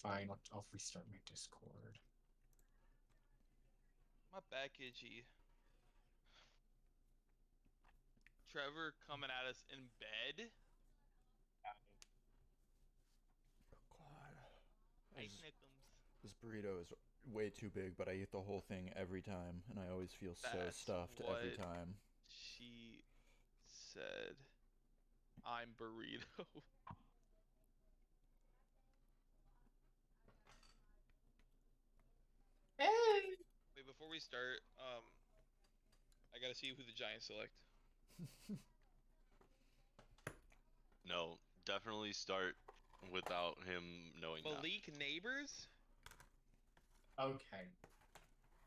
Fine, I'll restart my Discord. My back itchy. Trevor coming at us in bed. God. Hey, Nickums. This burrito is way too big, but I eat the whole thing every time, and I always feel so That's stuffed every what time. she said. I'm burrito. Hey! Wait, before we start, I gotta see who the Giants select. No, definitely start without him knowing that. Malik Neighbors Okay.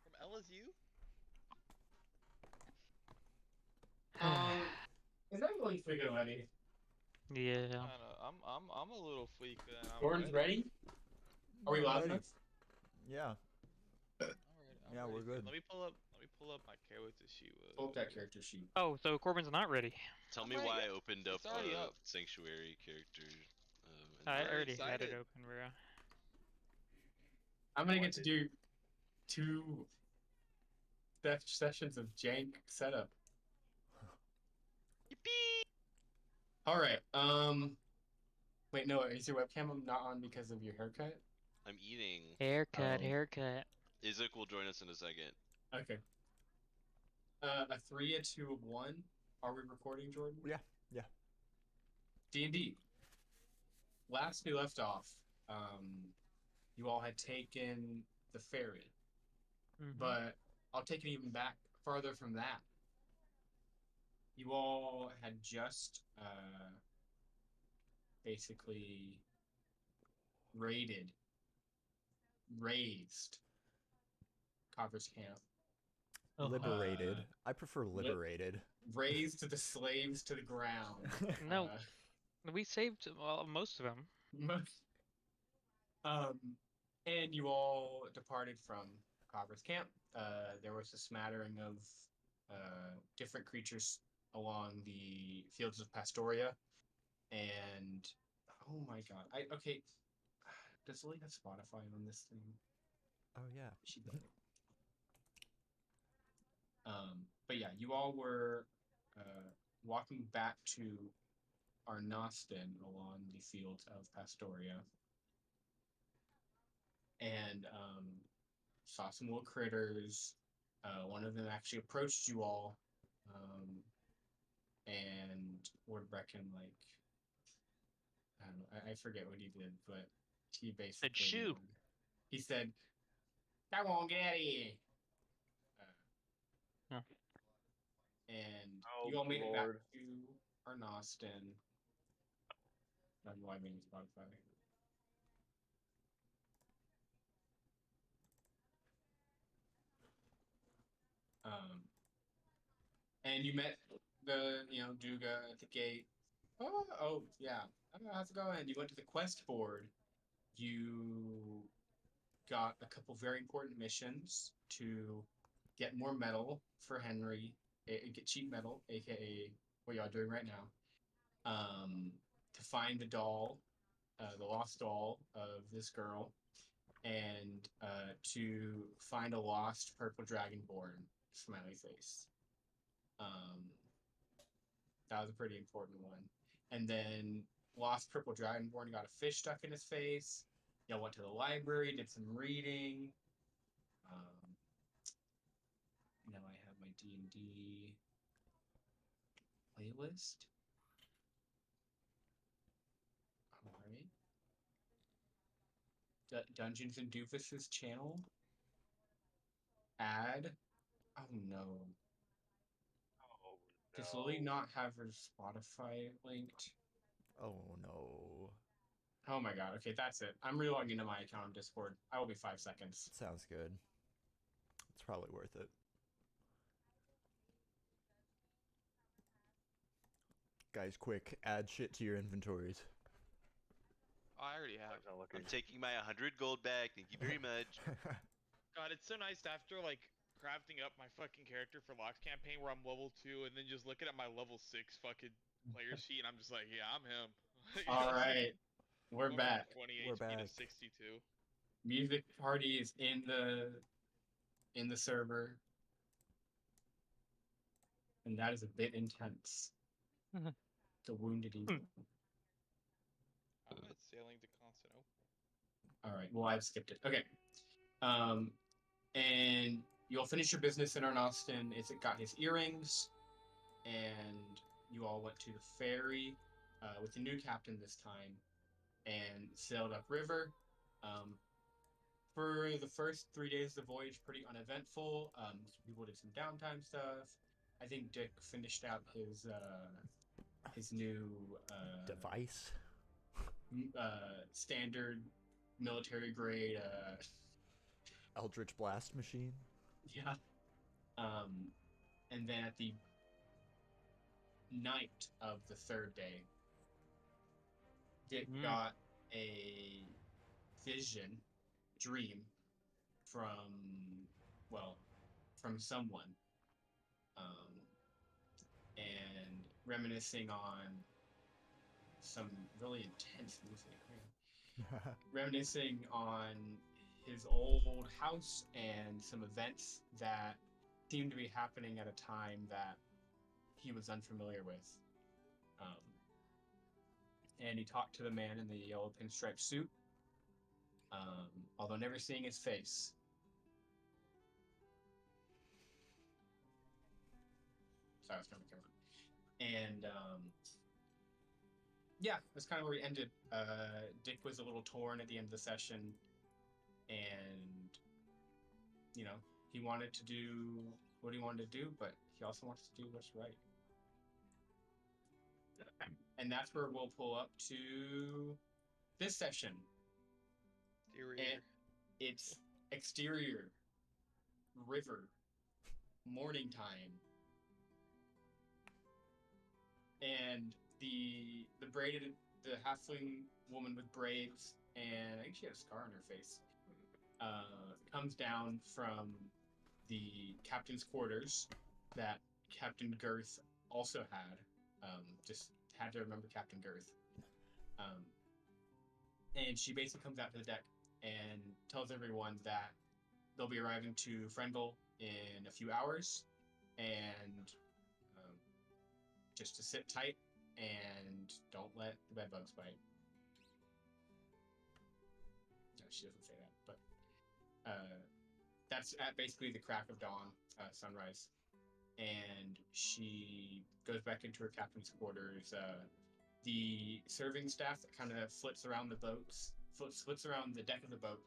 from LSU. Is that really freaking ready? Yeah. I know. I'm a little freak and I'm Gordon's ready? Are we loud enough? Yeah. I'm Yeah, ready. we're good. Let me pull up my character sheet. Pull up that character sheet. Oh, so Corbin's not ready. Tell I'm me ready. why I opened up It's already up. Sanctuary character. I very already had it excited. open, bro. I'm gonna get to do 2 sessions of jank setup. Yippee! Alright, wait, no, is your webcam not on because of your haircut? I'm eating. Haircut, Oh. haircut. Isaac will join us in a second. Okay. A 3, a 2, a 1. Are we recording, Jordan? Yeah. D&D. Last we left off, you all had taken the ferry. But I'll take it even back farther from that. You all had just basically raised Copper's Camp. Liberated. I prefer liberated. Raised the slaves to the ground. No, we saved most of them. And you all departed from Copper's Camp. There was a smattering of different creatures along the fields of Pastoria. And oh my god. Okay. Does Lily have Spotify on this thing? Oh yeah. She does. But yeah, you all were walking back to Arnoston along the fields of Pastoria. And saw some little critters. One of them actually approached you all. And Lord Brecken, like, I don't know, I forget what he did, but he basically shoo. He said, "Come on, get out of here." And you all made it back to Arnoston. I don't know why I made Spotify. And you met Duga at the gate. Oh yeah. How's it going? You went to the quest board. You got a couple very important missions to get more metal for Henry, get cheap metal, aka what y'all doing right now. To find the doll, the lost doll of this girl, and to find a lost purple dragonborn. Smiley face. That was a pretty important one. And then lost purple dragonborn got a fish stuck in his face. Y'all went to the library, did some reading. Now I have my D&D playlist. All right. Dungeons and Doofus's channel. Add. Oh no. Does Lily not have her Spotify linked? Oh no. Oh my god. Okay, that's it. I'm relogging into my account on Discord. I will be 5 seconds. Sounds good. It's probably worth it. Guys, quick, add shit to your inventories. I already have. I'm taking my 100 gold back. Thank you very much. God, it's so nice after like crafting up my fucking character for Locks campaign where I'm level 2 and then just looking at my level 6 fucking player sheet and I'm just like, yeah, I'm him. All right. We're Going back. from 20 We're HP back. to 62. Music party is in the server, and that is a bit intense. The wounded eagle. I'm at sailing to Constantinople. All right. Well, I've skipped it. Okay. And you'll finish your business in Arnoston. It's got his earrings, and you all went to the ferry with the new captain this time, and sailed upriver. For the first 3 days of the voyage, pretty uneventful. People did some downtime stuff. I think Dick finished out his new Device. standard military grade. Eldritch Blast Machine. Yeah. And then at the night of the third day, Dick got a dream from someone, and reminiscing on some really intense music. Reminiscing on his old house and some events that seemed to be happening at a time that he was unfamiliar with. And he talked to the man in the yellow pinstripe suit, although never seeing his face. Sorry, I was trying to camera. And yeah, that's kind of where we ended. Dick was a little torn at the end of the session, and he wanted to do what he wanted to do, but he also wants to do what's right. And that's where we'll pull up to this session. Exterior. It's exterior, river, morning time, and the halfling woman with braids, and I think she had a scar on her face, comes down from the captain's quarters that Captain Girth also had. Just had to remember Captain Girth. And she basically comes out to the deck and tells everyone that they'll be arriving to Frengoli in a few hours, and just to sit tight and don't let the bedbugs bite. No, she doesn't say that, but that's at basically the crack of dawn, sunrise. And she goes back into her captain's quarters. The serving staff that kind of flits around the boats, flits around the deck of the boat,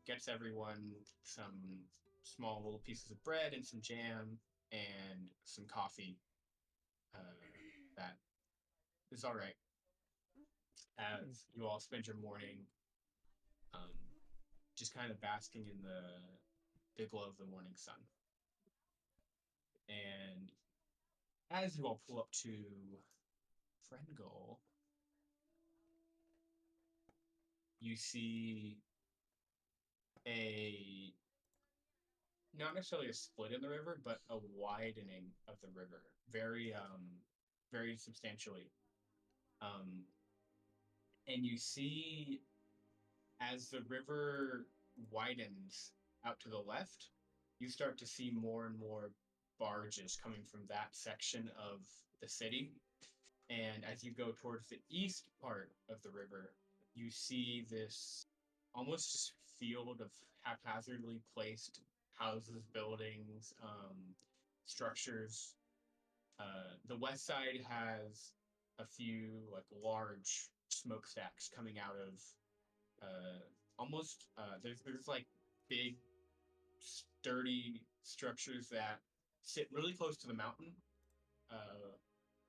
gets everyone some small little pieces of bread and some jam and some coffee. That is all right. As you all spend your morning, just kind of basking in the glow of the morning sun. And as you all pull up to Frengoli, you see not necessarily a split in the river, but a widening of the river, very substantially. And you see, as the river widens out to the left, you start to see more and more barges coming from that section of the city. And as you go towards the east part of the river, you see this almost just field of haphazardly placed houses, buildings, structures. The west side has a few large smokestacks coming out of there's like big sturdy structures that sit really close to the mountain,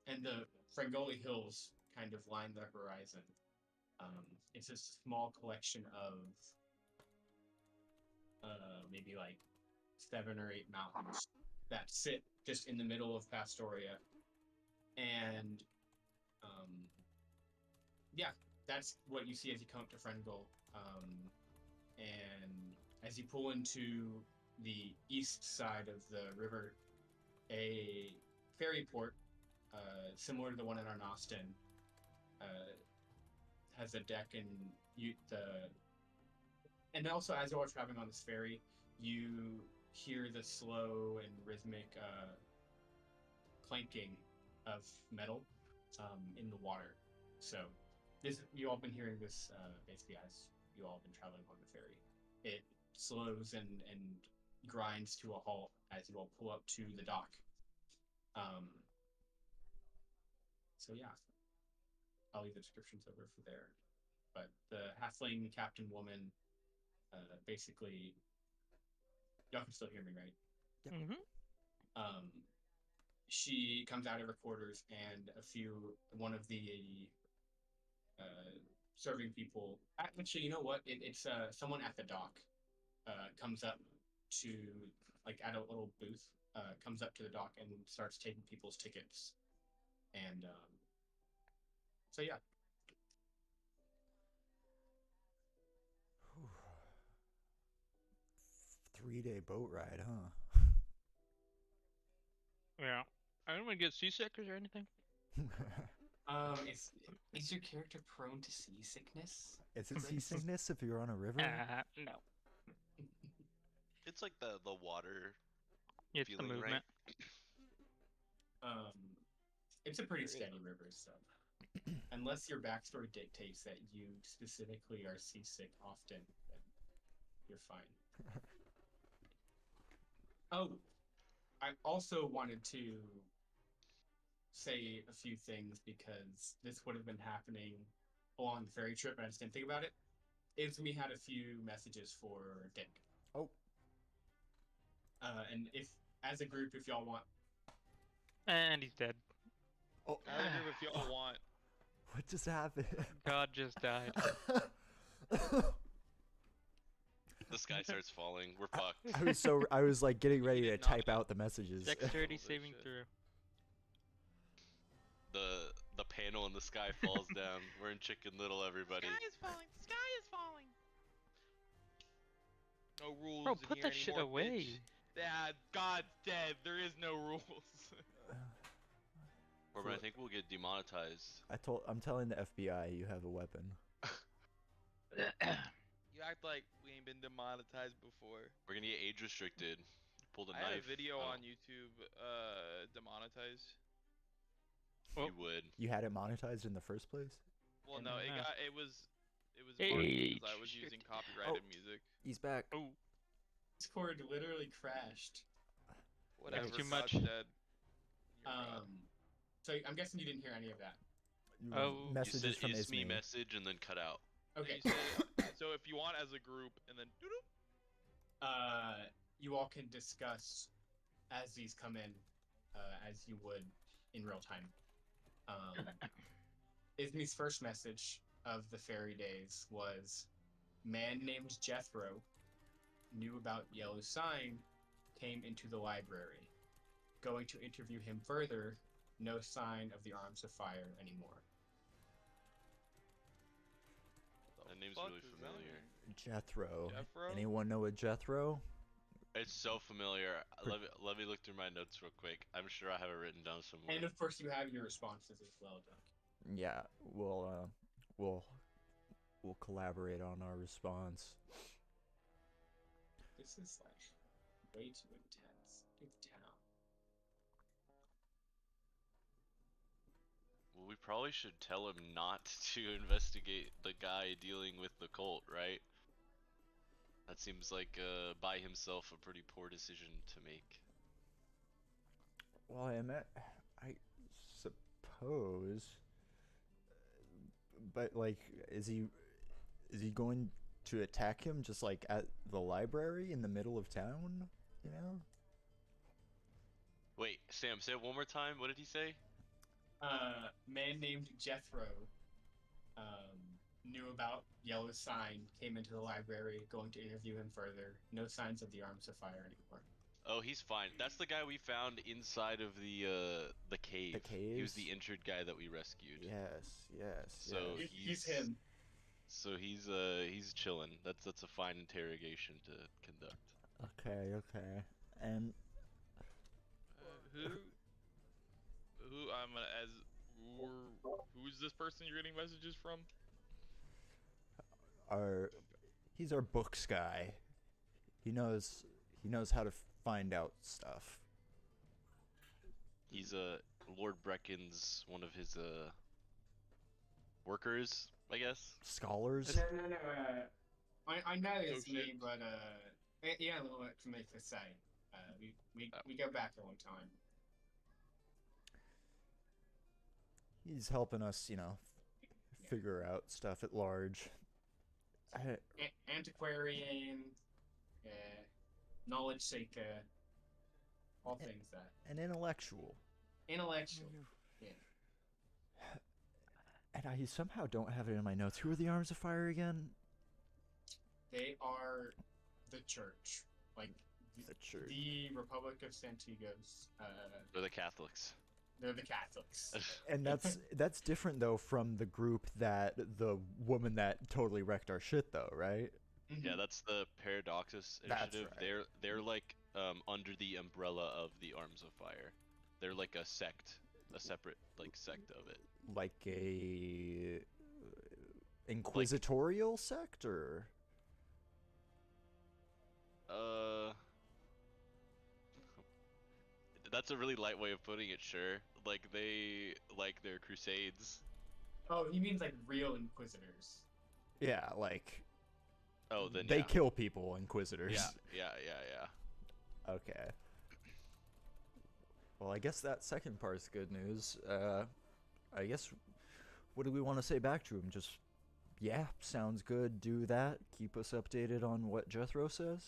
and the Frengoli Hills kind of line the horizon. It's a small collection of maybe like 7 or 8 mountains that sit just in the middle of Pastoria. And yeah, that's what you see as you come up to Frengoli. And as you pull into the east side of the river, a ferry port, similar to the one in Arnoston, has a deck, and and also as you are traveling on this ferry, you hear the slow and rhythmic clanking of metal in the water. So you all been hearing this basically as you all been traveling on the ferry. It slows and grinds to a halt as you all pull up to the dock. So yeah, I'll leave the descriptions over for there. But the halfling captain woman, basically, y'all can still hear me, right? Mm-hmm. She comes out of her quarters, and one of the serving people. Actually, you know what? It's someone at the dock comes up to like at a little booth, comes up to the dock and starts taking people's tickets, and so yeah. 3-day boat ride, huh? Yeah. I don't want to get seasick or anything. Is your character prone to seasickness? Is it seasickness if you're on a river? No. It's like the water It's feeling, the movement. Right? It's a pretty steady river, so unless your backstory dictates that you specifically are seasick often, then you're fine. Oh, I also wanted to say a few things because this would have been happening on the ferry trip, and I just didn't think about it. Is we had a few messages for Dick. Oh. And if, as a group, if y'all want. And he's dead. Oh. As a group, if y'all want. What just happened? God just died. The sky starts falling. We're fucked. I was like getting ready He to did not type die. out the messages. Dexterity Holy saving shit. throw. The panel in the sky falls down. We're in Chicken Little, everybody. Sky is falling. The sky is falling. No rules Bro, in put here that shit anymore, away. bitch. Yeah, God's dead. There is no rules. Corbin, I think we'll get demonetized. I'm telling the FBI you have a weapon. You act like we ain't been demonetized before. We're gonna get age restricted. Pulled a I had knife. a video Oh, on YouTube, demonetized. You would. You had it monetized in the first place? Well, And no, then, it was Hey, marked because I was using shit. copyrighted music. He's back. Oh, Discord literally crashed. Whatever, too God's much. dead. You're God. So I'm guessing you didn't hear any of that. Oh. Messages You said from "is me" Isme. message and then cut out. Okay. You said, so if you want as a group, and then doo-doo. You all can discuss as these come in, as you would in real time. Isme's first message of the fairy days was, "Man named Jethro knew about Yellow Sign, came into the library. Going to interview him further, no sign of the Arms of Fire anymore." That name's Fuck really does that familiar. mean? Jethro. Jethro? Anyone know a Jethro? It's so familiar. Let me look through my notes real quick. I'm sure I have it written down somewhere. And of course, you have your responses as well, Doug. Yeah, we'll collaborate on our response. This is like way too intense. Get down. Well, we probably should tell him not to investigate the guy dealing with the cult, right? That seems like by himself a pretty poor decision to make. Well, I suppose, but like, is he going to attack him just like at the library in the middle of town? You know? Wait, Sam, say it one more time. What did he say? Man named Jethro knew about Yellow Sign, came into the library, going to interview him further. No signs of the Arms of Fire anymore. Oh, he's fine. That's the guy we found inside of the cave. The cave? He was the injured guy that we rescued. Yes. So yes. He's him. So he's chilling. That's a fine interrogation to conduct. Okay. And Who's this person you're getting messages from? he's our books guy. He knows how to find out stuff. He's Lord Brecken's one of his workers, I guess. Scholars. No. I know it's Oh, me, shit. but yeah, a little bit to make the say. We go back a long time. He's helping us, figure out stuff at large. Antiquarian, knowledge seeker, all things that. An intellectual. Intellectual. Yeah. And I somehow don't have it in my notes. Who are the Arms of Fire again? They are the church. Like The church. the Republic of Santigos. Or the Catholics. They're the Catholics. And that's different though from the group that the woman that totally wrecked our shit though, right? Yeah, that's the Paradoxus That's Initiative. right. They're like under the umbrella of the Arms of Fire. They're like a sect, a separate like sect of it. Like a inquisitorial sect, or That's a really light way of putting it, sure. Like they like their crusades. Oh, he means like real inquisitors. yeah, like Oh, then they yeah. kill people, inquisitors. Yeah. Okay. Well, I guess that second part's good news. I guess, what do we want to say back to him? Just, yeah, sounds good, do that. Keep us updated on what Jethro says.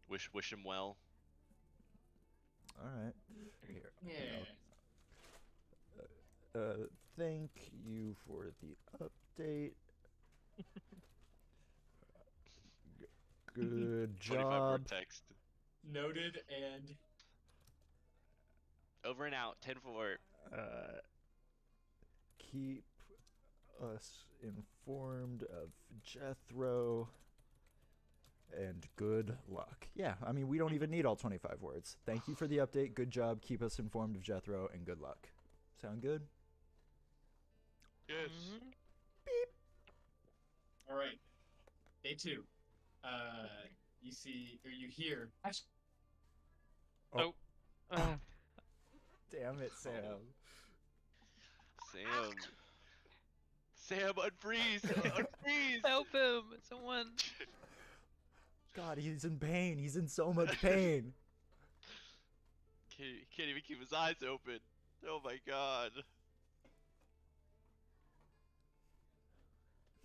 Wish him well. Alright. Yeah. Thank you for the update. Good 25 job. word text. Noted and Over and out. 10-4. Keep us informed of Jethro, and good luck. Yeah, I mean, we don't even need all 25 words. Thank you for the update. Good job. Keep us informed of Jethro, and good luck. Sound good? Yes. all right. Day 2. You see or you hear. Actually, Oh. Damn it, Sam. Sam, unfreeze! Unfreeze! Help him! Someone! God, he's in pain. He's in so much pain. Can't even keep his eyes open. Oh my god.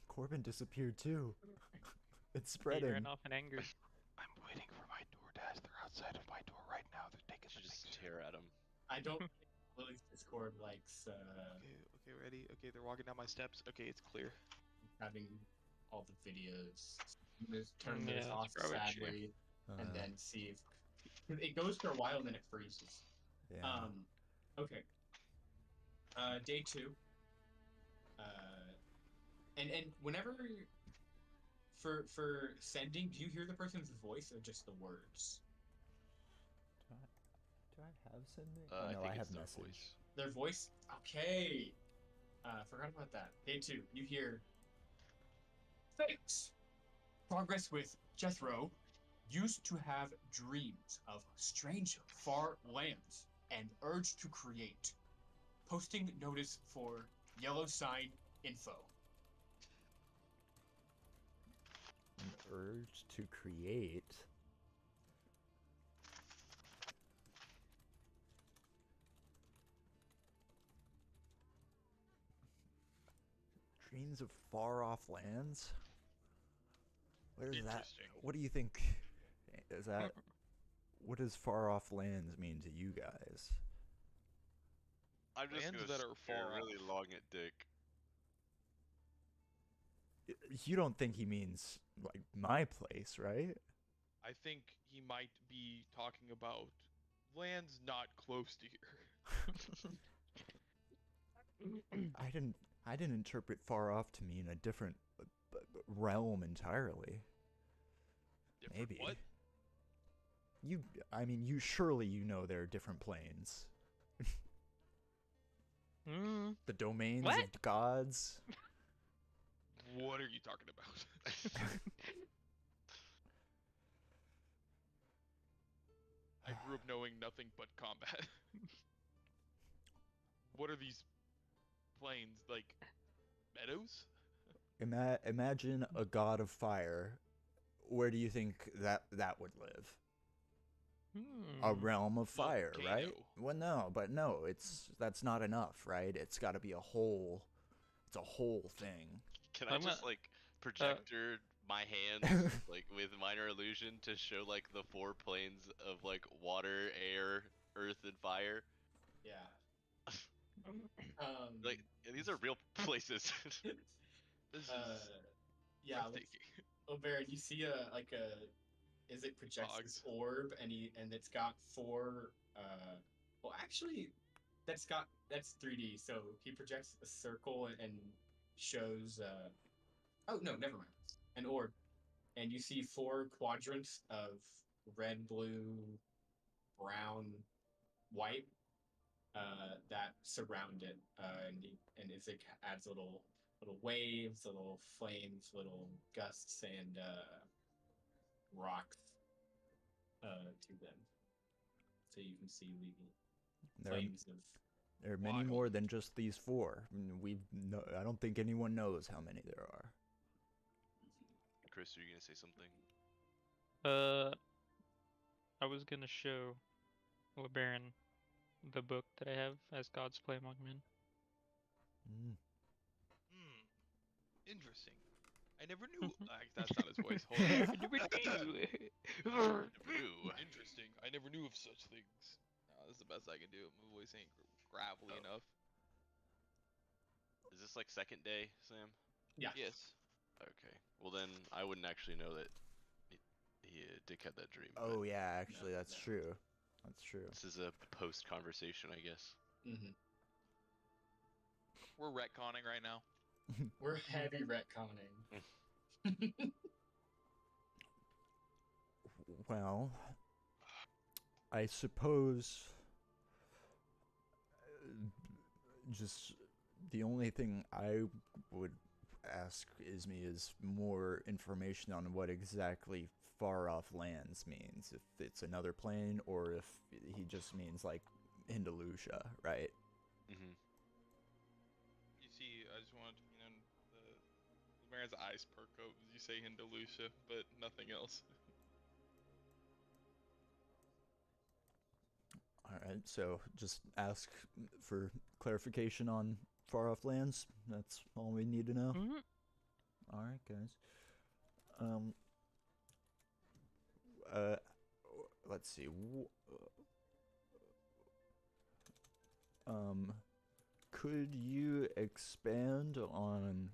Corbin disappeared too. It's He spreading. ran off in anger. I'm waiting for my DoorDash. They're outside of my door right now. They're taking Should the just picture. tear at him. I don't think Lily's Discord likes Okay, ready? Okay, they're walking down my steps. Okay, it's clear. having all the videos. Just turn Yeah, those that's off probably true. sadly, and then see if it goes for a while and then it freezes. Yeah. Okay. Day 2. And whenever for sending, do you hear the person's voice or just the words? Do I have sending? I no, think I have it's their message. voice. Their voice? Okay. Forgot about that. Day 2, you hear. Thanks. Progress with Jethro used to have dreams of strange far lands and urge to create. Posting notice for yellow sign info. An urge to create. Dreams of far off lands? Where is that? Interesting. What do you think? Is that? What does far off lands mean to you guys? I'm just Lands gonna that are stare far really long at Dick. You don't think he means like my place, right? I think he might be talking about lands not close to here. I didn't interpret far off to mean a different realm entirely. Different Maybe. what? I mean, surely you know there are different planes. Mm. The domains What? of gods. What are you talking about? I grew up knowing nothing but combat. What are these plains, like meadows? Imagine a god of fire. Where do you think that would live? A realm of fire, right? Volcano. Well, no, that's not enough, right? It's got to be a whole. It's a whole thing. Can I I'm just not- like projector my hands like with minor illusion to show like the 4 planes of like water, air, earth, and fire? Yeah. Like these are real places. This is Yeah. breathtaking. Baron, you see as it projects this Cogs. orb, and it's got 4. Well, actually, that's 3D. So he projects a circle and shows. Oh no, never mind. An orb, and you see 4 quadrants of red, blue, brown, white that surround it, and it adds little waves, little flames, little gusts, and rocks to them, so you can see the There, flames of. there are many Wild. more than just these 4. I don't think anyone knows how many there are. Chris, are you gonna say something? I was gonna show LeBaron the book that I have as Gods Play Among Men. Interesting. I never knew. That's not his voice. Hold on. Ooh. Interesting. I never knew of such things. This is the best I can do. My voice ain't gravelly enough. Is this like second day, Sam? Yeah. Yes. Okay. Well then, I wouldn't actually know that Dick had that dream. Oh but yeah, actually that's no. true. That's true. This is a post conversation, I guess. Mm-hmm. We're retconning right now. We're heavy retconning. Well, I suppose just the only thing I would ask Ismi is more information on what exactly far off lands means. If it's another plane or if he just means like Hindalusia, right? Mm-hmm. You see, I just wanted to, the man's eyes perk up as you say Hindalusia, but nothing else. Alright, so just ask for clarification on far off lands. That's all we need to know. Alright, guys. Let's see. Could you expand on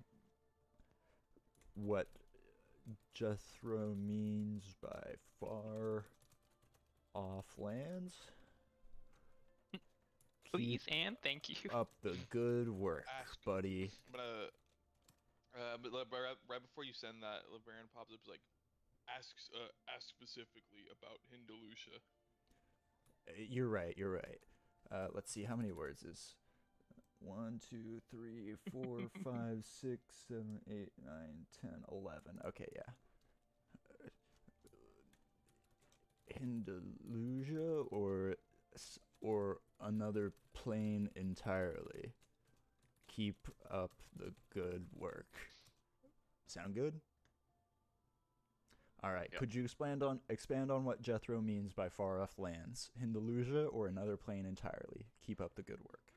what Jethro means by far off lands? Please and thank you. Up the good work, Ask. buddy. I'm gonna, but right before you send that, LeBaron pops up, is like, ask specifically about Hindalusia. You're right. You're right. Let's see how many words is 1, 2, 3, 4, 5, 6, 7, 8, 9, 10, 11. Okay, yeah. Hindalusia or another plane entirely. Keep up the good work. Sound good? All right. Yep. Could you expand on what Jethro means by far off lands? Hindalusia or another plane entirely. Keep up the good work.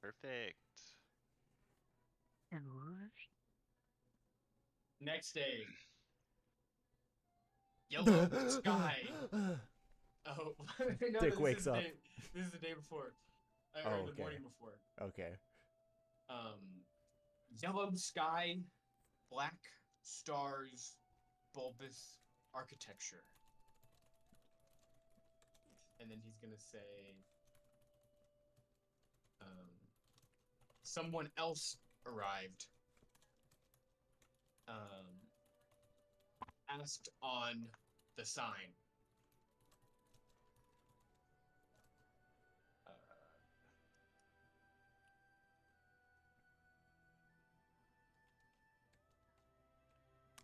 Perfect. Next day. Yellow sky. Oh, no, Dick this wakes is up. This is the day before. Or Oh, the okay. morning before. Okay. Yellow sky, black stars, bulbous architecture. And then he's gonna say, someone else arrived. Asked on the sign.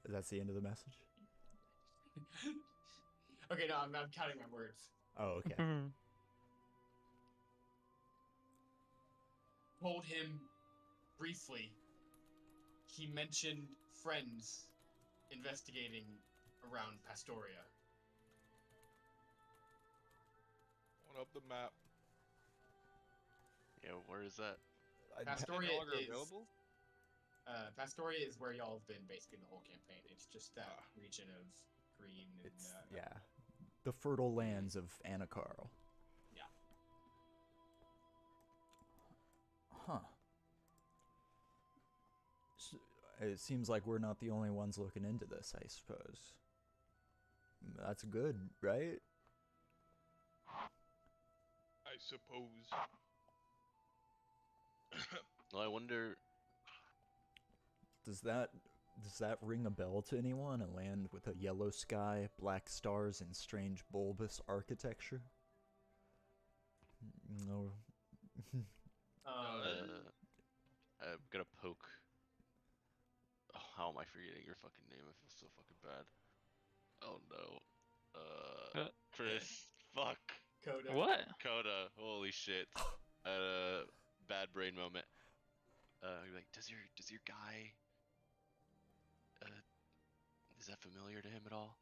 That's the end of the message. Okay, no, I'm counting my words. Oh, okay. Told him briefly. He mentioned friends investigating around Pastoria. One up the map. Yeah, where is that? Pastoria No longer is available? Pastoria is where y'all have been basically the whole campaign. It's just that Ah. region of green and It's the fertile lands of Anakarl. Yeah. Huh. It seems like we're not the only ones looking into this, I suppose. That's good, right? I suppose. Well, I wonder. Does that ring a bell to anyone? A land with a yellow sky, black stars, and strange bulbous architecture? No. I'm gonna poke. Oh, how am I forgetting your fucking name? I feel so fucking bad. Oh no. Chris. Fuck. Coda. What? Coda. Holy shit. Bad brain moment. You're like, does your guy? Is that familiar to him at all?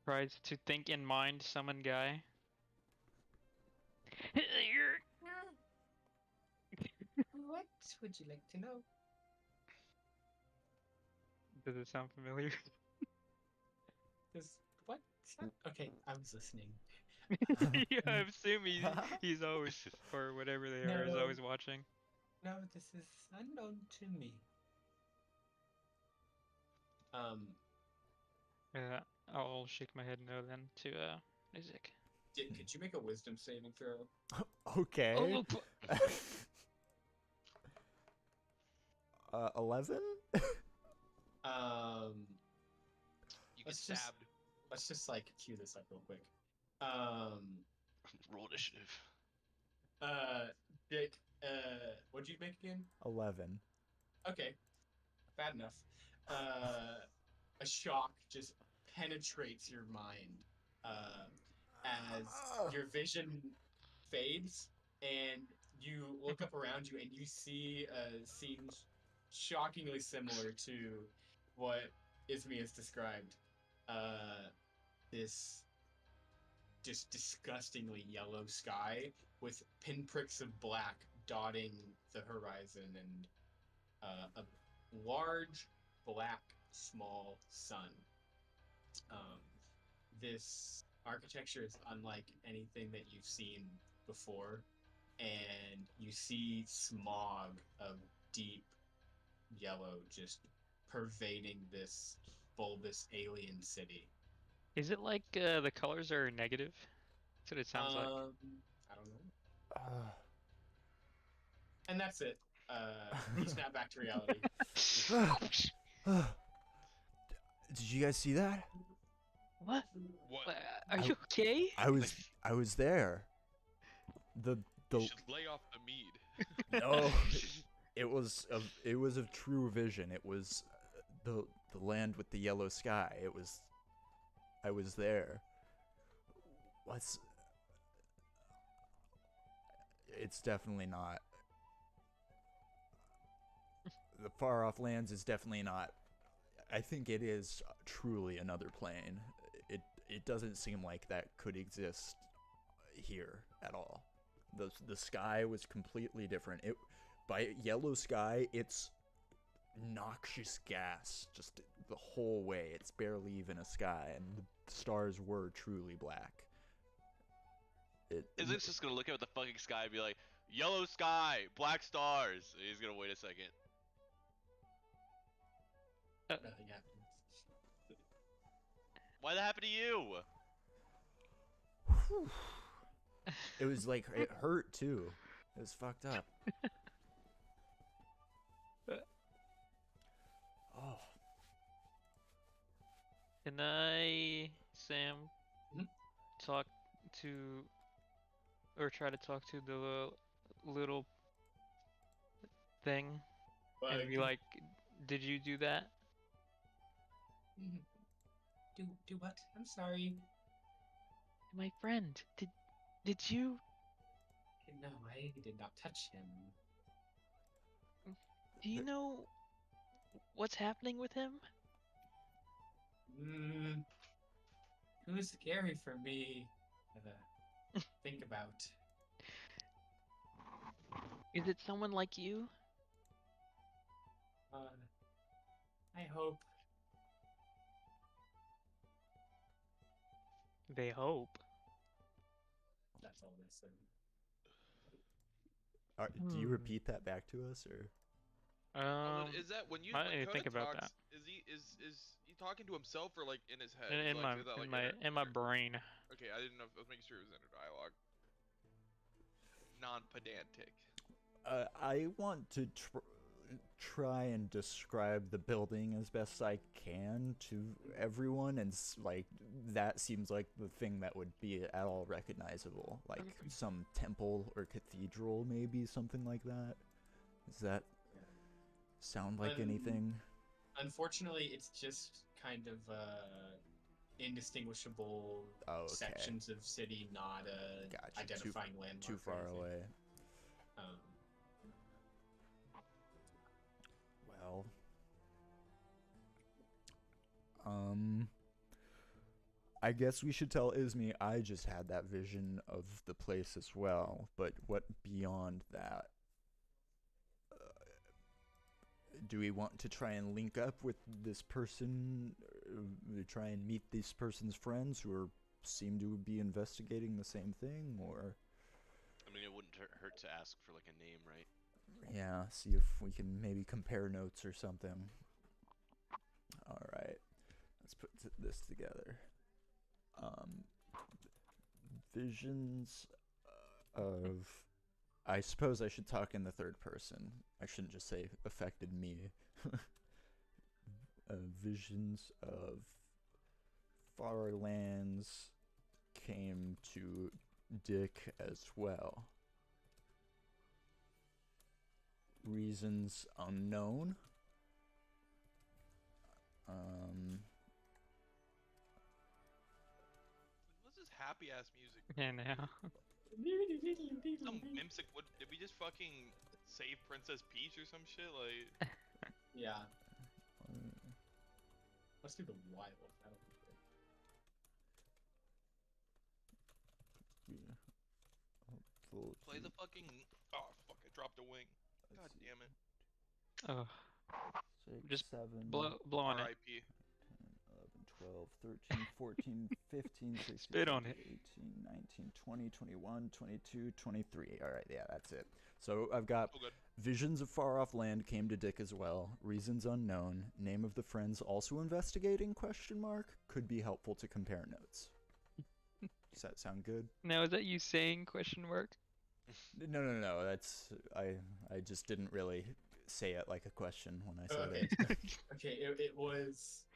Tries to think in mind, summon guy. What would you like to know? Does it sound familiar? What? Okay, I was listening. Yeah, I assume he's always, or whatever they are, is No. always watching. No, this is unknown to me. I'll shake my head no then to Nizik. Could you make a wisdom saving throw? Okay. Oh, 11? You get Let's just- stabbed. Let's just like cue this up real quick. Roll initiative. Dick, what'd you make again? 11. Okay, bad enough. A shock just penetrates your mind as your vision fades, and you look up around you and you see a scene shockingly similar to what Ismi has described. This just disgustingly yellow sky with pinpricks of black dotting the horizon, and a large black small sun. This architecture is unlike anything that you've seen before, and you see smog of deep yellow just pervading this bulbous alien city. is it like the colors are negative? That's what it sounds like. I don't know. And that's it. You snap back to reality. Did you guys see that? What? What? Are you okay? I was there. The You should lay off the mead. no, it was of true vision. It was the land with the yellow sky. I was there. It's definitely not. The far off lands is definitely not. I think it is truly another plane. It doesn't seem like that could exist here at all. The sky was completely different. By yellow sky, it's noxious gas just the whole way. It's barely even a sky, and the stars were truly black. Isn't just gonna look at the fucking sky and be like, yellow sky, black stars. He's gonna wait a second. Nothing happens. Why that happened to you? It was like, it hurt too. It was fucked up. Oh. Can I, Sam, talk to, or try to talk to the little thing and be like, "Did you do that?" Do what? I'm sorry. My friend, did you? No, I did not touch him. Do you know what's happening with him? Too scary for me to think about. Is it someone like you? I hope. They hope. That's all they said. Do you repeat that back to us, or? Is that when I didn't Kurt think about talks? that. Is he talking to himself or like in his head? In Like, is that like my brain. Okay, I didn't know. I was making sure it was inner dialogue. Non-pedantic. I want to try and describe the building as best I can to everyone, and like that seems like the thing that would be at all recognizable, like some temple or cathedral, maybe something like that. Does that sound like anything? Unfortunately, it's just kind of indistinguishable sections of city, not identifying landmark. Too far away. Well, I guess we should tell Ismi I just had that vision of the place as well, but what beyond that? Do we want to try and link up with this person, try and meet this person's friends who seem to be investigating the same thing, or? I mean, it wouldn't hurt to ask for like a name, right? Yeah, see if we can maybe compare notes or something. All right, let's put this together. Visions of... I suppose I should talk in the third person. I shouldn't just say affected me. Visions of far lands came to Dick as well. Reasons unknown. What's this happy ass music? Yeah, now. Some Mimsic. What did we just fucking save Princess Peach or some shit? Like. Yeah. Let's do the wild. That'll be good. Play the fucking. Oh fuck! I dropped a wing. God damn it. Oh. 6, Just 7, blow on it. R.I.P. 10, 11, 12, 13, 14, 15, 16, Spit on 17, it. 18, 19, 20, 21, 22, 23. All right, yeah, that's it. So I've got visions of far off land came to Dick as well. Reasons unknown. Name of the friends also investigating? ? Could be helpful to compare notes. Does that sound good? Now, is that you saying ? No. That's I just didn't really say it like a question when I said it. Okay, it was...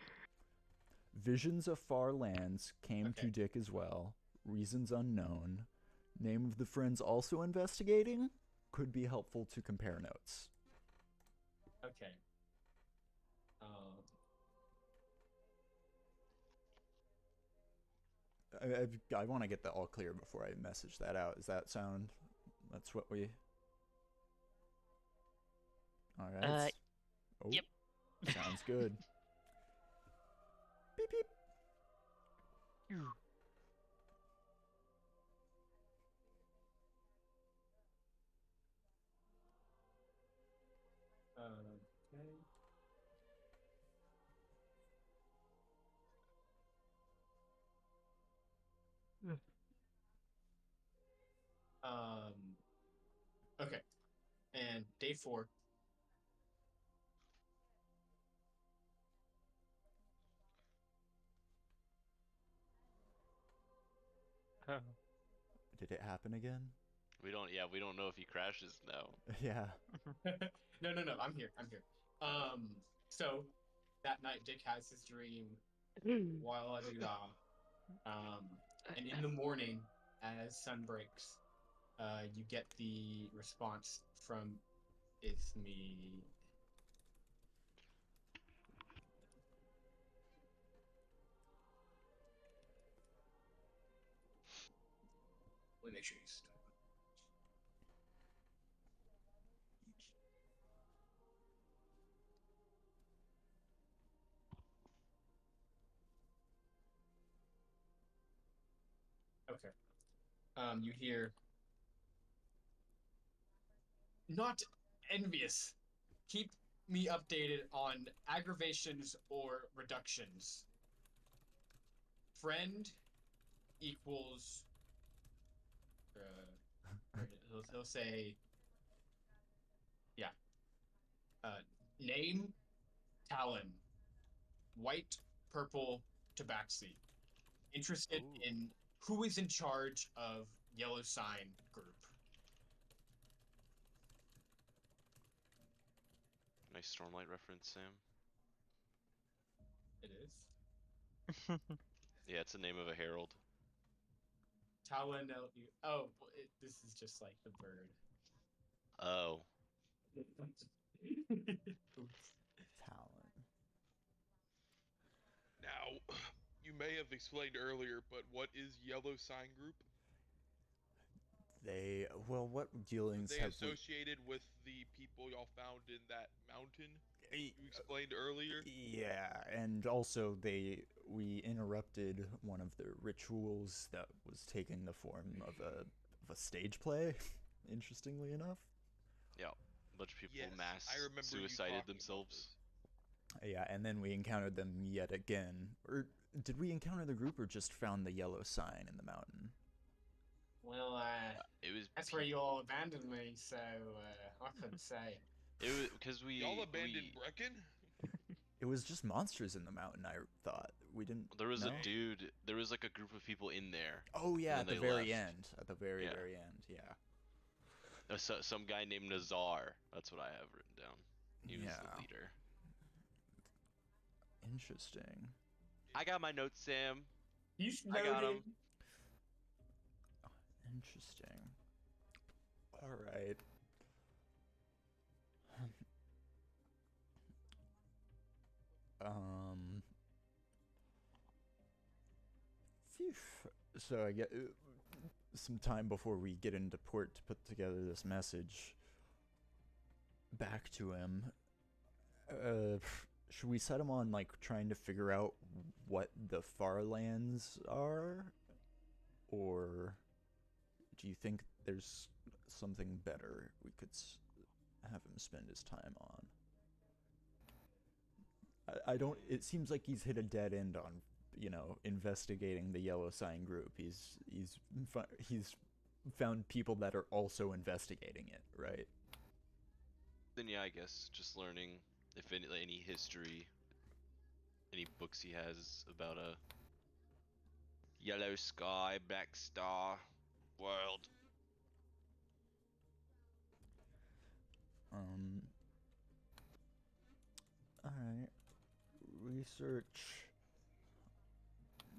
Visions of far lands came to Dick as well. Reasons unknown. Name of the friends also investigating? Could be helpful to compare notes. Okay. I want to get that all clear before I message that out. Does that sound... That's what we... All right. Yep. Sounds good. Beep, beep. Okay. Okay. And day 4. Oh. Did it happen again? We don't know if he crashes now. Yeah. No. I'm here. So that night, Dick has his dream. While and in the morning, as sun breaks, you get the response from Ismi. Let me make sure you stop. Okay. You hear. Not envious. Keep me updated on aggravations or reductions. Friend equals. He'll say. Yeah. Name Talon. White, purple, tabaxi. Interested Ooh. in who is in charge of Yellow Sign group. Nice Stormlight reference, Sam. It is. Yeah, it's the name of a herald. Talon. Oh, this is just like the bird. Oh. Talon. Now, you may have explained earlier, but what is Yellow Sign Group? What dealings Are they have associated with the people y'all found in that mountain we? you explained earlier? Yeah, and also we interrupted one of the rituals that was taking the form of a stage play. Interestingly enough. Yeah. A bunch of people Yes, mass I remember you suicided talking about themselves. Yeah, and then we encountered them yet again. Or did we encounter the group or just found the yellow sign in the mountain? Well, It was that's where you all abandoned me, so I couldn't say. It was because Y'all abandoned Brecken? It was just monsters in the mountain, I thought. We didn't. there was no? a dude. There was like a group of people in there. Oh yeah, and at then the they very left. end. At the very Yeah. very end. Yeah. Some guy named Nazar. That's what I have written down. He was Yeah. the leader. Interesting. I got my notes, Sam. You I got him. Interesting. All right. Phew. So I get some time before we get into port to put together this message back to him. Should we set him on like trying to figure out what the far lands are, or do you think there's something better we could have him spend his time on? I don't. It seems like he's hit a dead end on, investigating the Yellow Sign group. He's found people that are also investigating it, right? Then yeah, I guess just learning if any history, any books he has about a yellow sky, black star world. All right. Research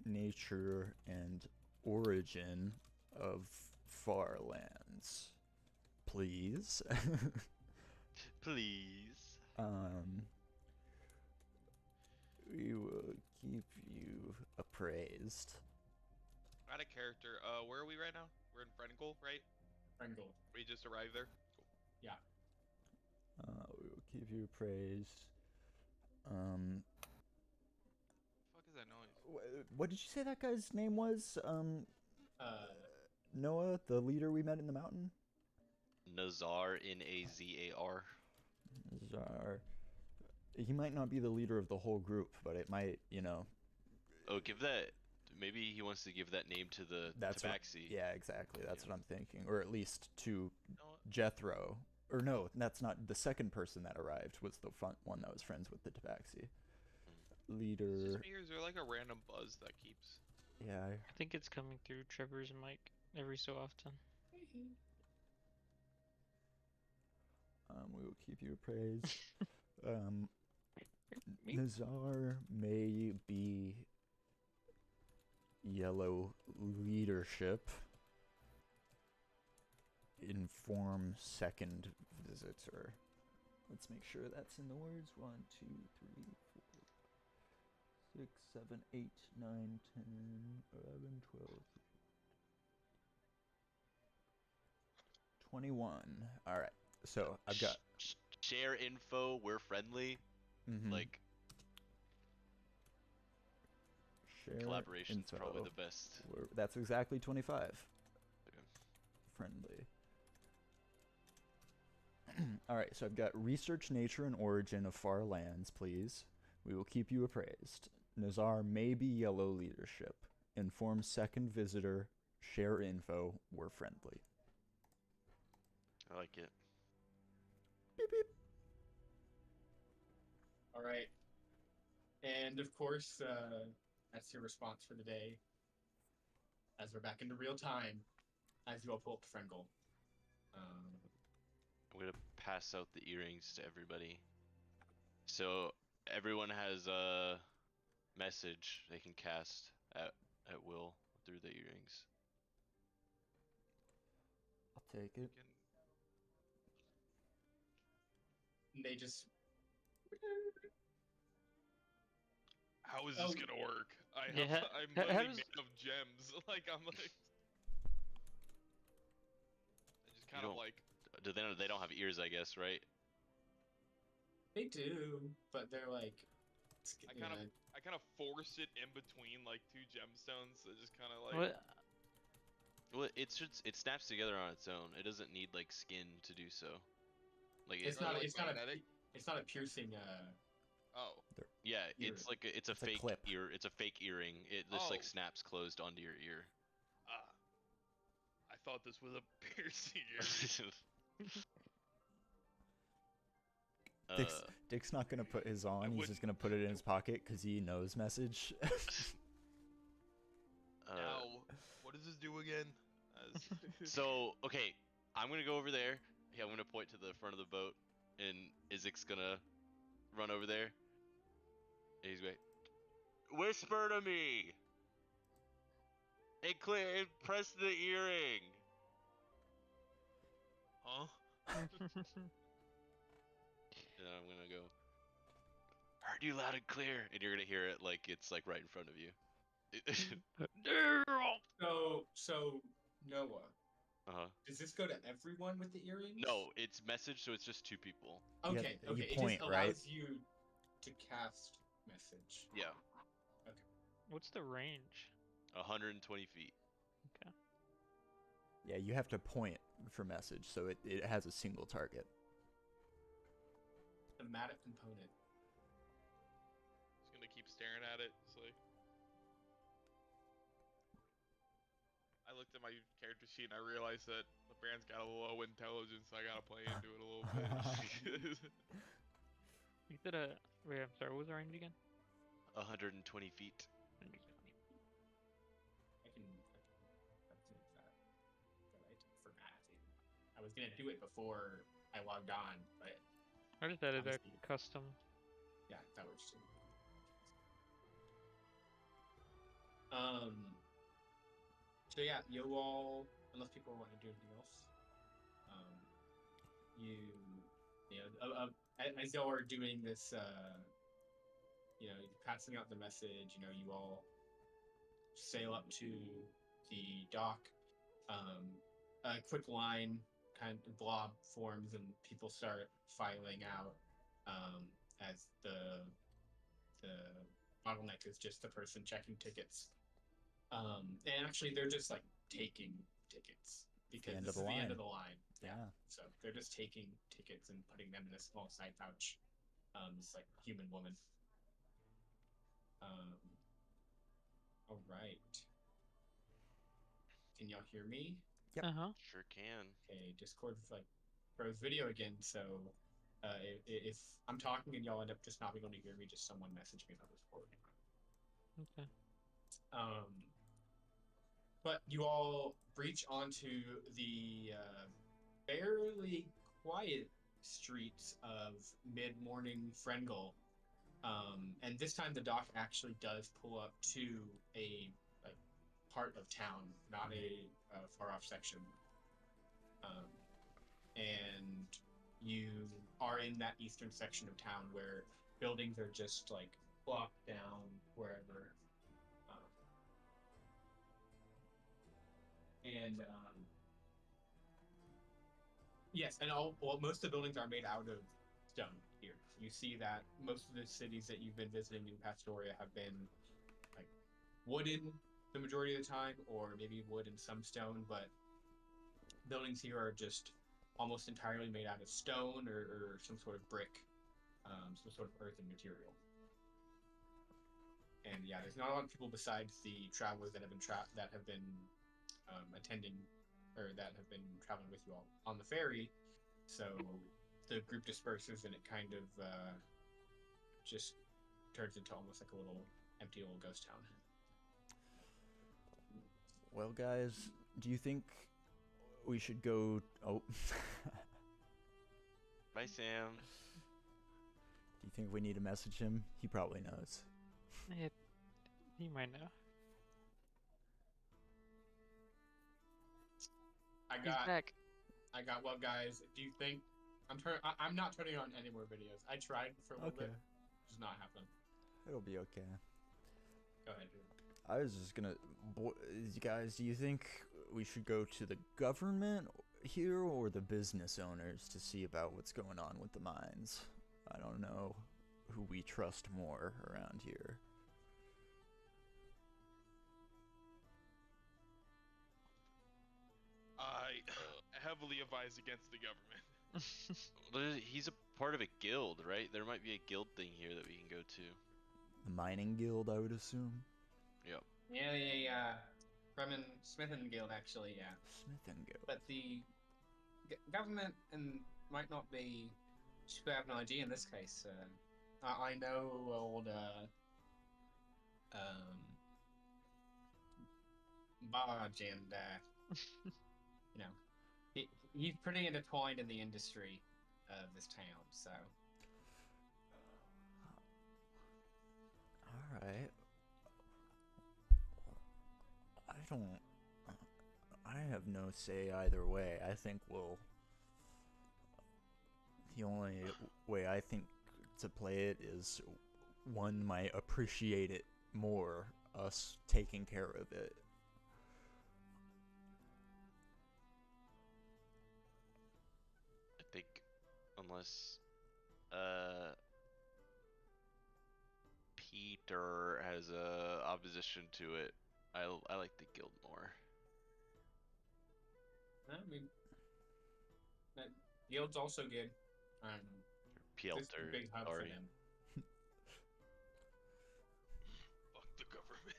nature and origin of far lands, please. Please. We will keep you appraised. Out of character. Where are we right now? We're in Frengol, right? Frengol. We just arrived there? Cool. Yeah. We will keep you appraised. What the fuck is that noise? What did you say that guy's name was? Noah, the leader we met in the mountain? Nazar, Nazar. Nazar. He might not be the leader of the whole group, but it might, Oh, give that. Maybe he wants to give that name to the Tabaxi. Yeah, exactly. That's what I'm thinking. Or at least to No. Jethro. Or no, that's not. The second person that arrived was the front one that was friends with the Tabaxi. Leader. It's just me, or is there like a random buzz that keeps? Yeah. I think it's coming through Trevor's mic every so often. We will keep you appraised. Nazar may be yellow leadership. Inform second visitor. Let's make sure that's in the words. 1, 2, 3, 4, 6, 7, 8, 9, 10, 11, 12. 21. All right. So I've got Share info. We're friendly. Like share collaboration is info. probably the best. That's exactly 25. Okay. Friendly. All right, so I've got research nature and origin of far lands, please. We will keep you appraised. Nazar may be yellow leadership. Inform second visitor. Share info. We're friendly. I like it. Beep beep. All right. And of course, that's your response for the day. As we're back into real time, as you all pull up to Frengol. I'm gonna pass out the earrings to everybody. So everyone has a message they can cast at will through the earrings. I'll take it. And they just. How is this gonna work? I'm how literally does- made of gems. Like I'm like, I just kind of don't- like. Do they don't have ears, I guess, right? They do, but they're like. I kind of force it in between like two gemstones. So just kind of like. What? Well, it snaps together on its own. It doesn't need like skin to do so. Like It's it, not. like It's not a. magnetic? It's not a piercing. Oh. yeah, ear. it's like it's a It's a fake clip. ear. It's a fake earring. It just like Oh. snaps closed onto your ear. I thought this was a piercing ear. Dick's not gonna put his on. He's just gonna put it in his pocket because he knows message. Now, what does this do again? So okay, I'm gonna go over there. Yeah, I'm gonna point to the front of the boat, and Izik's gonna run over there. And he's going, whisper to me. And press the earring. Huh? And I'm gonna go, heard you loud and clear, and you're gonna hear it like it's like right in front of you. So Noah. Does this go to everyone with the earrings? No, it's message, so it's just 2 people. Okay. you Okay. point, it just right? allows you to cast message. Yeah, What's the range? 120 feet. Okay. Yeah, you have to point for message, so it has a single target. Thematic component. Just gonna keep staring at it. It's like. I looked at my character sheet and I realized that LeBaron's got a low intelligence, so I gotta play into it a little bit. You said wait, I'm sorry, what was the range again? 120 feet. 120. I can update that. But I forgot to. I was gonna do it before I logged on, but I just added a Obviously. custom. yeah, that works too. So yeah, you all, unless people want to do anything else, as y'all are doing this, passing out the message, you all sail up to the dock. A quick line kind of blob forms and people start filing out, as the bottleneck is just the person checking tickets. And actually, they're just like taking tickets because end this of is the the end line. of the line. Yeah. So they're just taking tickets and putting them in a small side pouch. This like human woman. All right. Can y'all hear me? Yep. Sure can. Okay, Discord like froze video again. So if I'm talking and y'all end up just not being able to hear me, just someone message me on Discord. Okay. But you all breach onto the fairly quiet streets of mid-morning Frengol. And this time the dock actually does pull up to a part of town, not a far-off section. And you are in that eastern section of town where buildings are just like blocked down wherever. Yes, and most of the buildings are made out of stone here. You see that most of the cities that you've been visiting in Pastoria have been like wooden the majority of the time, or maybe wood and some stone, but buildings here are just almost entirely made out of stone or some sort of brick, some sort of earthen material. And yeah, there's not a lot of people besides the travelers that have been attending or that have been traveling with you all on the ferry. So the group disperses and it kind of just turns into almost like a little empty little ghost town. Well, guys, do you think we should go? Oh. Bye, Sam. Do you think we need to message him? He probably knows. He might know. He's back. Well, guys, do you think I'm not turning on any more videos. I tried for a little bit. It's not happening. It'll be okay. Go ahead, dude. I was just gonna, guys, do you think we should go to the government here or the business owners to see about what's going on with the mines? I don't know who we trust more around here. I heavily advise against the government. He's a part of a guild, right? There might be a guild thing here that we can go to. The mining guild, I would assume. Yep. Yeah. Smith and Guild, actually, yeah. Smith and Guild. But the government might not be super have an idea in this case. I know old Barge and you know, he's pretty intertwined in the industry of this town, so. All right. I have no say either way. I think the only way I think to play it is one might appreciate it more, us taking care of it. I think unless Peter has a opposition to it, I like the guild more. I mean, that Guild's also good. This is a big hub for sorry. them. Fuck the government.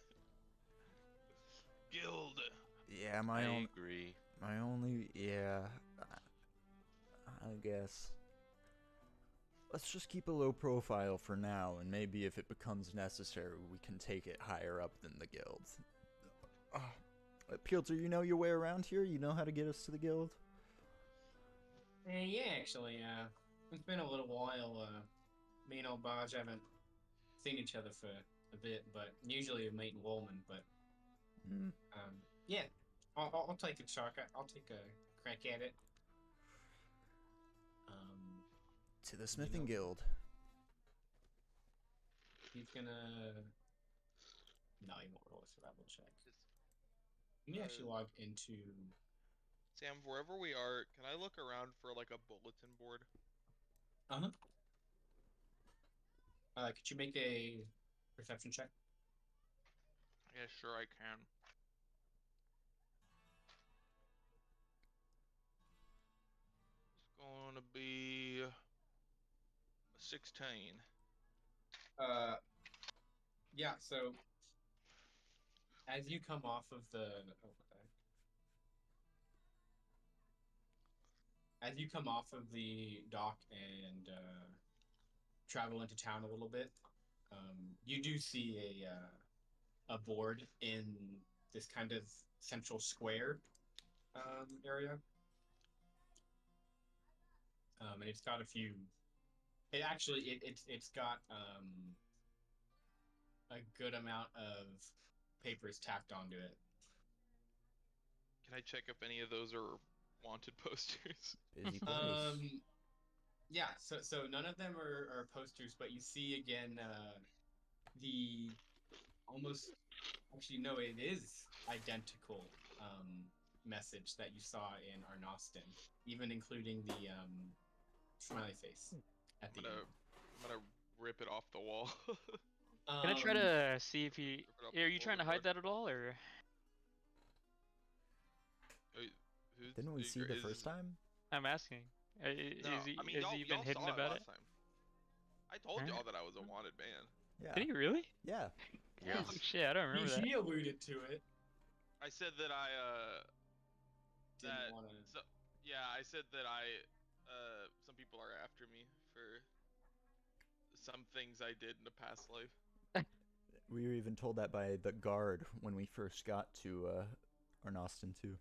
Guild. Yeah, I agree. My only, yeah, I guess. Let's just keep a low profile for now, and maybe if it becomes necessary, we can take it higher up than the guild. Piotr, you know your way around here? You know how to get us to the guild? Yeah, actually, it's been a little while. Me and old Barge haven't seen each other for a bit, but usually we meet in Woolman. But yeah, I'll take a shot. I'll take a crack at it. To the Smithing Guild. He's gonna. No, he won't roll a survival check. Let me actually log into. Sam, wherever we are, can I look around for like a bulletin board? Could you make a perception check? Yeah, sure I can. It's going to be a 16. Yeah. So as you come off of the. As you come off of the dock and travel into town a little bit, you do see a board in this kind of central square area, and it's got a few. It's got a good amount of papers tacked onto it. Can I check if any of those are wanted posters? Busy place. Yeah, so none of them are posters, but you see again the almost actually no, it is identical message that you saw in Arnoston, even including the smiley face at the end. I'm gonna rip it off the wall. Can I try to see if he? Rip it off Are you the trying to hide board. that at all, or? Didn't we see the first time? I'm asking. No, Is he? I mean, Has y'all he been hidden saw about it it? last time. I told y'all that I was a wanted man. Yeah. Did he really? Yeah. Yeah. Oh, shit, I don't remember that. He alluded to it. I said that I Didn't want to. so yeah, I said that some people are after me for some things I did in a past life. We were even told that by the guard when we first got to Arnoston too.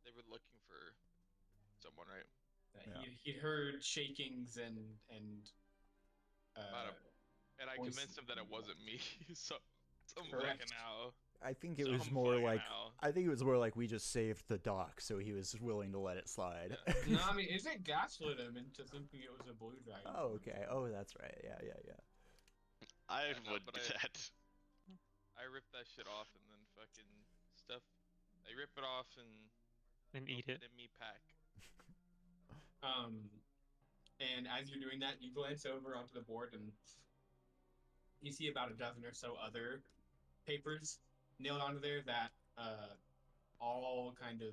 They were looking for someone, right? Yeah. He'd heard shakings and And I voice- convinced him that it wasn't me. so I'm Correct. fucking out. I think it So was I'm more fucking like out. I think it was more like we just saved the dock, so he was willing to let it slide. No, I mean, it gaslit him into thinking it was a blue dragon. Oh, okay. Oh, that's right. Yeah. I Yeah, no, would but do that. I ripped that shit off and then fucking stuff. I rip it off and And eat put it. in me pack. And as you're doing that, you glance over onto the board and you see about a dozen or so other papers nailed onto there that all kind of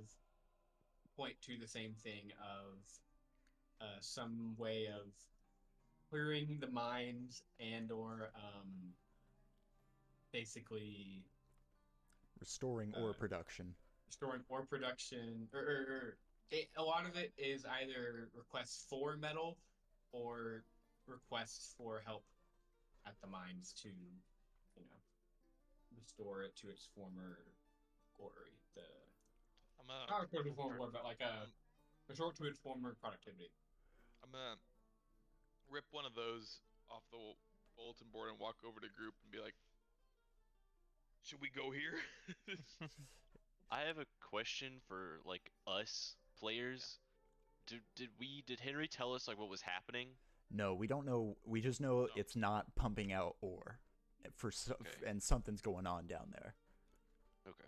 point to the same thing of some way of clearing the minds and or basically Restoring ore production. restoring ore production a lot of it is either requests for metal or requests for help at the mines to, restore it to its former glory. Not restore to its former glory, but like restore to its former productivity. I'm gonna rip one of those off the bulletin board and walk over to group and be like, "Should we go here?" I have a question for like us players. Did Henry tell us like what was happening? No, we don't know. We just know No. it's not pumping out ore, and something's going on down there. Okay.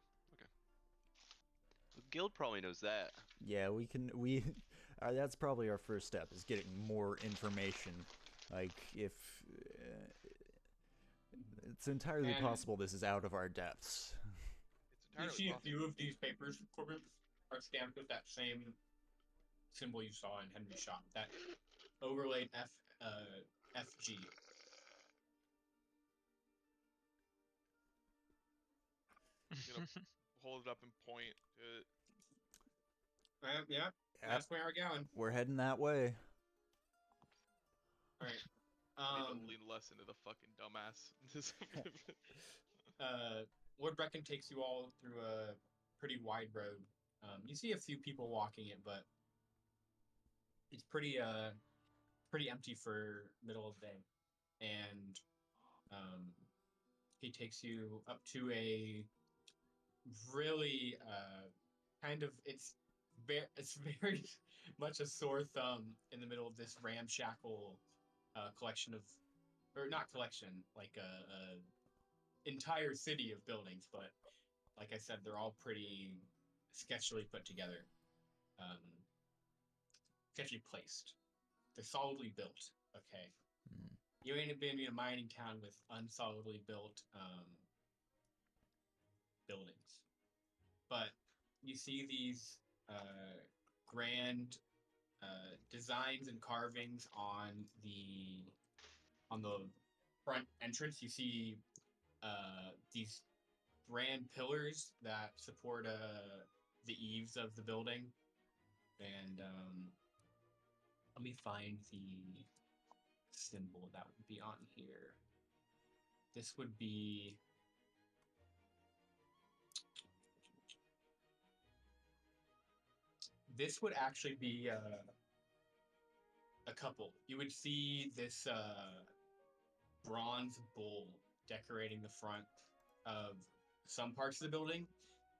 The guild probably knows that. Yeah, we can. That's probably our first step is getting more information. Like if it's entirely And- possible this is out of our depths. It's You entirely see a possible. few of these papers, Corbin, are stamped with that same symbol you saw in Henry's shop, that overlaid FG. Gonna hold it up and point to it. Yeah, Yep, that's where we're going. we're heading that way. All right. I need to lean less into the fucking dumbass. Lord Brecken takes you all through a pretty wide road. You see a few people walking it, but it's pretty empty for middle of the day. And he takes you up to a really kind of it's very much a sore thumb in the middle of this ramshackle collection of, or not collection, like a entire city of buildings, but like I said, they're all pretty sketchily put together, sketchily placed. They're solidly built. Okay, you ain't been in a mining town with unsolidly built buildings, but you see these grand designs and carvings on the front entrance. You see these grand pillars that support the eaves of the building, and let me find the symbol that would be on here. This would be actually be a couple. You would see this bronze bull decorating the front of some parts of the building,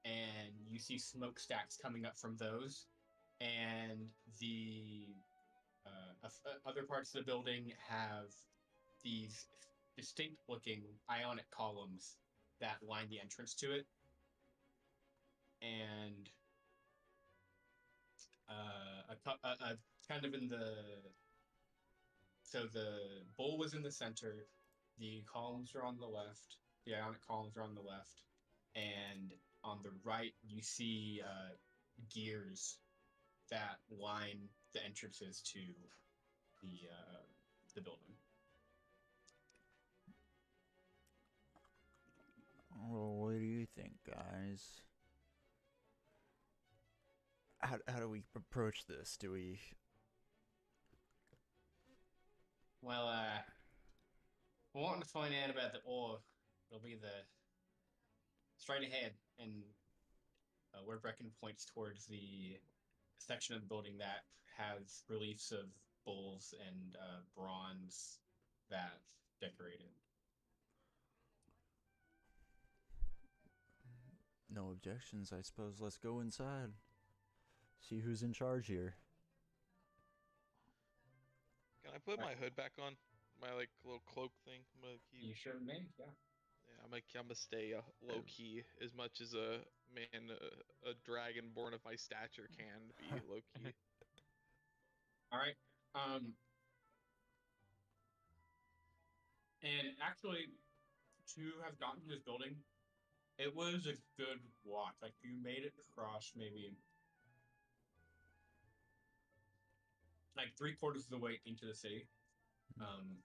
and you see smokestacks coming up from those, and the other parts of the building have these distinct looking ionic columns that line the entrance to it, and kind of in the. So the bowl was in the center, the columns are on the left, the ionic columns are on the left, and on the right you see gears that line the entrances to the building. Well, what do you think, guys? How do we approach this? Do we? Well, wanting to find out about the ore will be the straight ahead, and where Brecken points towards the section of the building that has reliefs of bulls and bronze that decorated. No objections, I suppose. Let's go inside. See who's in charge here. Can I put my hood back on? My like little cloak thing. I'm gonna keep. You sure may, yeah. Yeah, I'm gonna stay low key as much as a man, a dragonborn of my stature can be low key. All right. And actually, to have gotten to this building, it was a good walk. Like you made it across maybe like 3/4 of the way into the city.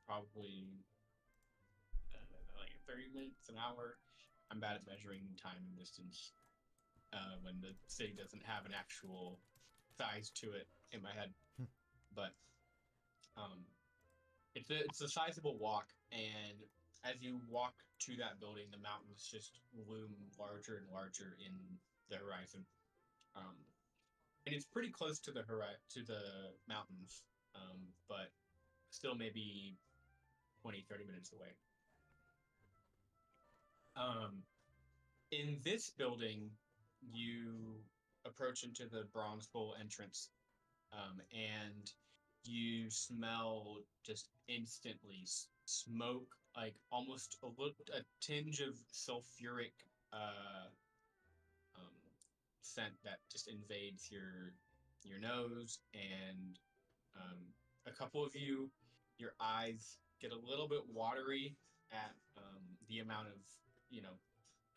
Probably like 30 minutes, an hour. I'm bad at measuring time and distance when the city doesn't have an actual size to it in my head. But it's a sizable walk, and as you walk to that building, the mountains just loom larger and larger in the horizon. And it's pretty close to the mountains, but still maybe 20-30 minutes away. In this building, you approach into the Bronze Bowl entrance, and you smell just instantly smoke, like almost a tinge of sulfuric scent that just invades your nose, and a couple of you, your eyes get a little bit watery at the amount of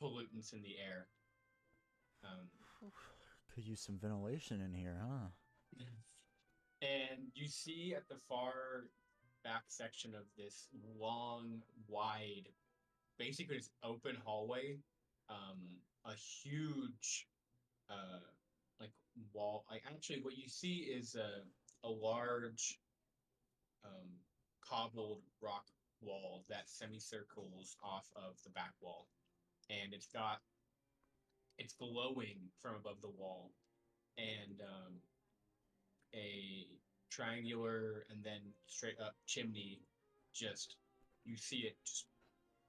pollutants in the air. Could use some ventilation in here, huh? And you see at the far back section of this long, wide, basically this open hallway, a huge, like wall. Like actually, what you see is a large, cobbled rock wall that semicircles off of the back wall, and it's glowing from above the wall, and a triangular and then straight up chimney, just you see it just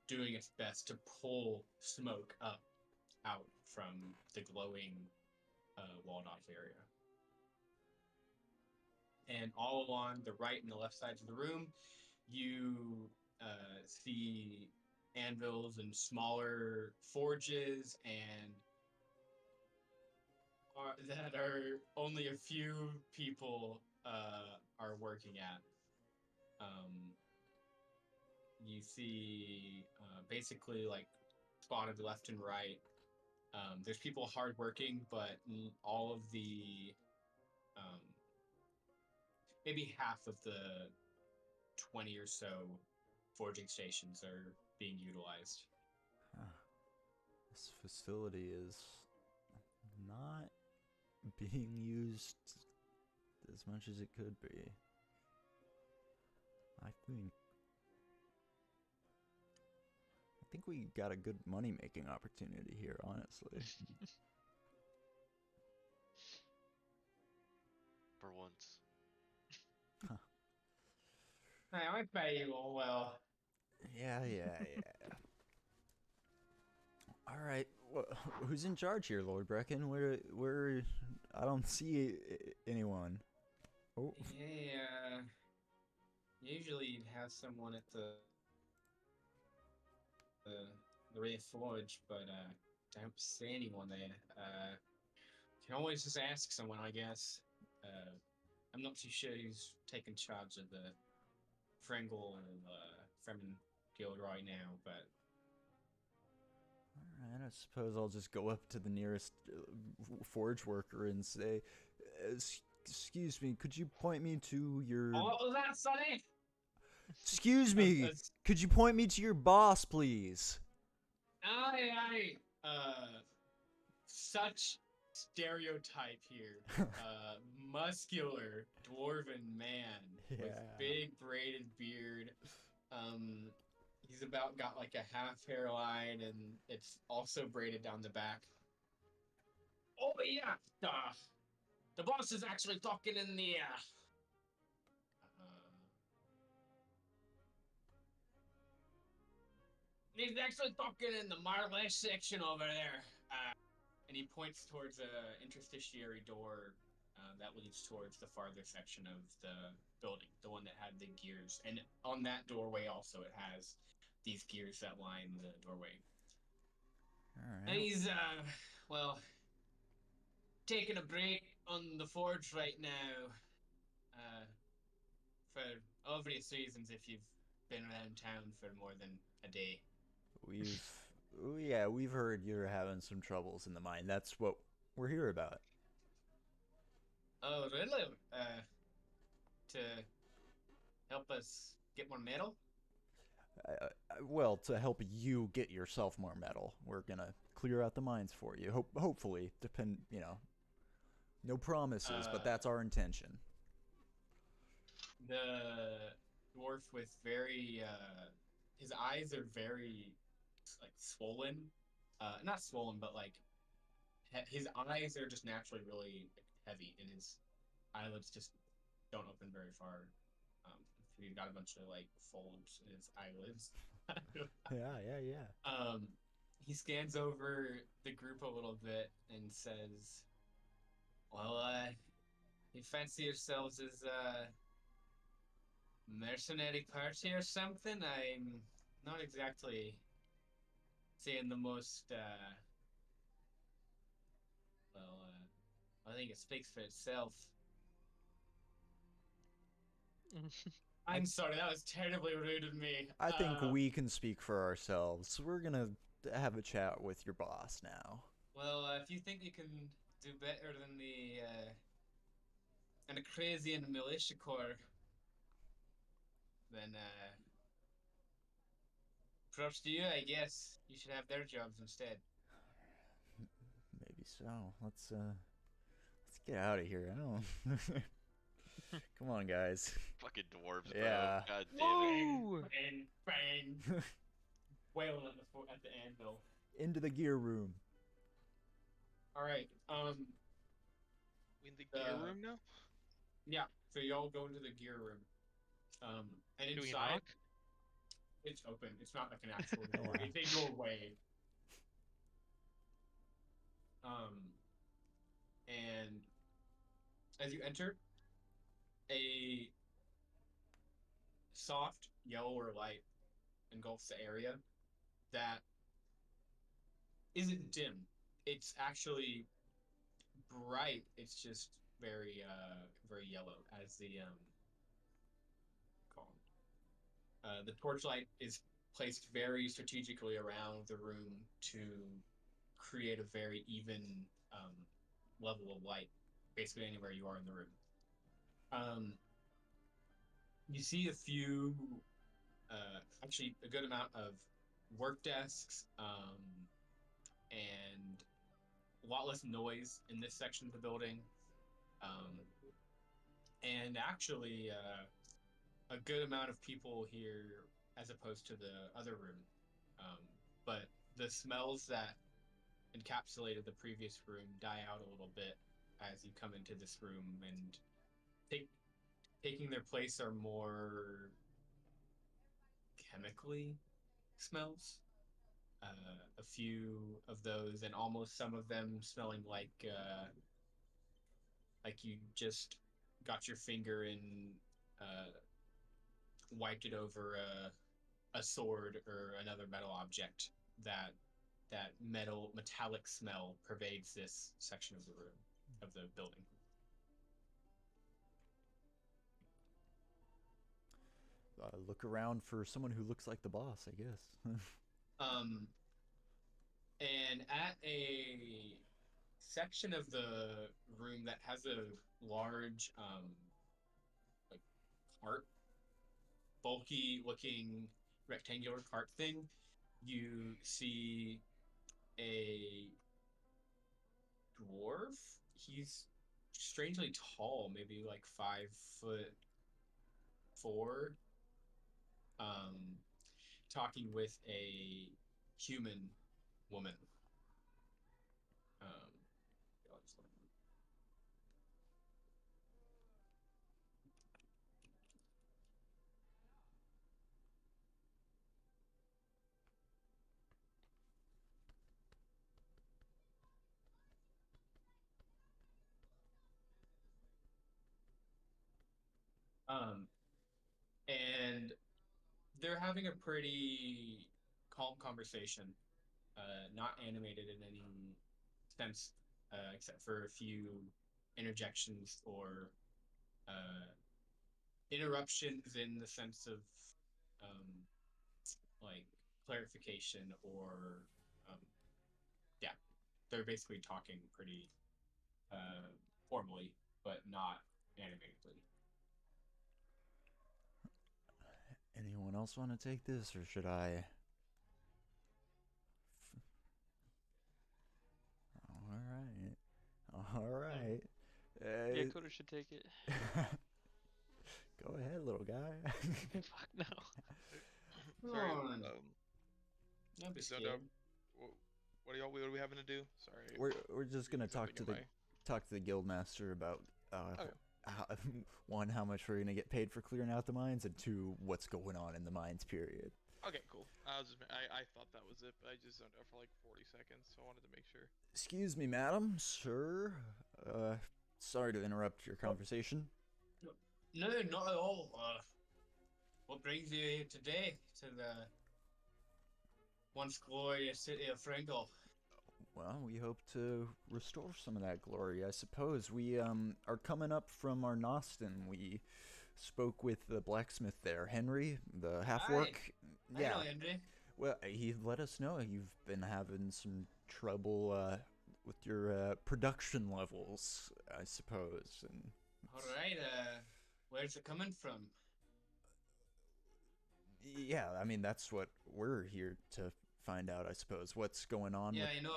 doing its best to pull smoke out from the glowing walled off area. And all along the right and the left sides of the room, you see anvils and smaller forges and that are only a few people are working at. You see basically like spotted left and right. There's people hardworking, but all of the maybe half of the 20 or so forging stations are being utilized. This facility is not being used as much as it could be. I think we got a good money-making opportunity here, honestly. For once. Hey, I pay you all well. Yeah. All right, who's in charge here, Lord Brecken? Where? I don't see anyone. Oh. Yeah. Usually you'd have someone at the rear forge, but don't see anyone there. Can always just ask someone, I guess. I'm not too sure who's taking charge of the Frengol Fremen Guild right now, but Alright, I suppose I'll just go up to the nearest forge worker and say, excuse me, could you point me to your... oh, what was that, Sonny? Excuse me, could you point me to your boss, please? Aye. Such stereotype here. Muscular dwarven man with big braided beard. He's about got like a half hairline, and it's also braided down the back. Oh yeah, the boss is actually talking in the he's actually talking in the Marley section over there. And he points towards a interstitiary door that leads towards the farther section of the building, the one that had the gears. And on that doorway also it has these gears that line the doorway. Alright. And he's, well, taking a break on the forge right now. For obvious reasons if you've been around town for more than a day. We've heard you're having some troubles in the mine. That's what we're here about. Oh, really? To help us get more metal? Well, to help you get yourself more metal. We're gonna clear out the mines for you. Hopefully, no promises, but that's our intention. The dwarf with very, his eyes are very, like, swollen. Not swollen, but, like, his eyes are just naturally really heavy, and his eyelids just don't open very far. He's got a bunch of, like, folds in his eyelids. Yeah. He scans over the group a little bit and says, well, you fancy yourselves as, mercenary party or something? I'm not exactly seeing the most, I think it speaks for itself. I'm sorry, that was terribly rude of me. I think we can speak for ourselves. We're gonna have a chat with your boss now. Well, if you think you can do better than the crazy and militia corps, then props to you, I guess. You should have their jobs instead. Maybe so. Let's get out of here. I don't. Come on, guys. Fucking dwarves, Yeah. bro. God damn it. Bang, bang. Wailing at the anvil. Into the gear room. All right. We in the gear room now? Yeah. So y'all go into the gear room. And Do we inside, knock? it's open. It's not like an actual door. It's a doorway. And as you enter, a soft yellower light engulfs the area that isn't dim. It's actually bright. It's just very yellow as the the torchlight is placed very strategically around the room to create a very even level of light, basically anywhere you are in the room. You see a few, actually a good amount of work desks, and a lot less noise in this section of the building, and actually a good amount of people here as opposed to the other room. But the smells that encapsulated the previous room die out a little bit as you come into this room, and taking their place are more chemically smells. A few of those, and almost some of them smelling like you just got your finger and wiped it over a sword or another metal object. That metallic smell pervades this section of the room, of the building. Look around for someone who looks like the boss, I guess. And at a section of the room that has a large, like cart, bulky looking rectangular cart thing, you see a dwarf. He's strangely tall, maybe like 5'4", talking with a human woman. Um, and they're having a pretty calm conversation, not animated in any sense, except for a few interjections or interruptions in the sense of um, like clarification or um, yeah, they're basically talking pretty formally, but not animatedly. Anyone else want to take this, or should I? All right. Yeah, Coda should take it. Go ahead, little guy. Fuck no. Sorry. Don't be So, scared. what are we having to do? Sorry. We're just gonna talk to the guildmaster about how much we're gonna get paid for clearing out the mines, and two, what's going on in the mines period. Okay, cool. I thought that was it, but I just zoned out for like 40 seconds, so I wanted to make sure. Excuse me, madam, sir. Sorry to interrupt your conversation. No, not at all. What brings you here today to the once glorious city of Frengoli? Well, we hope to restore some of that glory, I suppose. We are coming up from our Nostin. We spoke with the blacksmith there, Henry, the half-orc. I know Henry. Well, he let us know you've been having some trouble with your production levels, I suppose. And all right, where's it coming from? Yeah, I mean, that's what we're here to find out, I suppose. What's going on? Yeah, you know,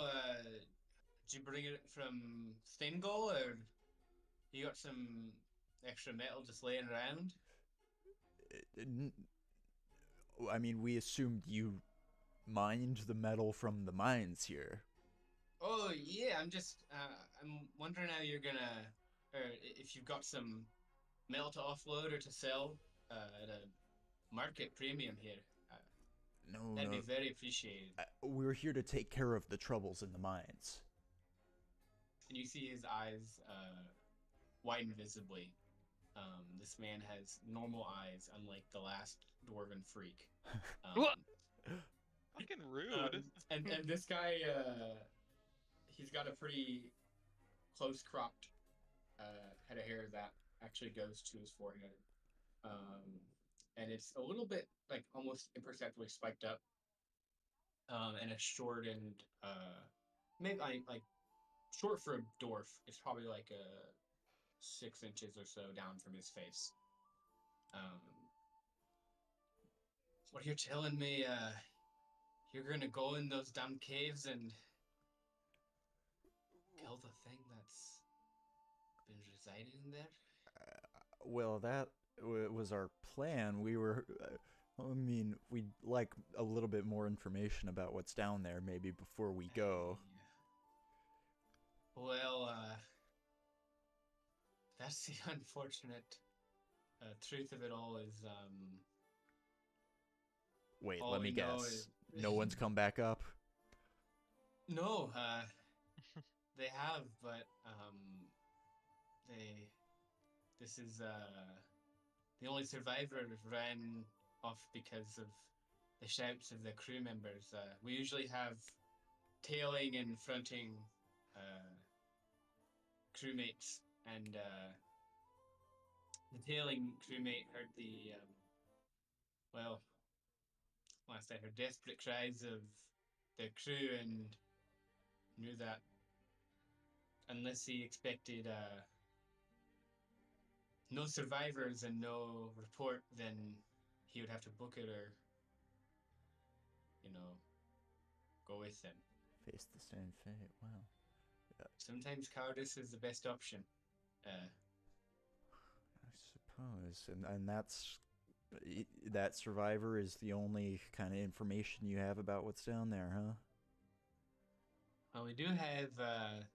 did you bring it from Frengoli, or you got some extra metal just laying around? I mean, we assumed you mined the metal from the mines here. Oh, yeah, I'm wondering how you're gonna, or if you've got some metal to offload or to sell at a market premium here. That'd be very appreciated. We're here to take care of the troubles in the mines. And you see his eyes widen visibly. This man has normal eyes, unlike the last dwarven freak. What? Fucking rude. And this guy, he's got a pretty close cropped head of hair that actually goes to his forehead. And it's a little bit like almost imperceptibly spiked up. And it's shortened, maybe like short for a dwarf. It's probably like 6 inches or so down from his face. What you're telling me, you're gonna go in those damn caves and kill the thing that's been residing there? Well, that was our plan. We were, I mean, we'd like a little bit more information about what's down there, maybe before we go. Well, that's the unfortunate truth of it all is, Wait, all let me we know guess. is- No one's come back up? No, they have, but, this is, the only survivor ran off because of the shouts of the crew members. We usually have tailing and fronting, crewmates, and, the tailing crewmate heard the well, last I heard, desperate cries of the crew, and knew that unless he expected no survivors and no report, then he would have to book it or, go with them. Face the same fate. Wow. Sometimes cowardice is the best option. I suppose, and that survivor is the only kind of information you have about what's down there, huh? Well, we do have a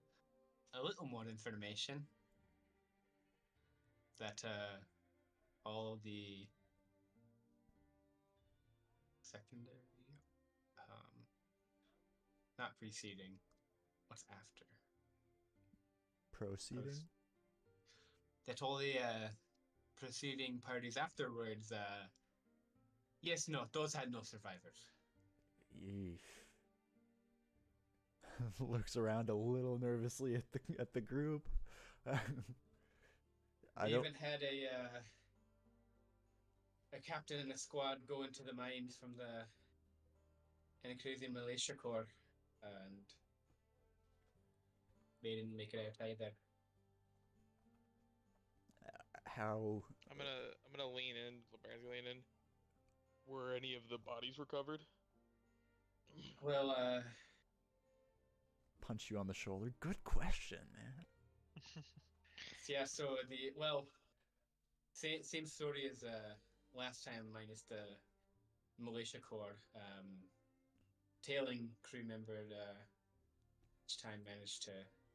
little more information that all the secondary, not preceding, what's after? Proceeding. That all the preceding parties afterwards, yes, no, those had no survivors. Yeesh. Looks around a little nervously at the group. They even had a captain and a squad go into the mines from the crazy militia corps, and they didn't make it out either. How? I'm gonna lean in. LeBaron's gonna lean in. Were any of the bodies recovered? Well, Punch you on the shoulder. Good question, man. yeah. So same story as last time, minus the militia corps. Tailing crew member each time managed to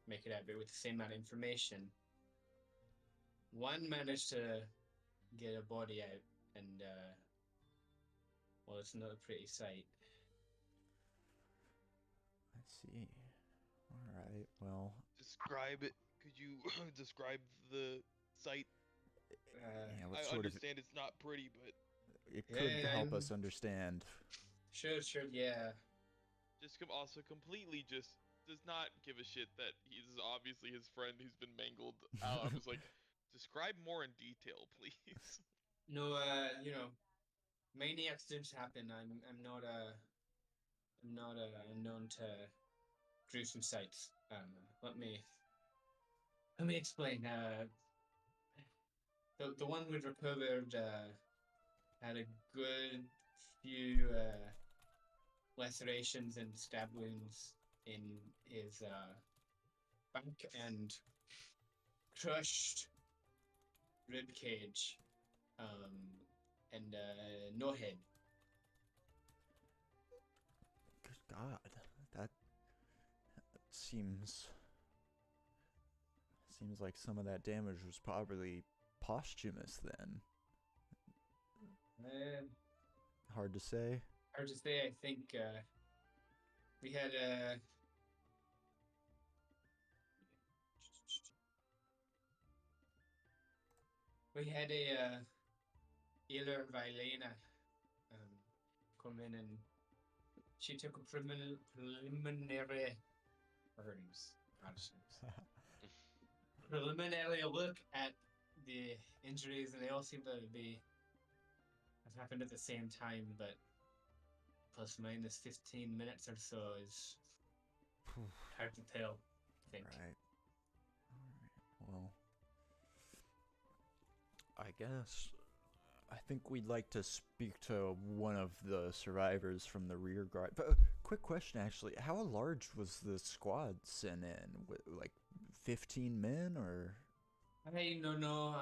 make it out, but with the same amount of information. One managed to get a body out, and well, it's not a pretty sight. I see. All right. Well. Describe it. Could you describe the site? Yeah, what I sort understand it's not pretty, but it could help I'm- us understand. Sure, yeah. just also completely just does not give a shit that he's obviously his friend who's been mangled. I was like, describe more in detail, please. No, many accidents happen. I'm not unknown to gruesome sights. Let me explain. The one we recovered had a good few lacerations and stab wounds in his back and crushed rib cage, and no head. Good God, that seems like some of that damage was probably posthumous then. Hard to say. Hard to say. I think we had a Iler Vilena come in, and she took a preliminary look at the injuries, and they all seem to have happened at the same time, but plus minus 15 minutes or so is hard to tell, I think. Right. Well, I guess I think we'd like to speak to one of the survivors from the rear guard. But quick question, actually, how large was the squad sent in? Like 15 men, or? I don't know.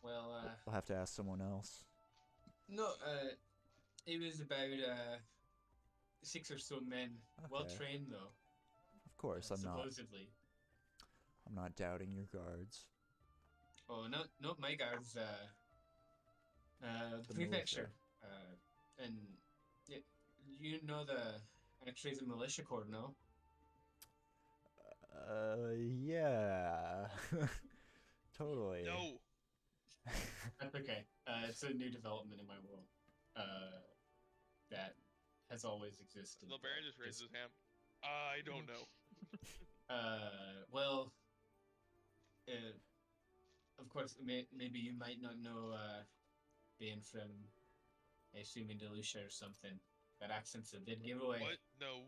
Well, We'll have to ask someone else. no. It was about 6 or so men, well Okay. trained though. Of course, supposedly. I'm not doubting your guards. Oh, not my guards. The prefecture. And you know the Anachreza militia corps, no? Yeah. Totally. No. That's okay. It's a new development in my world. That has always existed. LeBaron just raised his hand. I don't know. Well, of course, maybe you might not know, being from I assume Andalusia or something. That accent's a big giveaway. What? No.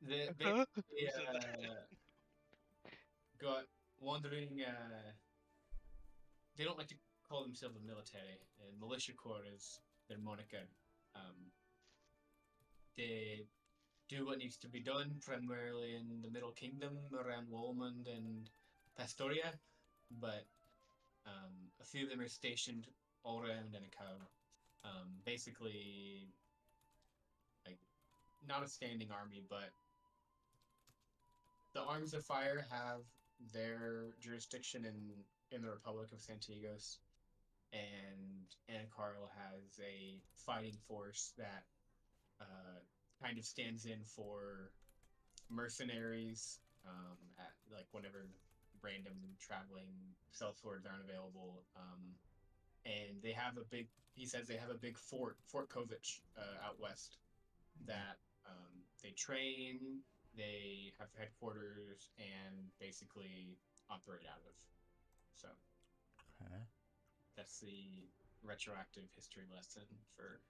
They Huh? Who said that? got wandering. They don't like to call themselves a military. Militia Corps is their moniker. They do what needs to be done, primarily in the Middle Kingdom around Walmond and Pastoria, but a few of them are stationed all around Anakau. Basically, like, not a standing army, but the Arms of Fire have their jurisdiction in the Republic of Santigos, and Anakarl has a fighting force that kind of stands in for mercenaries at like whenever random traveling sellswords aren't available. And they have a big. He says they have a big Fort Kovich out west that they train. They have headquarters and basically operate out of. So Okay. that's the retroactive history lesson for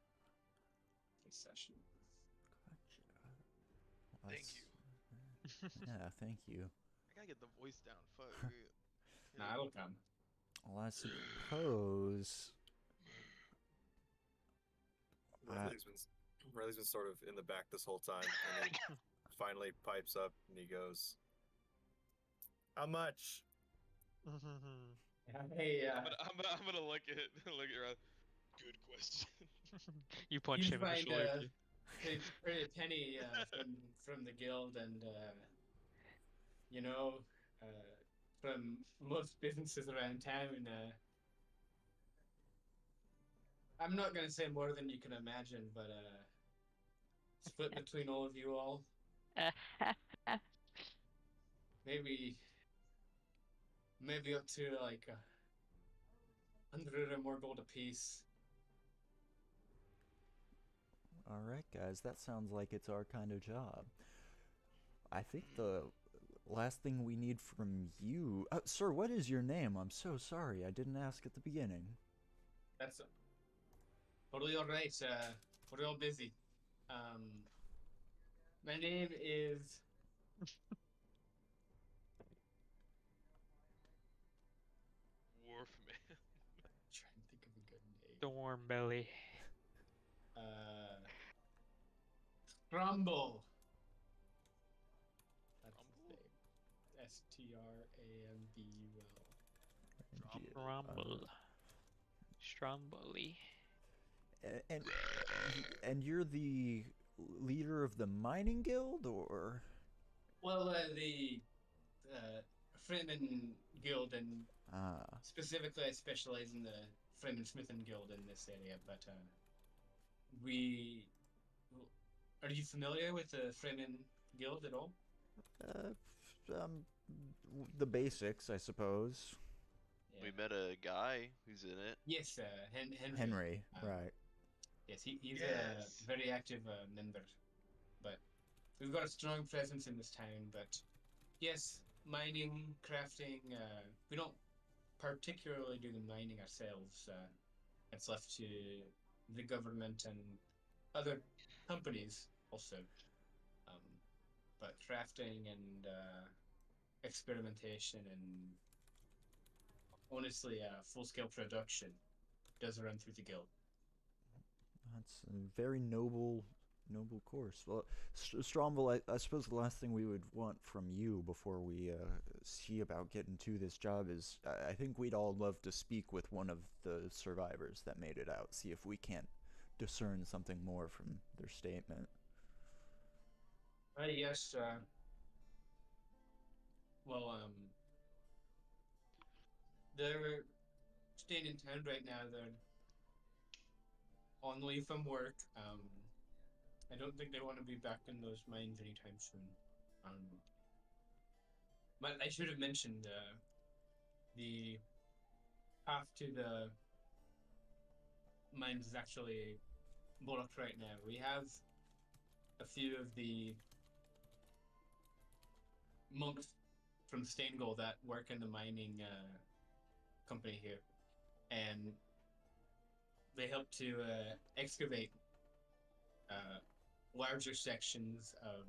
this session. Gotcha. Thank That's- you. Yeah, thank you. I gotta get the voice down. Fuck. Nah, it'll come. Well, I suppose. Riley's been sort of in the back this whole time, and he finally pipes up and he goes, "How much?" Hey, I'm gonna look at Riley. Good question. You punch you him in the find shoulder. pretty penny from the guild, and you know, from most businesses around town. I'm not gonna say more than you can imagine, but split between all of you all, maybe up to like 100 or more gold apiece. All right, guys, that sounds like it's our kind of job. I think the last thing we need from you, sir, what is your name? I'm so sorry, I didn't ask at the beginning. That's totally all right. We're all busy. My name is. Wolfman. Trying to think of a good name. Storm belly. Strambul. That's his Strambul? name. Strambul. Rumble. Stromboli. And you're the leader of the mining guild, or? Well, the Freeman Guild, and specifically, I specialize in the Freeman Smithen Guild in this area. But are you familiar with the Freeman Guild at all? The basics, I suppose. Yeah. We met a guy who's in it. Yes, Henry, right. Yes, he's Yes. a very active member. But we've got a strong presence in this town. But yes, mining, crafting, we don't particularly do the mining ourselves. It's left to the government and other companies also. But crafting and experimentation and honestly, full-scale production does run through the guild. That's a very noble course. Well, Stromville, I suppose the last thing we would want from you before we see about getting to this job is, I think we'd all love to speak with one of the survivors that made it out, see if we can't discern something more from their statement. Yes, well, they're staying in town right now. They're on leave from work. I don't think they want to be back in those mines anytime soon. But I should have mentioned the path to the mines is actually blocked right now. We have a few of the monks from Staingold that work in the mining company here, and they help to excavate larger sections of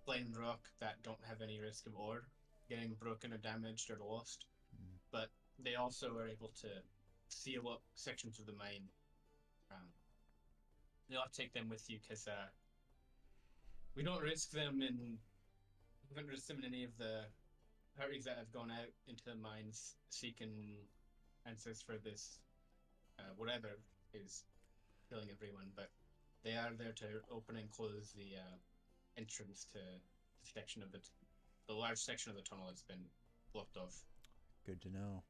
plain rock that don't have any risk of ore getting broken or damaged or lost. Mm. But they also are able to seal up sections of the mine. You'll have to take them with you because we don't risk them in. We don't risk them in any of the parties that have gone out into the mines seeking answers for this, whatever is killing everyone. But they are there to open and close the entrance to the section of the large section of the tunnel that's been blocked off. Good to know.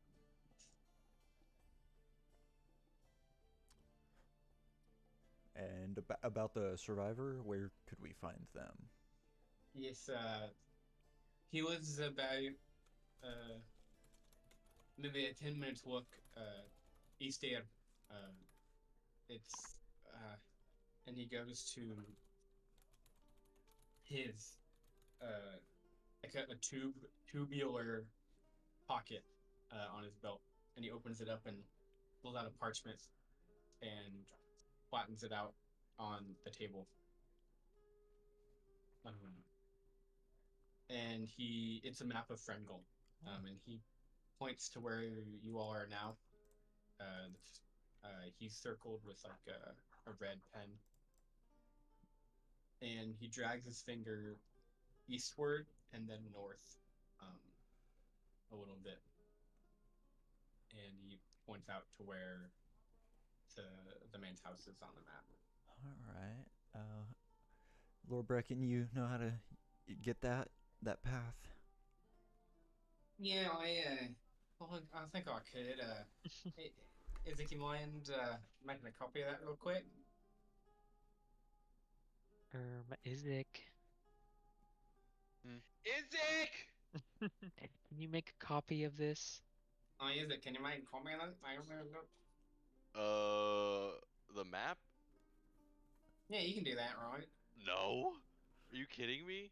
And about the survivor, where could we find them? Yes, he was about maybe a 10 minutes walk east there. It's and he goes to his like a tubular pocket on his belt, and he opens it up and pulls out a parchment and flattens it out on the table. And it's a map of Frengol, and he points to where you all are now. He's circled with like a red pen, and he drags his finger eastward and then north a little bit, and he points out to where the man's house is on the map. All right. Lord Brecken, you know how to get that path? Yeah, I think I could. Isaac, you mind making a copy of that real quick? Isaac. Isaac! Can you make a copy of this? Oh, Isaac, can you make a copy of that? The map? Yeah, you can do that, right? No. Are you kidding me?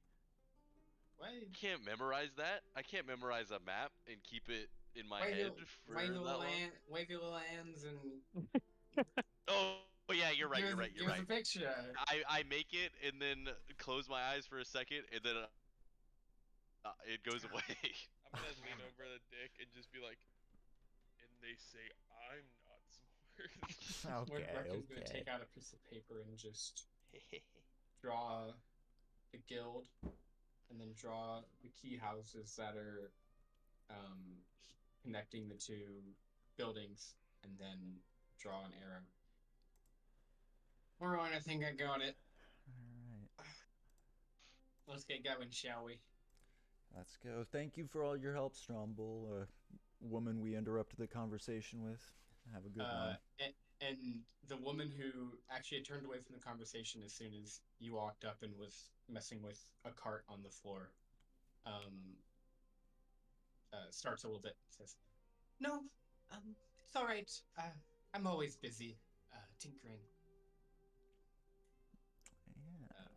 What? You can't memorize that. I can't memorize a map and keep it in my head for wave that your long. wave your little hands and Oh yeah, you're right. You're right. give You're us right. a picture. I make it and then close my eyes for a second and then it goes away. I'm gonna lean over the dick and just be like, and they say I'm not smart. Lord Brecken's Okay. gonna take out a piece of paper and just draw the guild, and then draw the key houses that are connecting the two buildings, and then draw an arrow. Alright, I think I got it. All right. Let's get going, shall we? Let's go. Thank you for all your help, Stromble, a woman we interrupted the conversation with. Have a good one. And the woman who actually turned away from the conversation as soon as you walked up and was messing with a cart on the floor, starts a little bit. Says, "No, it's all right. I'm always busy, tinkering. Yeah.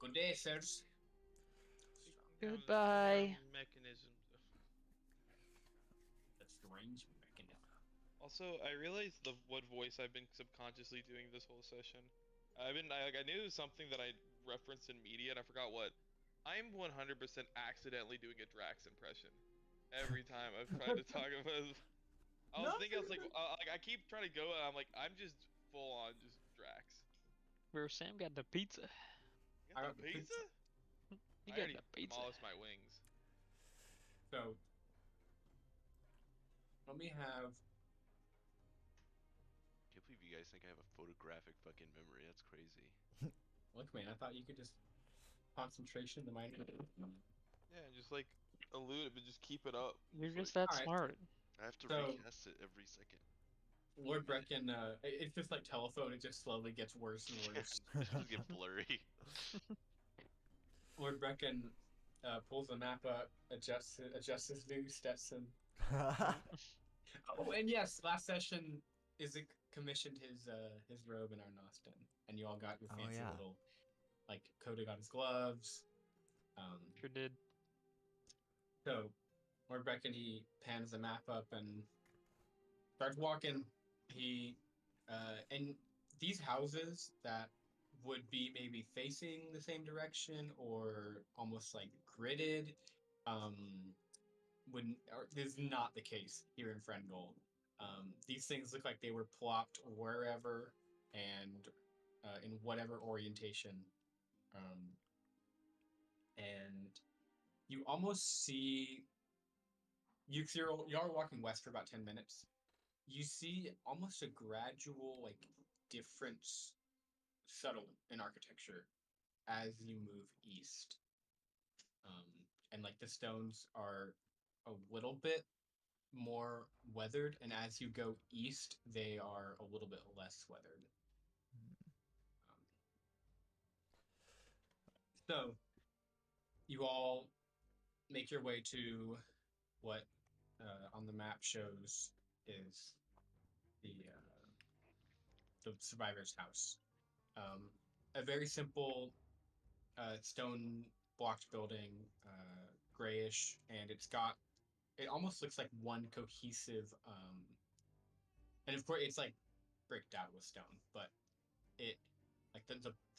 Good day, sirs." Goodbye. Mechanisms. That's strange mechanism. Also, I realized what voice I've been subconsciously doing this whole session. I knew it was something that I referenced in media and I forgot what. I'm 100% accidentally doing a Drax impression every time I've tried to talk about. I was like, I keep trying to go and I'm like, I'm just full on just Drax. Where Sam got the pizza. You got the pizza? He I got already the pizza. demolished my wings. So, let me have. Can't believe you guys think I have a photographic fucking memory. That's crazy. Look, man, I thought you could just concentration the mind. Yeah, just like elude it, but just keep it up. You're It's just like, that smart. I have to So- recast it every second. Lord Brecken, it's just like telephone. It just slowly gets worse and worse. It just get blurry. Lord Brecken pulls the map up, adjusts his new Stetson. Oh, and yes, last session, Isaac commissioned his robe in Arnoston, and you all got your Oh, fancy yeah. little, like, Coda got his gloves. Sure did. So, Lord Brecken, he pans the map up and starts walking. He And these houses that would be maybe facing the same direction or almost like gridded, um, wouldn't. Or, this is not the case here in Frengol. These things look like they were plopped wherever and in whatever orientation. Um, and you almost see you're walking west for about 10 minutes. You see almost a gradual like difference, subtle in architecture as you move east. And like the stones are a little bit more weathered, and as you go east they are a little bit less weathered. So you all make your way to what on the map shows is the survivor's house. A very simple stone blocked building, grayish, and it almost looks like one cohesive. And of course, it's like bricked out with stone, but it like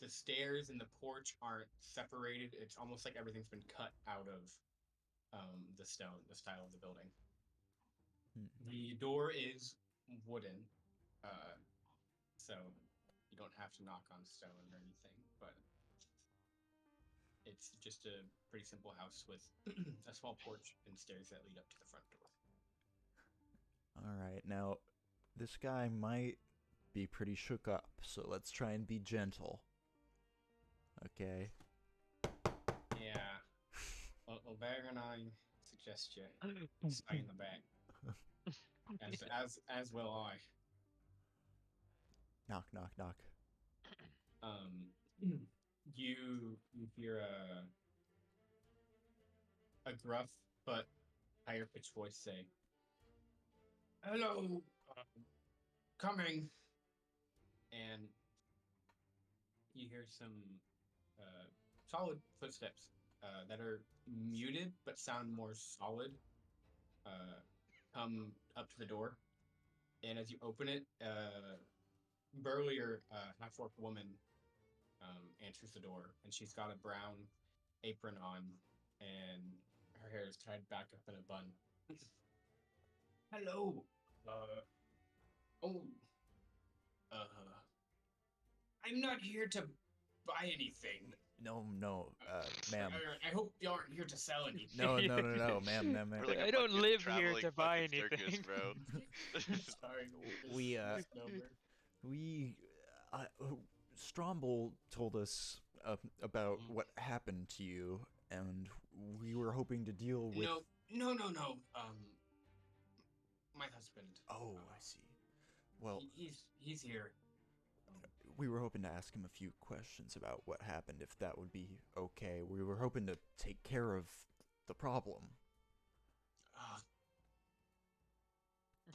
the stairs and the porch aren't separated. It's almost like everything's been cut out of the stone, the style of the building. The door is wooden, so you don't have to knock on stone or anything, but it's just a pretty simple house with a small porch and stairs that lead up to the front door. All right, now this guy might be pretty shook up, so let's try and be gentle. Okay. Yeah. Well, Bear and I suggest you stay in the back. As will I. Knock, knock, knock. You hear a gruff but higher pitched voice say, "Hello, coming," and you hear some solid footsteps that are muted but sound more solid come up to the door. And as you open it, burlier half-orc woman answers the door, and she's got a brown apron on, and her hair is tied back up in a bun. Hello. I'm not here to buy anything. No, ma'am. I hope you aren't here to sell anything. No, ma'am. We're like a I don't fucking live here traveling to buy fucking circus, anything. bro. Sorry, Stromble told us about what happened to you, and we were hoping to deal with. No. My husband. Oh, I see. Well, he's here. we were hoping to ask him a few questions about what happened, if that would be okay. We were hoping to take care of the problem.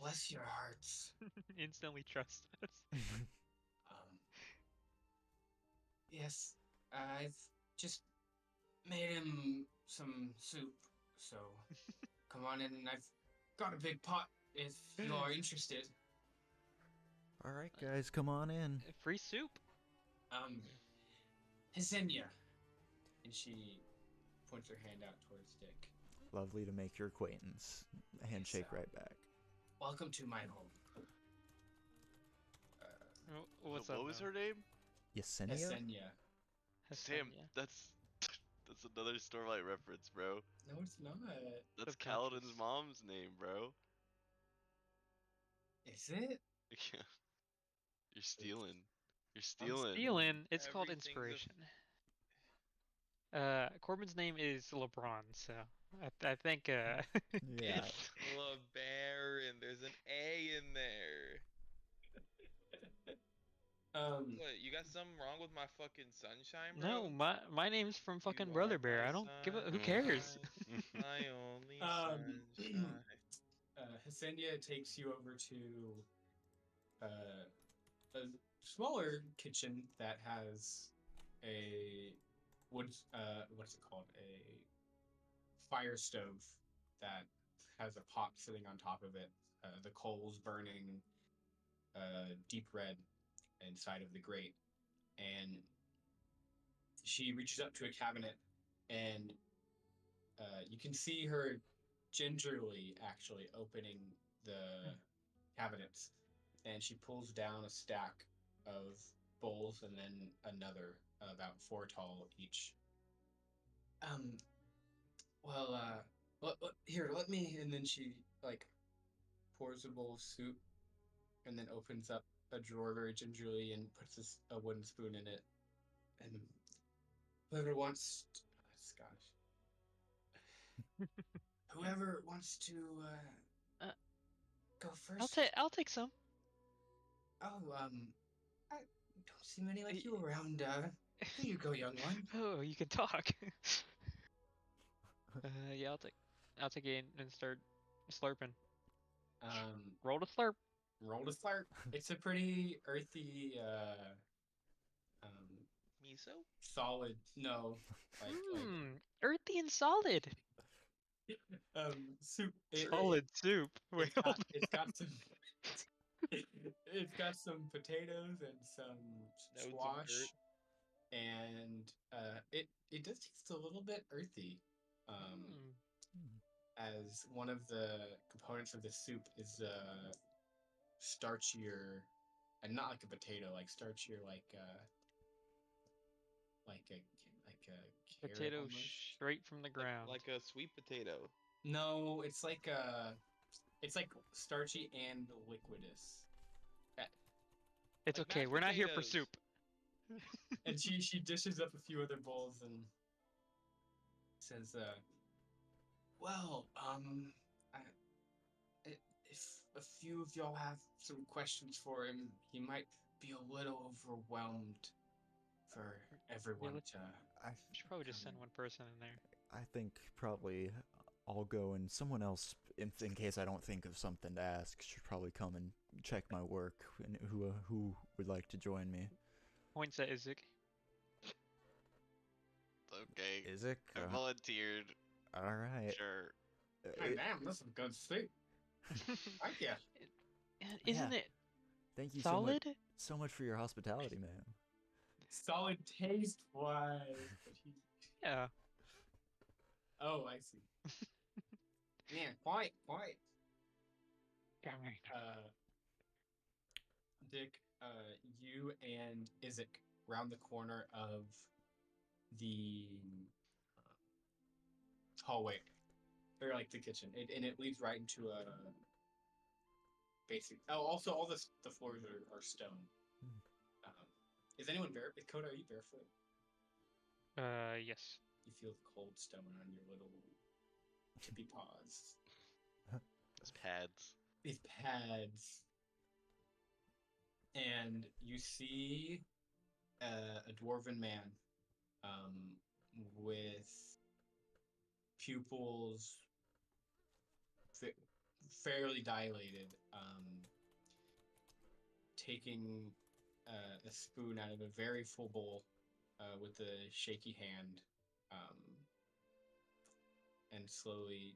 Bless your hearts. Instantly trust us. Yes, I've just made him some soup, so come on in, and I've got a big pot if you're interested. All right, guys, come on in. Free soup. Hesenia. And she points her hand out towards Dick. Lovely to make your acquaintance. A handshake right back. Welcome to my home. What's up? What was her name? Yesenia? Hesenia. Damn, that's another Stormlight reference, bro. No, it's not. That's Kaladin's mom's name, bro. Is it? Yeah. You're stealing. I'm stealing. It's called inspiration. Corbin's name is LeBron, so I think Yeah. It's LeBaron. There's an A in there. What, you got something wrong with my fucking sunshine, bro? No, my name's from fucking Brother Bear. I don't give a who cares. My only sunshine. Hesenia takes you over to a smaller kitchen that has a what's it called? A fire stove that has a pot sitting on top of it. The coals burning. deep red inside of the grate, and she reaches up to a cabinet, and you can see her gingerly actually opening the cabinets, and she pulls down a stack of bowls and then another about 4 tall each. Well, here, let me. And then she like pours a bowl of soup, and then opens up a drawer very gingerly and puts a wooden spoon in it. And whoever wants, Scottish. Whoever wants to go first. I'll take some. Oh, I don't see many like you around. Here you go, young one. Oh, you can talk. Yeah, I'll take it and start slurping. Roll to slurp. Roll to slurp. It's a pretty earthy, Miso? solid. No, like Earthy and solid. soup. Solid soup. Wait, It's got some. It's got some potatoes and some Nodes of squash, dirt. and it does taste a little bit earthy. As one of the components of the soup is starchier, and not like a potato, like starchier, like a carrot Potato almost. straight from the ground. Like a sweet potato. No, it's like starchy and liquidous. It's like okay. mashed We're not here for potatoes. soup. And she dishes up a few other bowls and says, well, if a few of y'all have some questions for him, he might be a little overwhelmed for everyone Really? to. I We should probably just send one person in there. I think probably I'll go, and someone else, in case I don't think of something to ask, should probably come and check my work. And who would like to join me? Points at Isaac. Okay. Is it? I volunteered. All right. Sure. Hey, damn, this is good soup. Thank you. Isn't it Thank you solid? so much for your hospitality, man. Solid taste wise. Yeah. Oh, I see. Man, quite. Dick, you and Isaac round the corner of the hallway, or like the kitchen, and it leads right into a basic. Oh, also all the floors are stone. Is anyone barefoot? Coda, are you barefoot? Yes. You feel the cold stone on your little tippy paws. Those pads. These pads. And you see a dwarven man with pupils fairly dilated, taking a spoon out of a very full bowl with a shaky hand, and slowly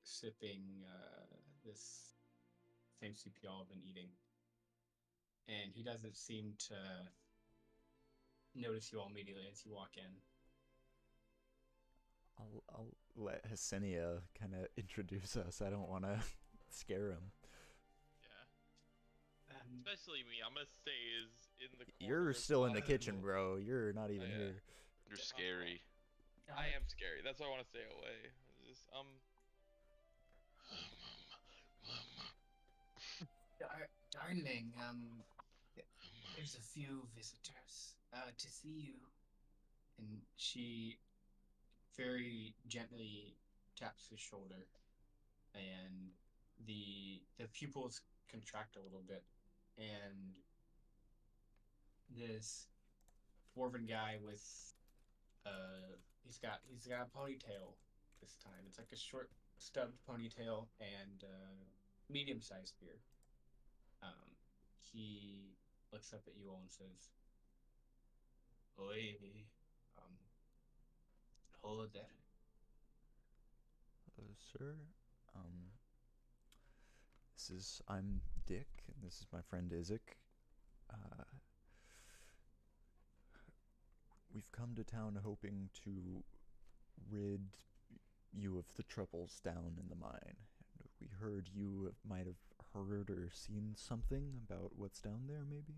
sipping this same soup y'all have been eating. And he doesn't seem to notice you all immediately as you walk in. I'll let Hesenia kind of introduce us. I don't want to scare him. Yeah. Especially me. I'm gonna stay in the corner. You're still in the spot. kitchen, bro. You're not even yeah. here. You're scary. I am scary. That's why I want to stay away. Just Darling, there's a few visitors to see you. And she very gently taps his shoulder, and the pupils contract a little bit, and this dwarven guy with he's got a ponytail this time. It's like a short stubbed ponytail and medium-sized beard. He looks up at you all and says, "Oi, hello there." Sir, I'm Dick, and this is my friend Isaac. We've come to town hoping to rid you of the troubles down in the mine. And we heard you might have heard or seen something about what's down there, maybe?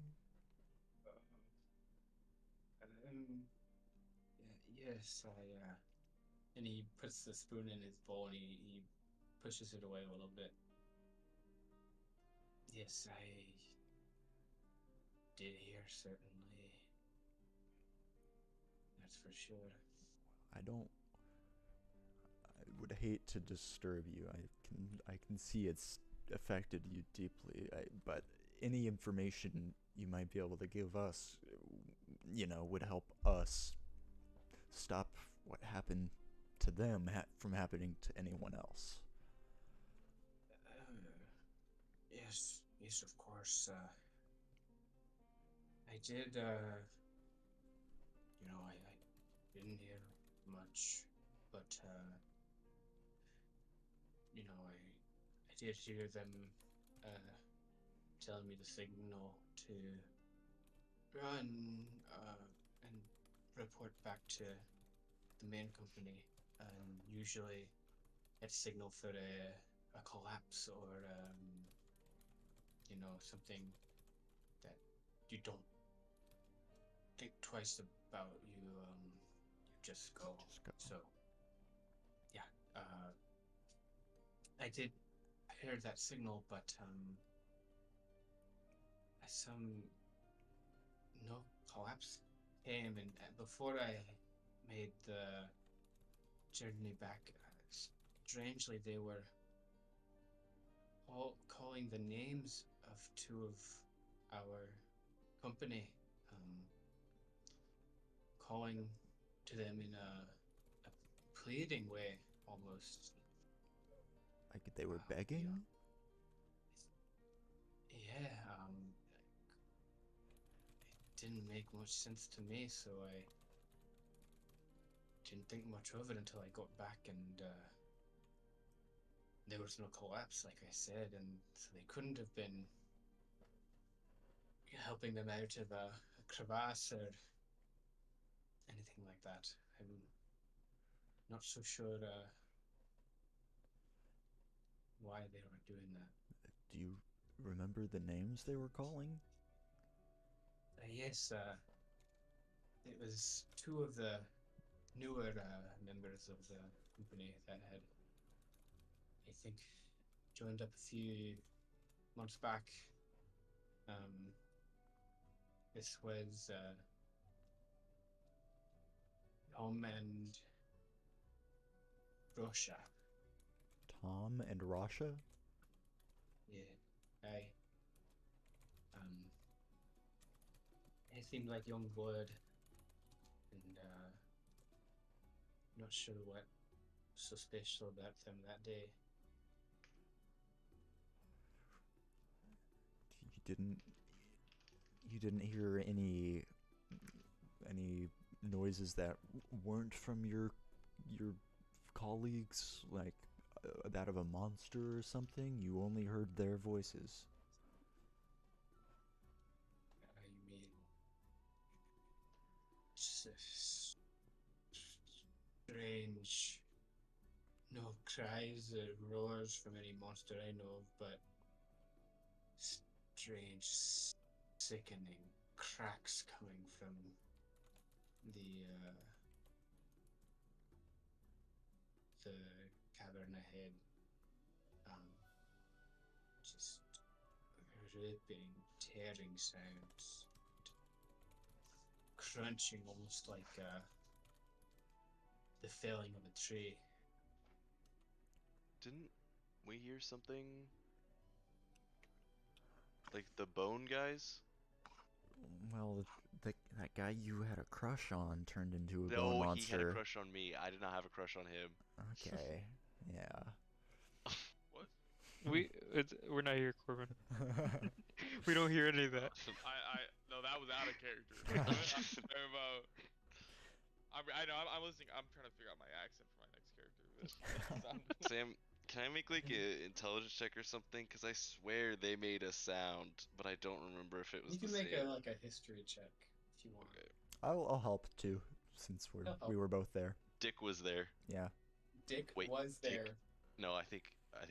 Yes, and he puts the spoon in his bowl and he pushes it away a little bit. Yes, I did hear, certainly. That's for sure. I would hate to disturb you. I can see it's affected you deeply. But any information you might be able to give us, would help us stop what happened to them from happening to anyone else. Yes, of course. I did, I didn't hear much, but, I did hear them, telling me the signal to run, and report back to the main company, and usually it's signal for a collapse or, something that you don't think twice about. You just go. So, yeah, I did hear that signal, but no collapse came, and before I made the journey back, strangely they were all calling the names of two of our company, calling to them in a pleading way, almost. Like they were begging? Yeah, it didn't make much sense to me, so I didn't think much of it until I got back, and there was no collapse, like I said, and so they couldn't have been helping them out of a crevasse or anything like that. I'm not so sure why they were doing that. Do you remember the names they were calling? Yes, it was two of the newer members of the company that had, I think, joined up a few months back. This was Tom and Russia. Tom and Rasha? Yeah, they seemed like young blood, and not sure what was so special about them that day. You didn't hear any noises that weren't from your colleagues, like that of a monster or something? You only heard their voices. You mean strange, no cries or roars from any monster I know of, but strange, sickening cracks coming from the cavern ahead. Just ripping, tearing sounds, crunching, almost like the felling of a tree. Didn't we hear something like the bone guys? Well, that guy you had a crush on turned into a bone Oh, monster. he had a crush on me. I did not have a crush on him. Okay, yeah. What? We're not here, Corbin. We don't hear any of that. No, that was out of character. I'm listening. I'm trying to figure out my accent for my next character. Sam, Can I make like an intelligence check or something? Because I swear they made a sound, but I don't remember if it was You the can make same. a history check if you want. Okay. I'll help too, since we were both there. Dick was there. Yeah. Dick Wait, was Dick. there. No, I think I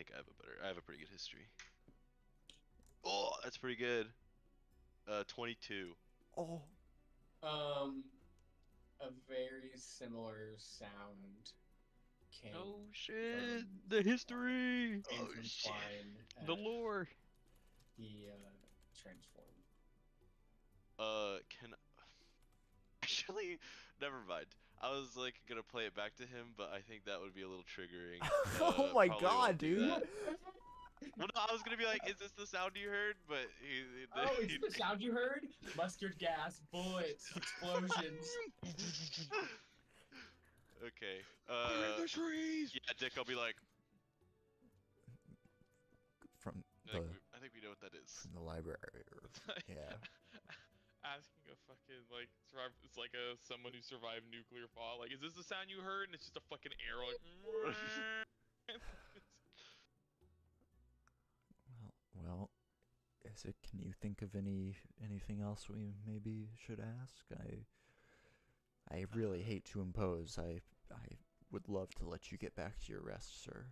have a pretty good history. Oh, that's pretty good. 22. Oh. A very similar sound came. Oh shit! The history! Came Oh from shit! Twine. The lore! He transformed. Can actually, never mind. I was like gonna play it back to him, but I think that would be a little triggering. Oh my Probably god, won't do dude. that. Well, no, I was gonna be like, "Is this the sound you heard?" But Oh, is it the sound you heard? Mustard gas, bullets, explosions. Okay. I'm in the trees. Yeah, Dick. I'll be like, From I think we know what that is. from the library. Or, yeah. Asking a fucking like it's like someone who survived nuclear fallout. Like, is this the sound you heard? And it's just a fucking arrow. Like, Well, is it? Can you think of anything else we maybe should ask? I really hate to impose. I would love to let you get back to your rest, sir.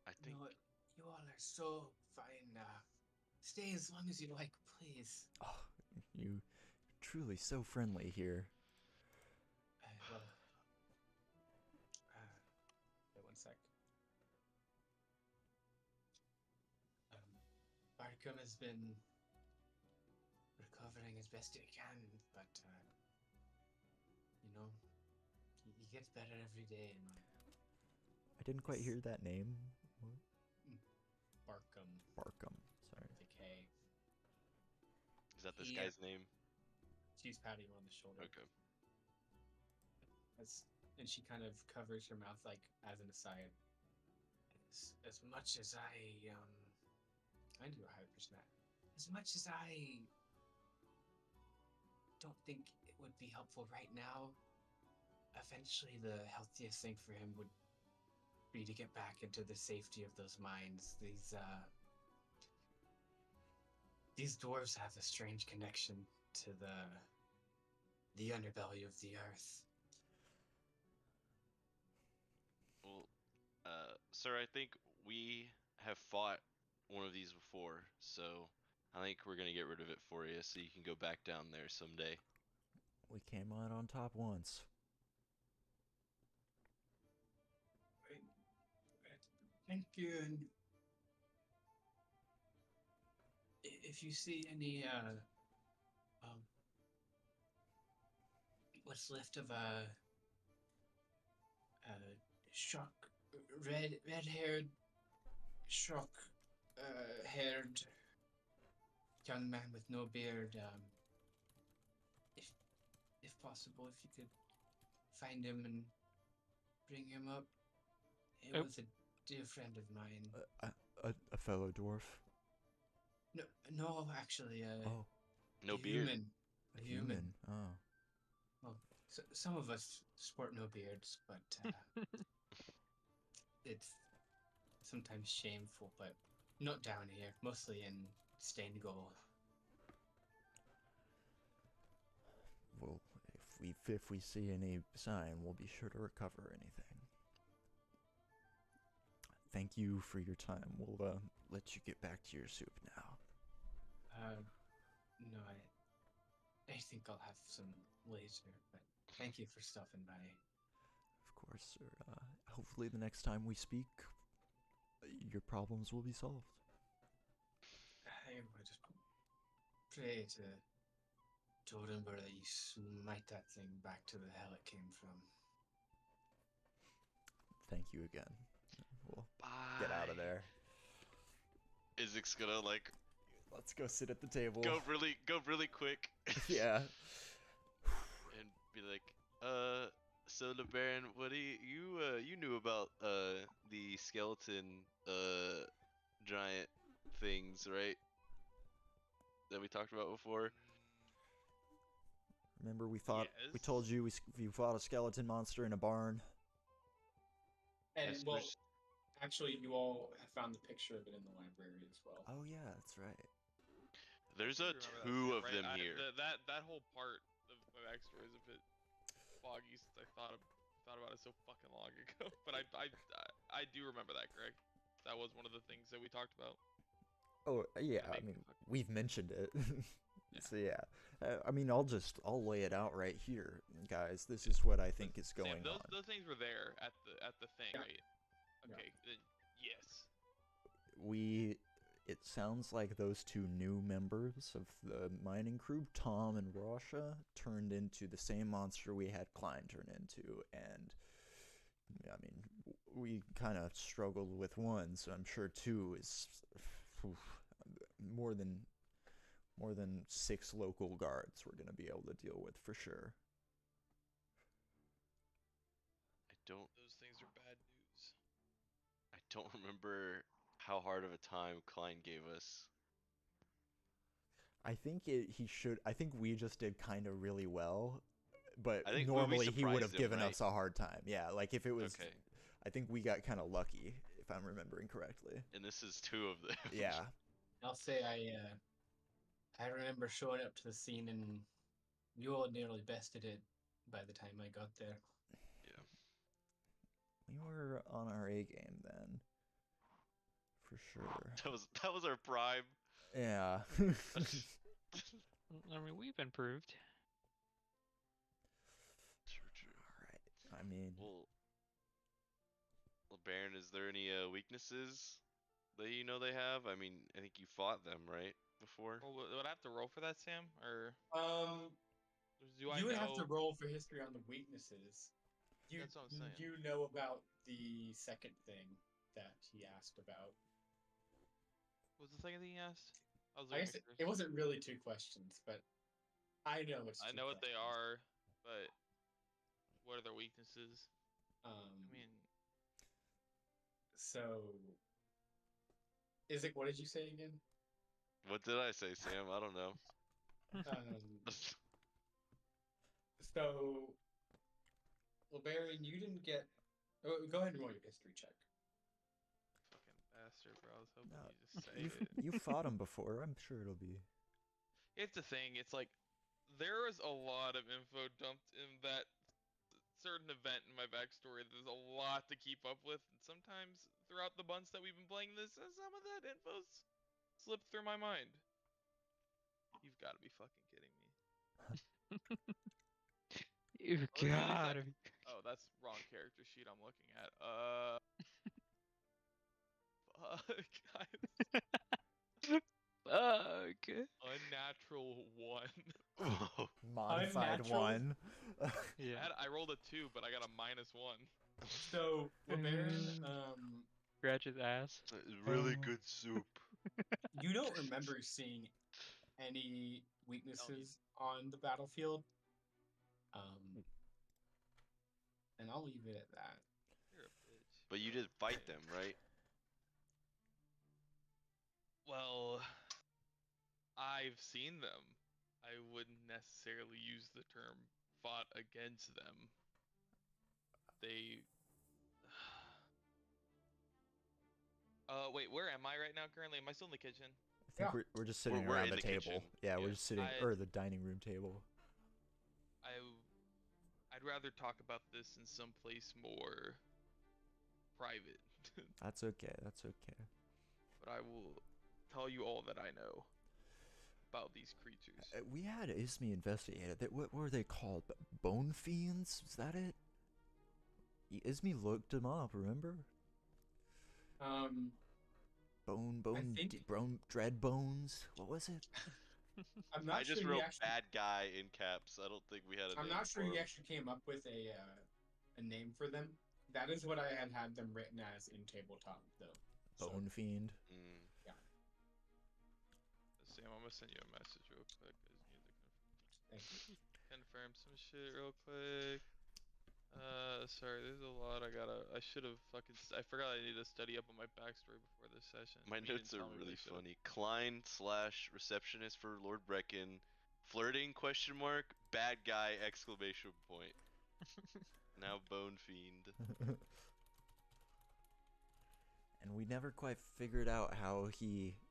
I think. No, you all are so fine. Stay as long as you like, please. Oh, you truly so friendly here. Well, wait one sec. Barkham has been recovering as best he can, but you know, he gets better every day. And I didn't quite hear that name. Barkham, Barkham. Sorry. with a K. Is that this Yeah. guy's name? She's patting him on the shoulder. Okay. And she kind of covers her mouth, like as an aside. As much as I do a higher person that. As much as I don't think it would be helpful right now, eventually the healthiest thing for him would be to get back into the safety of those mines. These dwarves have a strange connection to the underbelly of the earth. Well, sir, I think we have fought one of these before, so I think we're gonna get rid of it for you, so you can go back down there someday. We came out on top once. Thank you. And if you see any what's left of a shock red-haired shock haired young man with no beard, if possible, if you could find him and bring him up. It Oh. was a dear friend of mine. A fellow dwarf. No, actually, Oh, No a beard. human. A human. Oh. Well, some of us sport no beards, but it's sometimes shameful, but not down here. Mostly in stained gold. Well, if we see any sign, we'll be sure to recover anything. Thank you for your time. We'll let you get back to your soup now. No, I think I'll have some later, but thank you for stopping by. Of course, sir. Hopefully the next time we speak, your problems will be solved. I will just pray to Totember that you smite that thing back to the hell it came from. Thank you again. We'll Bye. get out of there. Izik's gonna like Let's go sit at the table. go really quick. Yeah. And be like, so the Baron, what do you knew about the skeleton giant things, right? That we talked about before. Remember we we Yes. told you we fought a skeleton monster in a barn. And Yes, well, Actually, you all have found the picture of it in the library as well. Oh yeah, that's right. There's I a do remember that, two Sam, of right? them here. That whole part of my backstory is a bit foggy since I thought about it so fucking long ago. But I do remember that, Greg. That was one of the things that we talked about. Oh yeah, Gonna I make mean the fucking- we've mentioned it. Yeah. So yeah, I mean I'll lay it out right here, guys. This is what I think is going Sam, on. those things were there at the thing, Yeah. right? Yeah. Okay, then yes. It sounds like those two new members of the mining crew, Tom and Rasha, turned into the same monster we had Klein turn into, and I mean, we kind of struggled with one, so I'm sure two is more than 6 local guards we're gonna be able to deal with for sure. Those things are bad news. I don't remember how hard of a time Klein gave us. I think I think we just did kind of really well, but I think we normally he would have surprised him, given right? us a hard time. Yeah, like if it was. Okay. I think we got kind of lucky, if I'm remembering correctly. And this is 2 of them. Yeah. I'll say I remember showing up to the scene and you all nearly bested it by the time I got there. Yeah. We were on our A game then. For sure. That was our prime. Yeah. I mean, we've improved. True. Alright. I mean, Well, Baron, is there any weaknesses that you know they have? I mean, I think you fought them, right? Before? Well, would I have to roll for that, Sam? Or do I You would know? have to roll for history on the weaknesses. That's what I'm saying. You know about the second thing that he asked about. What was the second thing he asked? I guess it wasn't really 2 questions, but I know it's. I 2 know what they questions. are, but what are their weaknesses? I mean, So, is it? What did you say again? What did I say, Sam? I don't know. So, well, Baron, you didn't get. Oh, go ahead and roll your history check. fucking bastard, bro. I was hoping No, you just say it. you fought him before. I'm sure it'll be. It's the thing. It's like there is a lot of info dumped in that certain event in my backstory. There's a lot to keep up with, and sometimes throughout the months that we've been playing this, some of that info's slipped through my mind. You've got to be fucking kidding me. You Or at least gotta. Oh, that's wrong character sheet I'm looking at. Fuck, guys. Fuck. Unnatural 1. Whoa. Modified Unnatural. 1. Yeah. I rolled a 2, but I got a -1. So, well, Baron, Scratch his ass. Really good soup. you don't remember seeing any weaknesses on the battlefield. And I'll leave it at that. You're a bitch. But you did fight them, right? Well, I've seen them. I wouldn't necessarily use the term fought against them. They. Wait, where am I right now currently? Am I still in the kitchen? I think Yeah. we're just sitting We're around in the the table. kitchen. Yeah, we're Yeah. just sitting, or the dining room table. I'd rather talk about this in some place more private. That's okay. That's okay. But I will tell you all that I know about these creatures. We had Ismi investigate it. What were they called? Bone fiends? Is that it? Ismi looked them up. Remember? Dread bones. What was it? I'm not I just sure wrote he actually. bad guy in caps. I don't think we had a I'm name not sure for he 'em. actually came up with a name for them. That is what I had them written as in tabletop, though. Bone fiend. Mm. Sam, I'm gonna send you a message real quick. I just need to Thank you. confirm some shit real quick. Sorry, there's a lot I should have I forgot I needed to study up on my backstory before this session. My You didn't notes are tell me, but really I should've. funny. Klein / receptionist for Lord Brecken. Flirting ? Bad guy ! Now Bone Fiend. we never quite figured out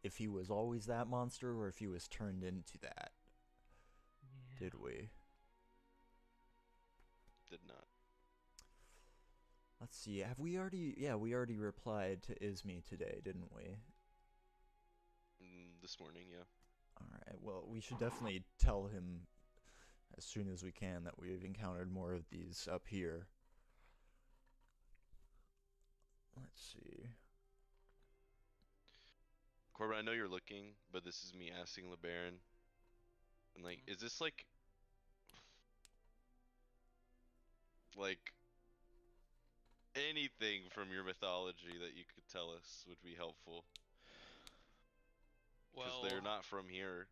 if he was always that monster or if he was turned into that. Yeah. Did we? Did not. Let's see. Have we already? Yeah, we already replied to Ismi today, didn't we? This morning, yeah. All right. Well, we should definitely tell him as soon as we can that we've encountered more of these up here. Let's see. Corbin, I know you're looking, but this is me asking LeBaron. And like, is this like anything from your mythology that you could tell us would be helpful? Because Well, they're not from here.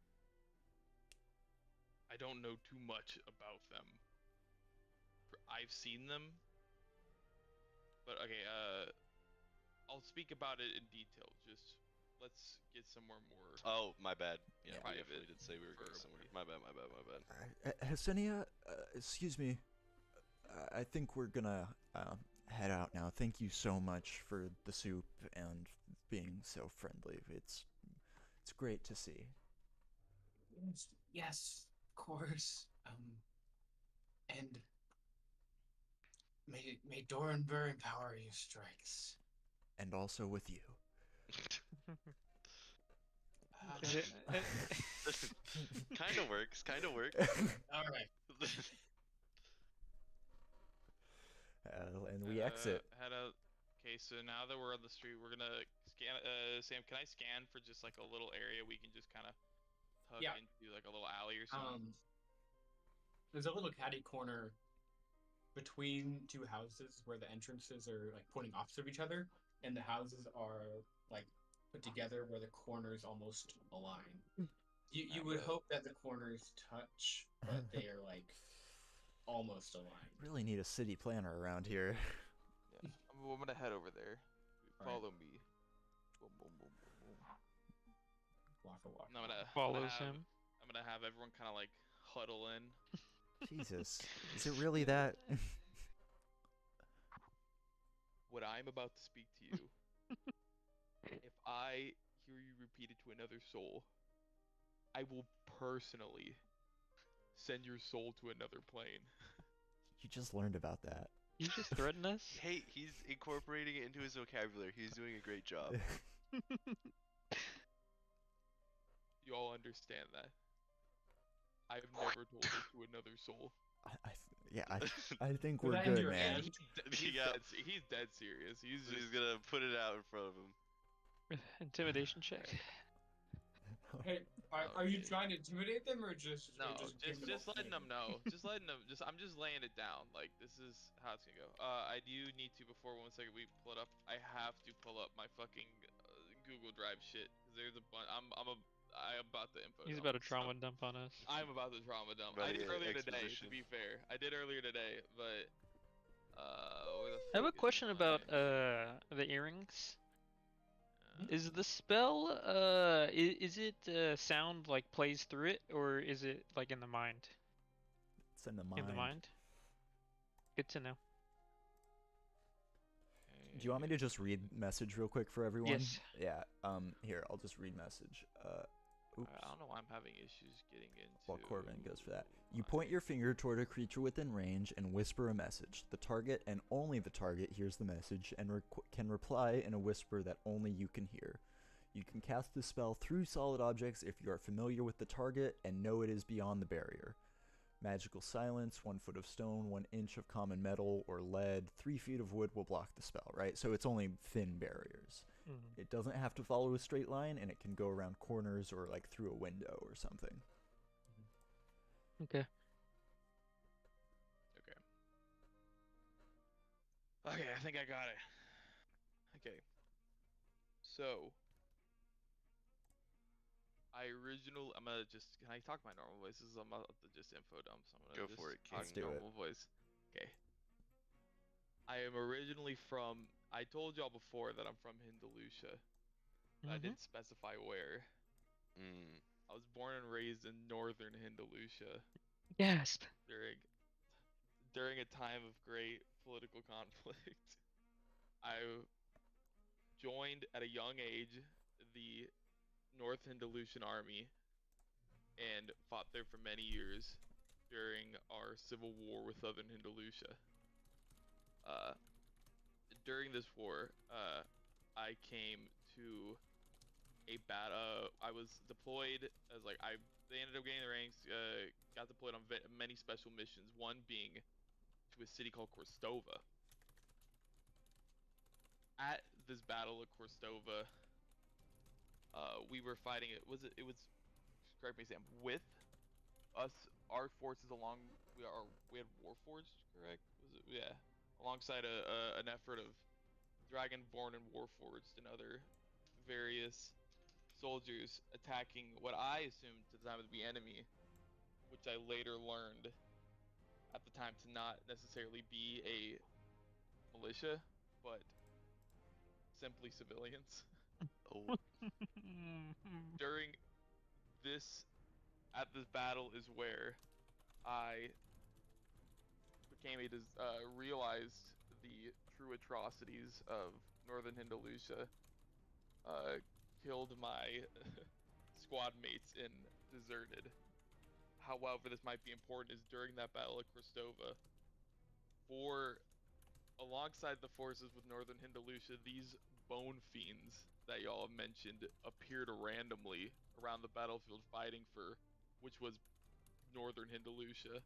I don't know too much about them. I've seen them, but okay. I'll speak about it in detail. Just let's get somewhere more. Oh, my bad. Yeah, we private definitely did say we were going somewhere. My bad. Hasenia, excuse me. I think we're gonna head out now. Thank you so much for the soup and being so friendly. It's great to see. Yes, of course. And may Doranver empower your strikes. And also with you. Is it- Kind of works. All right. And we exit. Okay, so now that we're on the street, we're gonna scan. Sam, can I scan for just like a little area we can just kind of tuck Yeah. into, like a little alley or something? There's a little catty corner between two houses where the entrances are like pointing opposite of each other, and the houses are like put together where the corners almost align. You would hope that the corners touch, but they are like almost aligned. Really need a city planner around here. Yeah, I'm gonna head over there. Alright. Follow me. Boom, boom, boom, boom, boom. Walk. And I'm gonna Follows have, him. I'm gonna have everyone kind of like huddle in. Jesus. Is it really that? What I'm about to speak to you, if I hear you repeat it to another soul, I will personally send your soul to another plane. You just learned about that. You just threaten us? Hey, he's incorporating it into his vocabulary. He's doing a great job. You all understand that? I've never told it to another soul. I think Put we're that into good, your man. hand. He's dead serious. He's So he's just gonna put it out in front of him. Intimidation check. Hey, are you Okay. trying to intimidate them or just no, give just letting them ultimatum? know. I'm just laying it down. Like this is how it's gonna go. I do need to before 1 second we pull it up. I have to pull up my fucking Google Drive shit because there's a bunch. I'm about the info. He's dump. about to trauma dump on us. I'm about to trauma dump. About I did to earlier today. To exposition. be fair, I did earlier today, but where the I have a fuck is question about my- the earrings. Uh, Is the spell is it sound like plays through it, or is it like in the mind? It's in the mind. In the mind. Good to know. Do you want me to just read message real quick for everyone? Yes. Yeah. Here, I'll just read message. Oops. I don't know why I'm having issues getting into. While Corbin goes for that. You point your finger toward a creature within range and whisper a message. The target and only the target hears the message and can reply in a whisper that only you can hear. You can cast the spell through solid objects if you are familiar with the target and know it is beyond the barrier. Magical silence, 1 foot of stone, 1 inch of common metal or lead, 3 feet of wood will block the spell, right? So it's only thin barriers. Mm-hmm. It doesn't have to follow a straight line, and it can go around corners or like through a window or something. Okay. Okay, I think I got it. Okay. So, I'm gonna just. Can I talk my normal voice? This is I'm about to just info dump. So I'm gonna Go just for it, talk Let's do it. normal voice. Okay. I am originally from. I told y'all before that I'm from Hindalucia. I didn't specify where. I was born and raised in northern Hindalucia Gasp. during a time of great political conflict. I joined at a young age the North Hindalusian army and fought there for many years during our civil war with Southern Hindalusia. During this war, I came to a battle. I was deployed as they ended up getting the ranks. Got deployed on many special missions. One being to a city called Corstova. At this battle of Corstova, we were fighting. It was correct me, Sam. With us, our forces along. We had Warforged, correct? Yeah, alongside an effort of Dragonborn and Warforged and other various soldiers attacking what I assumed at the time would be enemy, which I later learned at the time to not necessarily be a militia, but simply civilians. Oh, During this, at this battle is where I realized the true atrocities of Northern Hindalusia, killed my squad mates and deserted. However, this might be important is during that battle at Kristova, alongside the forces with Northern Hindalusia, these bone fiends that y'all have mentioned appeared randomly around the battlefield fighting for which was Northern Hindalusia.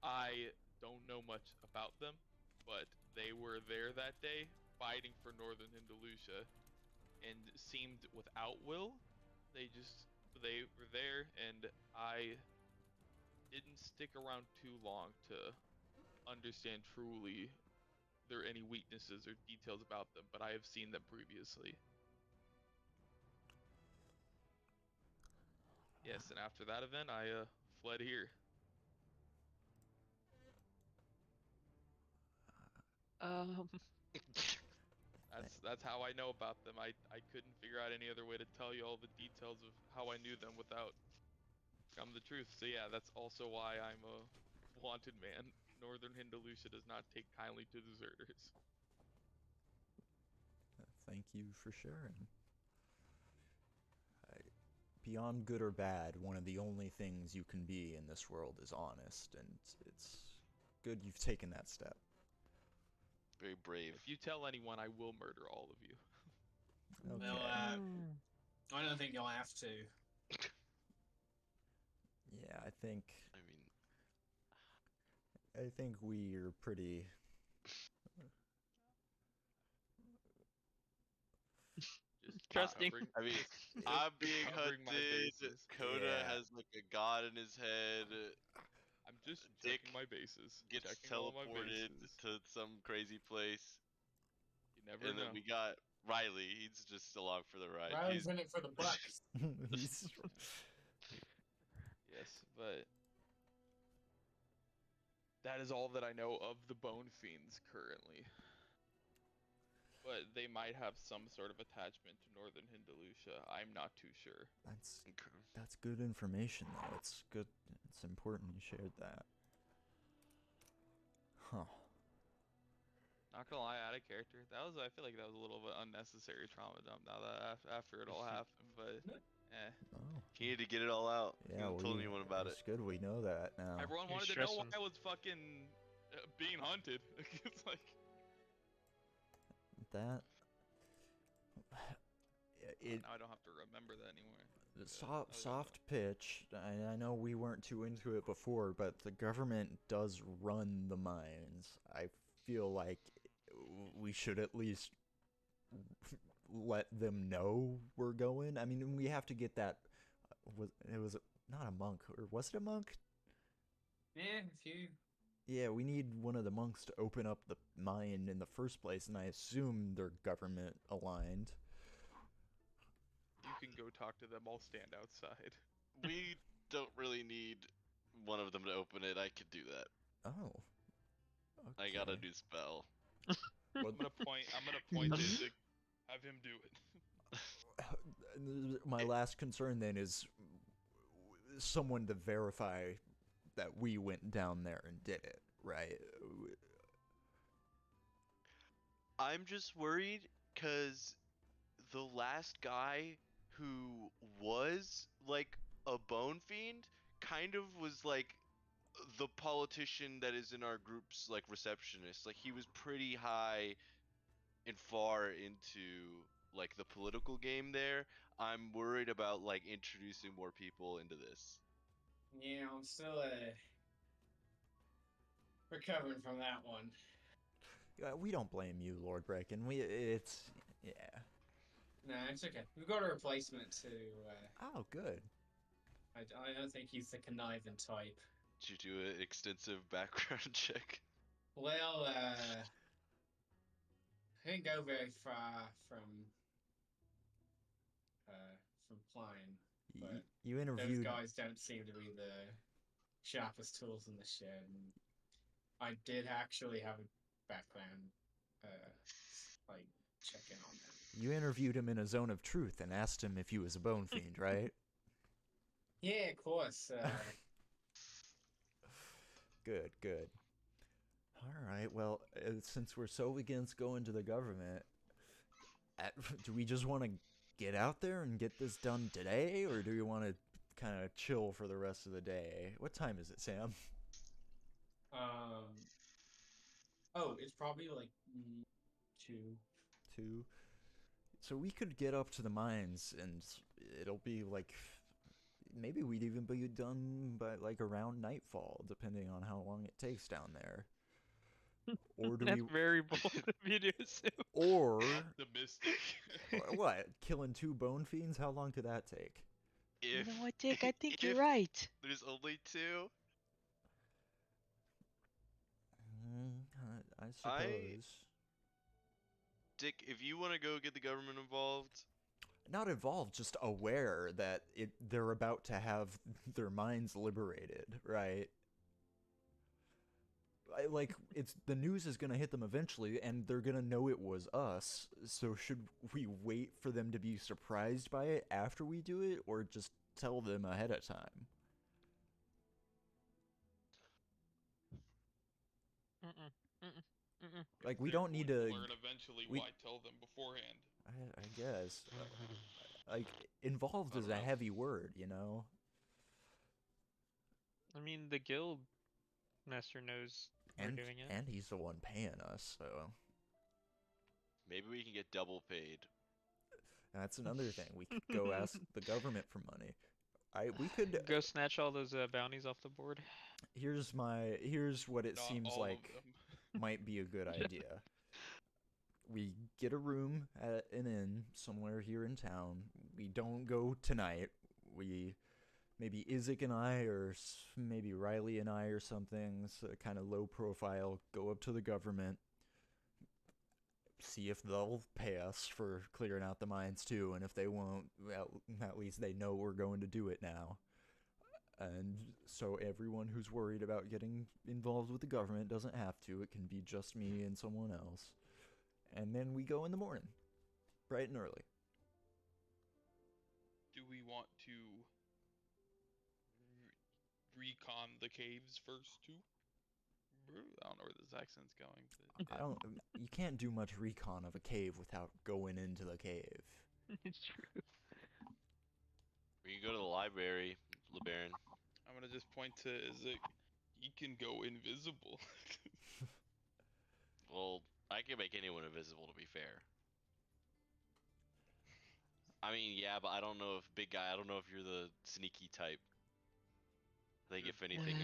I don't know much about them, but they were there that day fighting for Northern Hindalusia and seemed without will. They were there, and I didn't stick around too long to understand truly there are any weaknesses or details about them, but I have seen them previously. Yes, and after that event, I fled here. That's how I know about them. I couldn't figure out any other way to tell you all the details of how I knew them without telling the truth. So yeah, that's also why I'm a wanted man. Northern Hindalusia does not take kindly to deserters. Thank you for sharing. Beyond good or bad, one of the only things you can be in this world is honest, and it's good you've taken that step. very brave. If you tell anyone, I will murder all of you. Okay. Well, I don't think you'll have to. Yeah, I think I mean, we're pretty. Just Trusting. covering- I mean, just I'm being covering my hunted. bases. Coda Yeah. has like a god in his head. I'm just Dick checking my bases. Gets Checking all my teleported bases. to some crazy place. You never And know. then we got Riley. He's just along for the ride. Riley's in it for the bucks. He's- Yes, but that is all that I know of the Bone Fiends currently. But they might have some sort of attachment to Northern Hindalusia. I'm not too sure. That's good information, though. It's good. It's important you shared that. Huh. Not gonna lie, out of character. I feel like that was a little bit unnecessary trauma dump now that after it all happened, but Oh. He needed to get it all out. He Yeah, hasn't told anyone about it. It's good we know that now. Everyone You're wanted to know why stressing. I was fucking being hunted. It's like, That. now I don't have to remember that anymore. Soft pitch. I know we weren't too into it before, but the government does run the mines. I feel like we should at least let them know we're going. I mean, we have to get that. It was not a monk, or was it a monk? Yeah, a few. Yeah, we need one of the monks to open up the mine in the first place, and I assume they're government aligned. You can go talk to them. I'll stand outside. We don't really need one of them to open it. I could do that. Oh. I gotta Okay. do spell. I'm gonna point it to have him do it. My last concern then is someone to verify that we went down there and did it, right? I'm just worried because last guy who was like a bone fiend kind of was like the politician that is in our group's like receptionist. Like he was pretty high and far into like the political game there. I'm worried about like introducing more people into this. Yeah, I'm still recovering from that one. We don't blame you, Lord Brecken. Yeah. No, it's okay. We've got a replacement to. Oh, good. I don't think he's the conniving type. Did you do an extensive background check? Well, I didn't go very far from flying, but You those interviewed. guys don't seem to be the sharpest tools in the shed. And I did actually have a background, like checking on them. You interviewed him in a zone of truth and asked him if he was a bone fiend, right? Yeah, of course. Good, good. All right. Well, since we're so against going to the government, do we just want to get out there and get this done today, or do we want to kind of chill for the rest of the day? What time is it, Sam? Oh, it's probably like 2. 2. So we could get up to the mines, and it'll be like maybe we'd even be done by like around nightfall, depending on how long it takes down there. Or do That's we? very bold of you to assume. Or Optimistic. what? Killing 2 bone fiends? How long could that take? If, You know what, Dick? I think you're if right. there's only 2, I suppose. Dick, if you want to go get the government involved, Not involved, just aware that they're about to have their minds liberated, right? Like, the news is gonna hit them eventually, and they're gonna know it was us. So should we wait for them to be surprised by it after we do it, or just tell them ahead of time? Like, we They're don't need going to. learn eventually. we- Why tell them beforehand? I guess. Like, involved I is don't a know. heavy word, you know? I mean, the guild master knows we're doing it. And he's the one paying us, so maybe we can get double paid. that's another thing. We could go ask the government for money. We could Go snatch all those bounties off the board. here's what it Not seems all like of them. might be a good idea. We get a room at an inn somewhere here in town. We don't go tonight. We maybe Isaac and I, or maybe Riley and I, or something, so kind of low profile. Go up to the government, see if they'll pay us for clearing out the mines too, and if they won't, well, at least they know we're going to do it now. And so everyone who's worried about getting involved with the government doesn't have to. It can be just me and someone else. And then we go in the morning, bright and early. Do we want to recon the caves first too? I don't know where this accent's going. But You can't do much recon of a cave without going into the cave. It's true. We can go to the library, LeBaron. I'm gonna just point to Isaac. He can go invisible. Well, I can make anyone invisible, to be fair. I mean, yeah, but I don't know if big guy. I don't know if you're the sneaky type. I think if anything,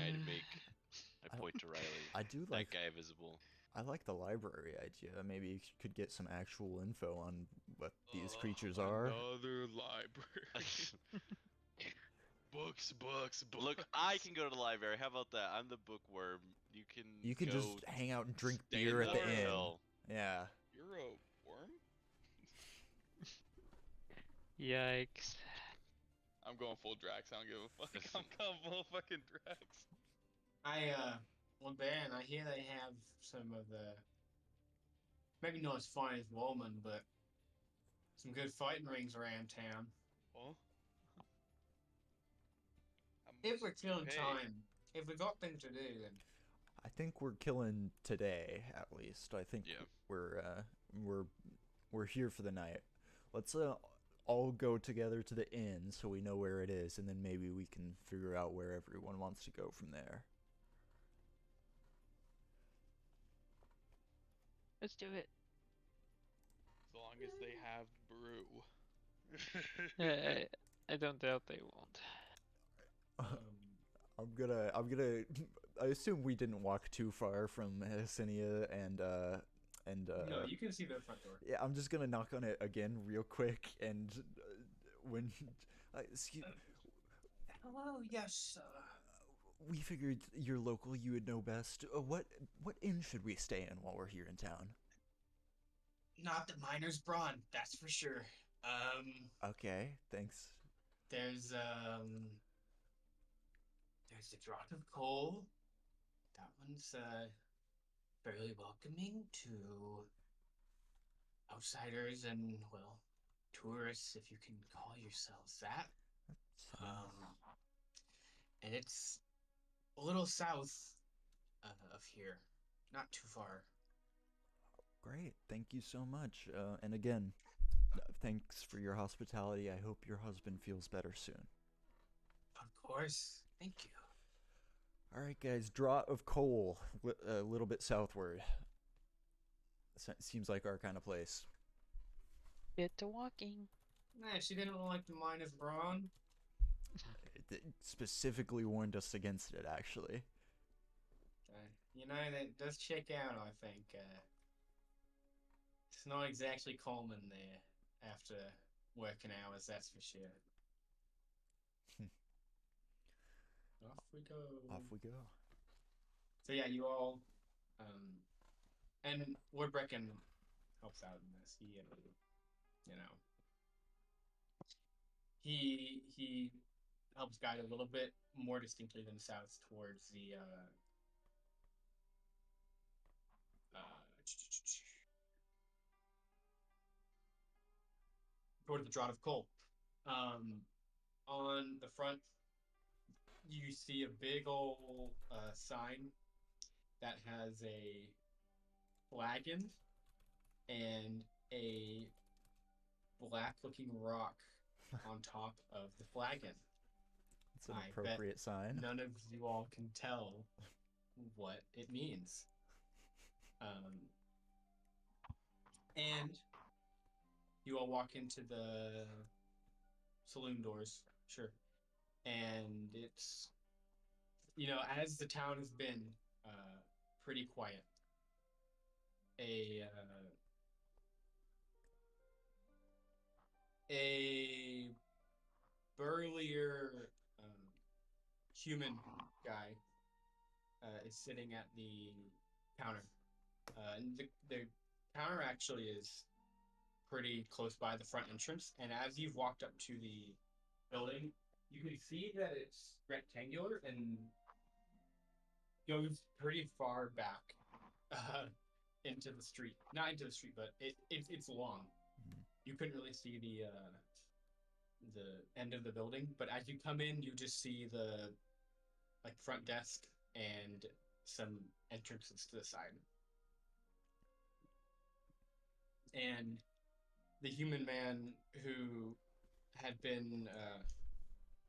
I point to Riley. I do That like guy visible. I like the library idea. Maybe you could get some actual info on what these creatures are. Another library. Books. Look, I can go to the library. How about that? I'm the bookworm. You can just go hang out and drink stand beer at the up inn. hell. Yeah. You're a worm? Yikes. I'm going full Drax. I don't give a fuck. I'm going full fucking Drax. Well, Ben, I hear they have some of the, maybe not as fine as Woolman, but some good fighting rings around town. Huh? If we're killing Hey. time, if we got things to do, then I think we're killing today, at least. I think Yeah. we're here for the night. Let's all go together to the inn so we know where it is, and then maybe we can figure out where everyone wants to go from there. Let's do it. As long as they have brew. I don't doubt they won't. I'm gonna. I assume we didn't walk too far from Hessinia and. No, you can see the front door. Yeah, I'm just gonna knock on it again real quick, and when. Excuse. Hello, yes. We figured you're local, you would know best. What inn should we stay in while we're here in town? Not the Miner's Brawn, that's for sure. Okay, thanks. There's the Draught of Coal. That one's fairly welcoming to outsiders and, well, tourists, if you can call yourselves that. And it's a little south of here, not too far. Great, thank you so much. And again, thanks for your hospitality. I hope your husband feels better soon. Of course, thank you. All right, guys, Draught of Coal, a little bit southward. Seems like our kind of place. Get to walking. Nah, she didn't like the Miner's Brawn. It specifically warned us against it, actually. You know, that does check out, I think. It's not exactly common there after working hours, that's for sure. Off we go. Off we go. So yeah, you all, and Lord Brecken helps out in this. He, you know, he helps guide a little bit more distinctly than south towards the toward the Draught of Coal. On the front, you see a big old sign that has a flagon and a black-looking rock on top of the flagon. It's an appropriate sign. None of you all can tell what it means. And you all walk into the saloon doors, sure. And it's, you know, as the town has been pretty quiet, a burlier human guy is sitting at the counter. And the counter actually is pretty close by the front entrance. And as you've walked up to the building, you can see that it's rectangular and goes pretty far back into the street. Not into the street, but it's long. You couldn't really see the end of the building, but as you come in, you just see the front desk and some entrances to the side. And the human man who had been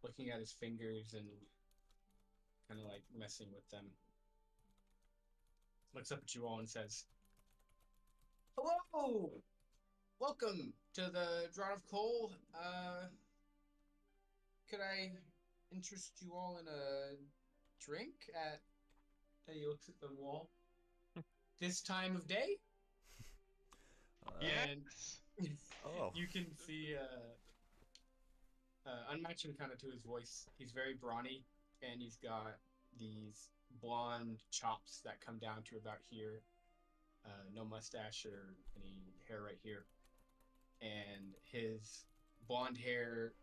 looking at his fingers and kind of like messing with them looks up at you all and says, "Hello! Welcome to the Draught of Coal. Could I interest you all in a drink at..." And he looks at the wall. "This time of day?" Yes. And Oh. you can see, unmatching kind of to his voice, he's very brawny, and he's got these blonde chops that come down to about here. No mustache or any hair right here. And his blonde hair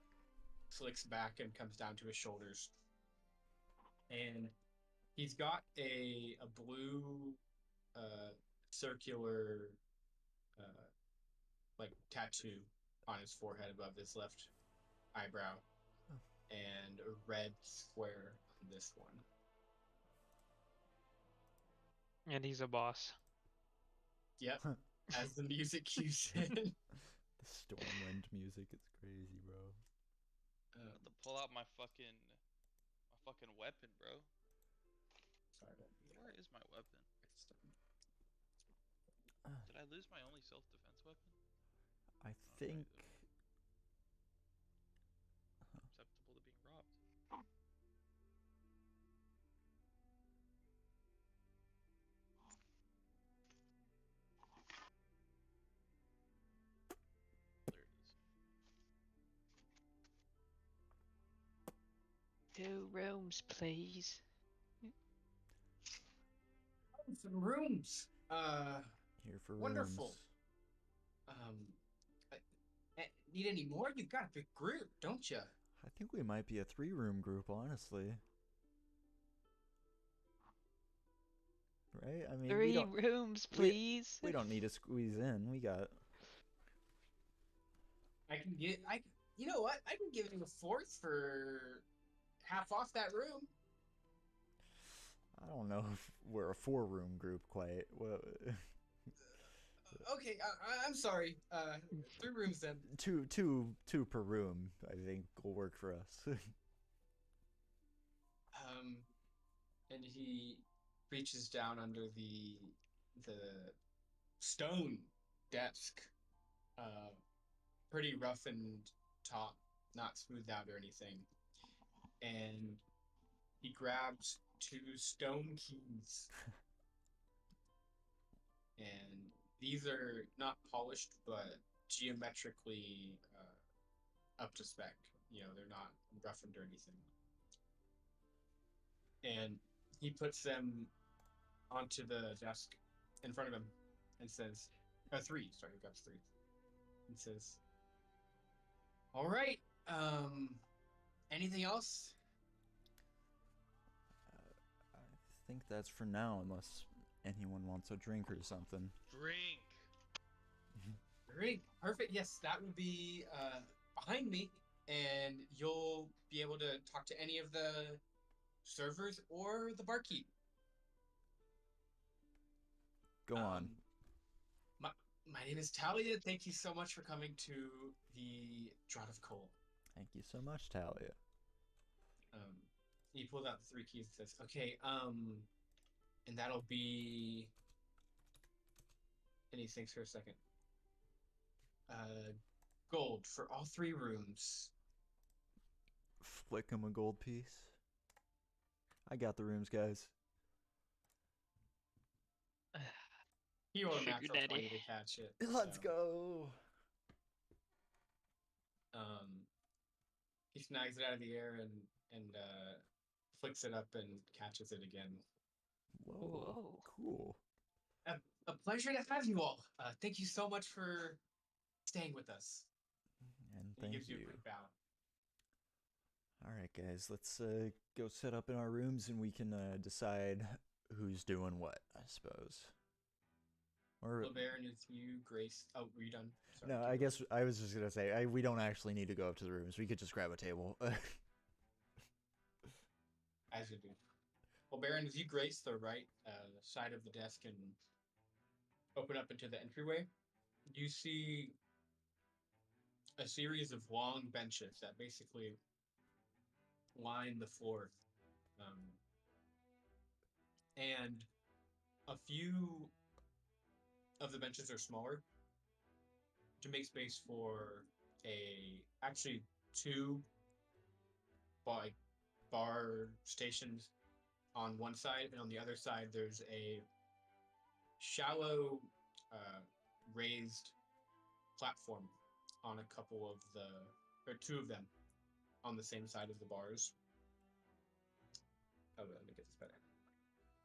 slicks back and comes down to his shoulders. And he's got a blue circular tattoo on his forehead above his left eyebrow, and a red square on this one. And he's a boss. Yep. As the music cues in. The Stormwind music is crazy, bro. I have to pull out my fucking weapon, bro. Sorry about Where is my weapon? Did I lose my only self-defense weapon? I Not think. right, Susceptible to being robbed. There it is. 2 rooms, please. Some rooms. Here for Wonderful. rooms. Need any more? You've got a big group, don't you? I think we might be a 3-room group, honestly. Right? I mean, 3 rooms, please. we don't need to squeeze in. We got. You know what? I can give you a 4th for half off that room. I don't know if we're a 4-room group quite. Well, Okay, I'm sorry. 3 rooms then. two per room, I think, will work for us. And he reaches down under the stone desk. Pretty roughened top, not smoothed out or anything. And he grabs 2 stone keys. And these are not polished, but geometrically up to spec. You know, they're not roughened or anything. And he puts them onto the desk in front of him and says, 3. Sorry, he grabs 3. And says, all right, anything else? I think that's for now, unless anyone wants a drink or something. Drink. Drink. Perfect. Yes, that would be behind me, and you'll be able to talk to any of the servers or the barkeep. Go on. My name is Talia. Thank you so much for coming to the Draught of Coal. Thank you so much, Talia. He pulled out the 3 keys and says, okay, and that'll be... And he thinks for a second. Gold for all 3 rooms. Flick him a gold piece. I got the rooms, guys. He rolled a Sugar natural daddy. 20 to catch it. Let's so. go. He snags it out of the air and flicks it up and catches it again. Whoa. Cool. A pleasure to have you all. Thank you so much for staying with us. And He thank gives you. you a quick bow. All right, guys. Let's go set up in our rooms, and we can decide who's doing what, I suppose. Or LeBaron, is you, Grace. Oh, were you done? Sorry, no, I guess I was just gonna say we don't actually need to go up to the rooms. We could just grab a table. As you do. Well, Baron, as you grace the right side of the desk and open up into the entryway, you see a series of long benches that basically line the floor. And a few of the benches are smaller to make space for actually 2 bar stations on one side, and on the other side there's a shallow raised platform on a couple of or 2 of them on the same side of the bars. Oh, let me get this better.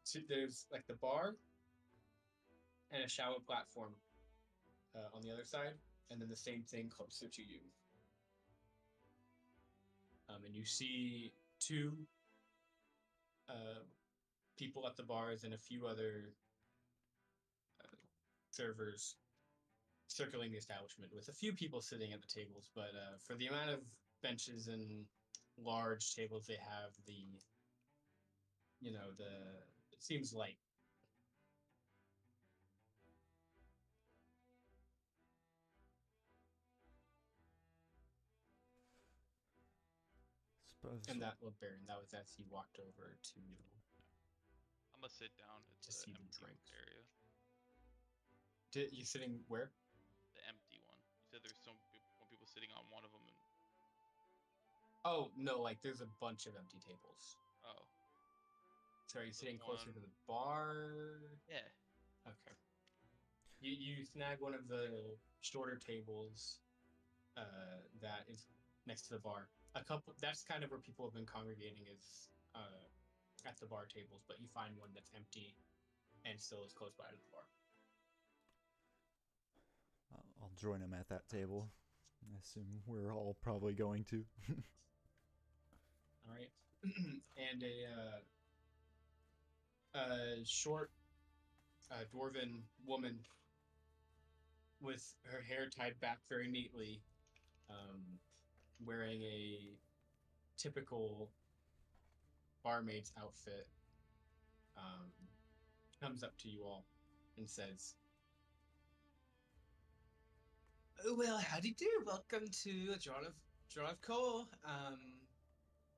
So there's like the bar and a shallow platform on the other side, and then the same thing closer to you. And you see 2 people at the bars and a few other servers circling the establishment, with a few people sitting at the tables. But for the amount of benches and large tables they have, it seems light. And that, well, Baron, that was as he walked over to. I'm gonna sit down at To the see the empty drinks. area. You sitting where? The empty one. You said there's some more people sitting on one of them, and Oh no, like there's a bunch of empty tables. oh, So are you The sitting closer to one- the bar? yeah. Okay. You snag one of the shorter tables that is next to the bar. That's kind of where people have been congregating is at the bar tables, but you find one that's empty and still is close by to the bar. I'll join him at that table. I assume we're all probably going to. All right. And a short dwarven woman with her hair tied back very neatly, wearing a typical barmaid's outfit, comes up to you all and says, "Oh, well, howdy do. Welcome to a jar of coal.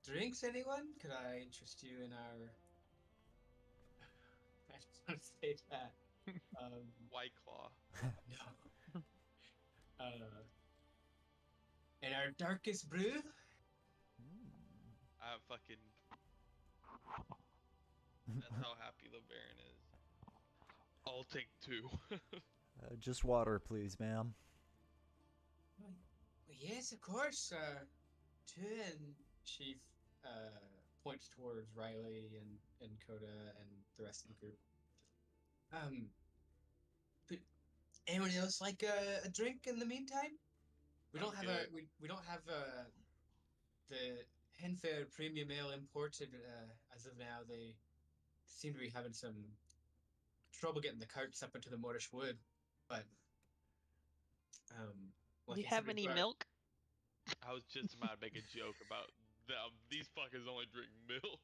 Drinks, anyone? Could I interest you in our..." I just want to say that. White Claw. No. And our darkest brew? I'm fucking. That's how happy the Baron is. I'll take 2. Just water, please, ma'am. Well, yes, of course. Two, and she points towards Riley and Coda and the rest of the group. But anyone else like a drink in the meantime? We don't have good. we don't have the Henfair premium ale imported as of now. They seem to be having some trouble getting the carts up into the Moorish wood, but Do you have any milk? I was just about to make a joke about them. These fuckers only drink milk.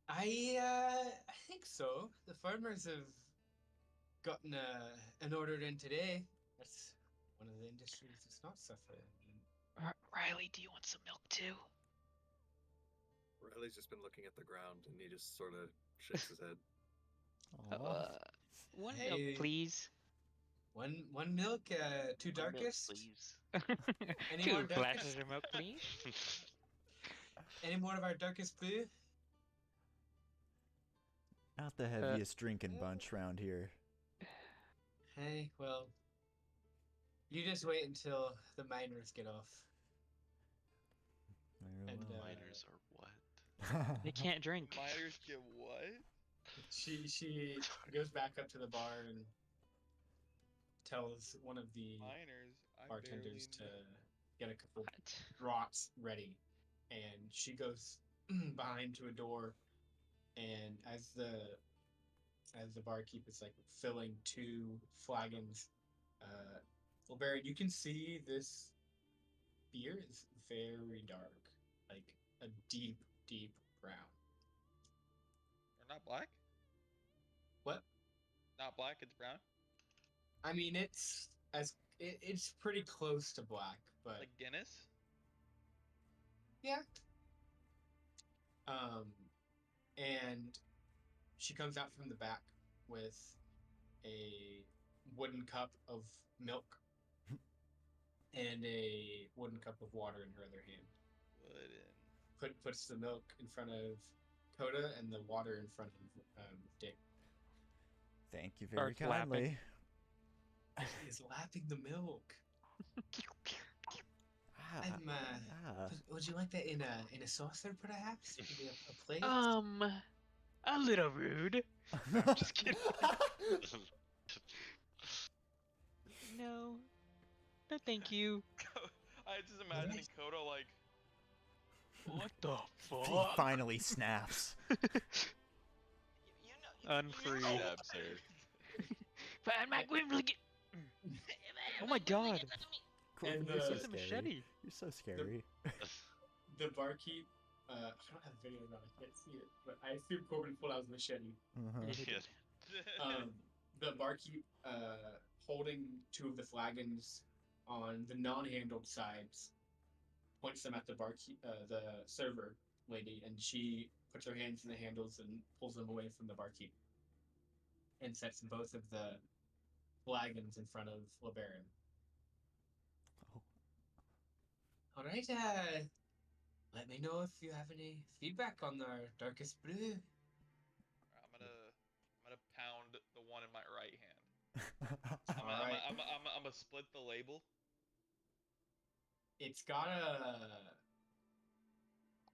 I think so. The farmers have gotten an order in today. That's one of the industries that's not suffering. Riley, do you want some milk too? Riley's just been looking at the ground and he just sort of shakes his head. Aw. One Hey. milk, please. One milk, two One milk, darkest. please. Any Two more darkest? glasses of milk, please. Any more of our darkest blue? Not the heaviest drinking bunch round here. Hey, well, you just wait until the miners get off. Very And, well. Miners are what? They can't drink. Miners get what? She goes back up to the bar and tells one of the Miners. I bartenders to barely know. get a couple What? draughts ready, and she goes behind to a door, and as the barkeep is like filling 2 flagons, well, Baron, you can see this beer is very dark, like a deep brown. Or not black? What? Not black, it's brown? I mean, it's pretty close to black, but Like Guinness? yeah. And she comes out from the back with a wooden cup of milk and a wooden cup of water in her other hand. Wooden. Puts the milk in front of Coda and the water in front of Dick. Thank you very Starts lapping. kindly. He's lapping the milk. Would you like that in a saucer, perhaps? Maybe a plate? A little rude. Just kidding. No. No, thank you. I just imagining Kodo like, What the He fuck? finally snaps. Unfree. Stabs her. Find my Gwimble. Oh my god. Corbin, And, you're so It's a scary. machete. You're so scary. The barkeep, I don't have video on, I can't see it, but I assume Corbin pulled out his machete. Yeah. The barkeep, holding 2 of the flagons on the non-handled sides, points them at the the server lady, and she puts her hands in the handles and pulls them away from the barkeep, and sets both of the flagons in front of LeBaron. Oh. All right, let me know if you have any feedback on our darkest blue. I'm gonna pound the one in my right hand. Alright. I'm gonna split the label. It's got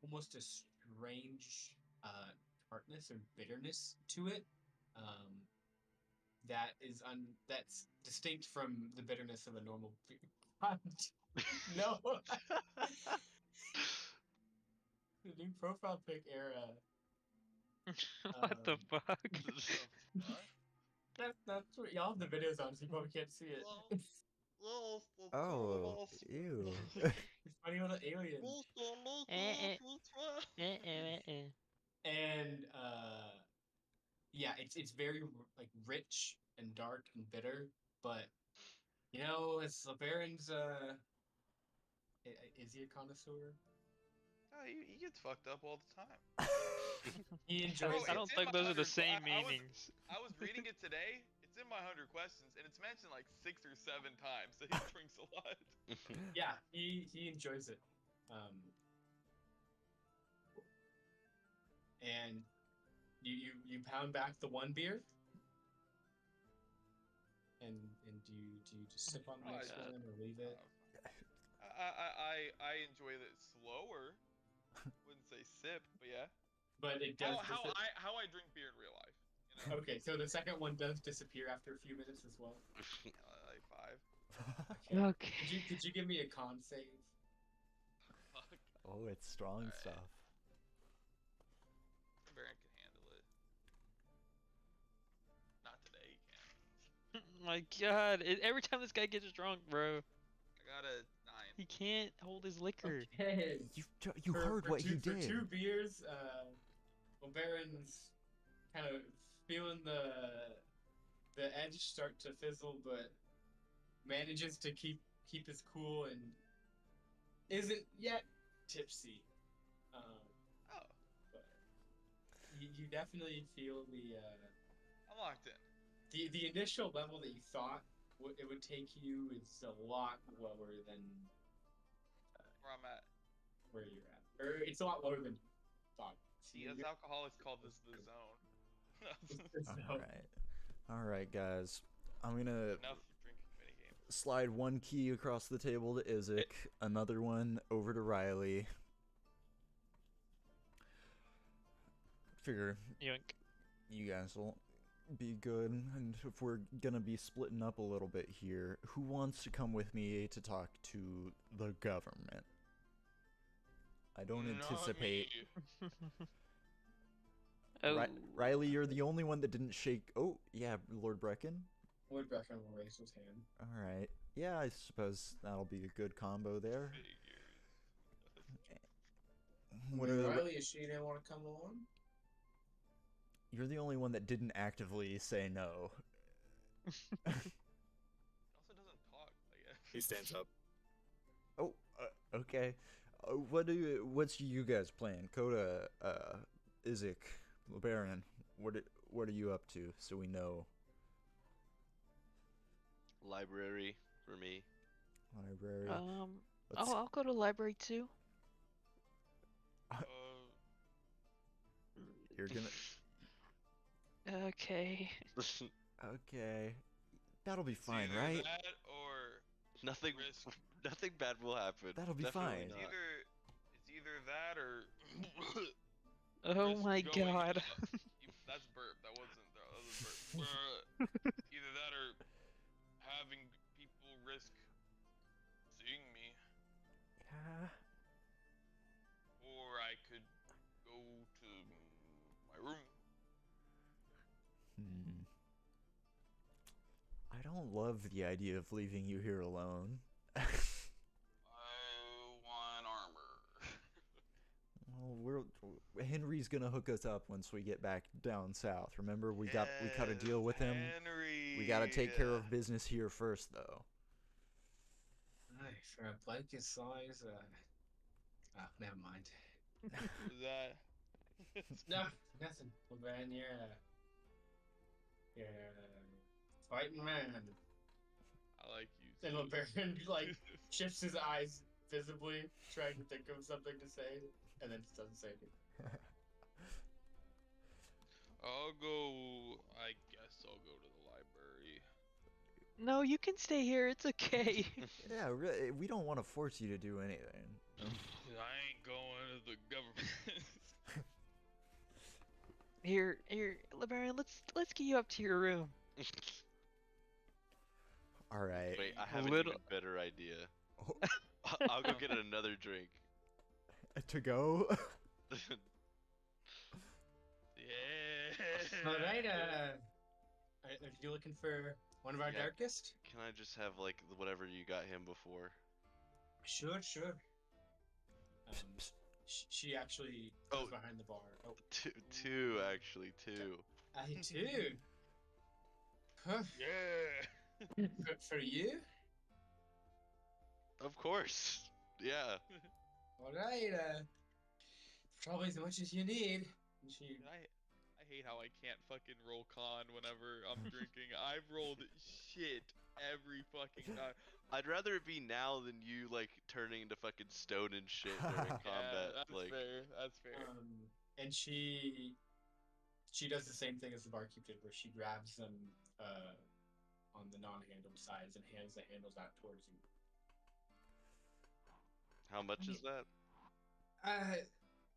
almost a strange tartness or bitterness to it. That's distinct from the bitterness of a normal beer. No. The new profile pic era. What the fuck? That's what y'all have the videos on, so you probably can't see it. Oh, ew. It's funny little alien. And yeah, it's very like rich and dark and bitter, but you know, it's LeBaron's is he a connoisseur? Oh, he gets fucked up all the time. He enjoys I don't It's in think my those are the 100 same I was- meanings. I was reading it today. It's in my 100 questions, and it's mentioned like 6 or 7 times that he drinks a lot. Yeah, he enjoys it. And you pound back the one beer, and do you just sip on the next God. one or leave it? I enjoy it slower. Wouldn't say sip, but yeah. But it does. How I drink beer in real life. You know? Okay, so the second one does disappear after a few minutes as well. Like 5. Okay. Could you give me a con save? Fuck. Oh, it's strong Alright. stuff. Baron can handle it. Not today, he can't. My God! Every time this guy gets drunk, bro, I got a 9. he can't hold his liquor. Okay. You heard what he For did. 2 beers, Baron's kind of feeling the edge start to fizzle, but manages to keep his cool and isn't yet tipsy. Oh, But you definitely feel I'm locked in. the initial level that you thought it would take you is a lot lower than Where I'm at. where you're at, or it's a lot lower than you thought. See, as alcoholics call this the zone. All right, guys. I'm gonna Enough drinking minigame. slide one key across the table to Izek, another one over to Riley. Figure Yoink. you guys will be good, and if we're gonna be splitting up a little bit here, who wants to come with me to talk to the government? I don't anticipate. Oh. Riley, you're the only one that didn't shake. Oh, yeah, Lord Brecken. Lord Brecken will raise his hand. All right. Yeah, I suppose that'll be a good combo there. What are the, Riley, is she didn't want to come along? you're the only one that didn't actively say no. He also doesn't talk, I guess. He stands up. Oh, okay. What's you guys playing? Coda, Izek, LeBaron, what are you up to so we know? Library for me. Library. I'll go to library too. You're gonna. Okay. Okay. That'll be It's fine, either right? That or Nothing. risk. Nothing bad will happen. That'll be Definitely fine. not. It's either that or. Oh risk my going God. That's burp. That wasn't burp. Either that or having people risk seeing me, Yeah. or I could go to my room. I don't love the idea of leaving you here alone. I want armor. Well, Henry's gonna hook us up once we get back down south. Remember, we gotta deal with him. Henry. We gotta take care of business here first, though. Aye, for a blanket size Oh, never mind. What was that? No, nothing. Well, Ben, you're a fighting man. I like you. And too. LeBaron like shifts his eyes visibly, trying to think of something to say, and then just doesn't say anything. I'll go. I guess I'll go to the library. No, you can stay here. It's okay. Yeah, really, we don't want to force you to do anything. I ain't going to the government. Here, LeBaron. Let's get you up to your room. All right. Wait, I have an Little- even better idea. Oh, I'll go get another drink. to go. Yeah. All right. Are you looking for one of our Yeah. darkest? Can I just have like whatever you got him before? Sure. She actually goes behind the bar. Oh, Two actually, two. I too. Huh. Yeah. For you? Of course. Yeah. All right. Probably as much as you need. And she. I hate how I can't fucking roll con whenever I'm drinking. I've rolled shit every fucking time. I'd rather it be now than you like turning into fucking stone and shit during combat. Yeah, that's Like, fair. That's fair. And she does the same thing as the barkeep did, where she grabs them on the non-handled sides and hands the handles out towards you. how much is that?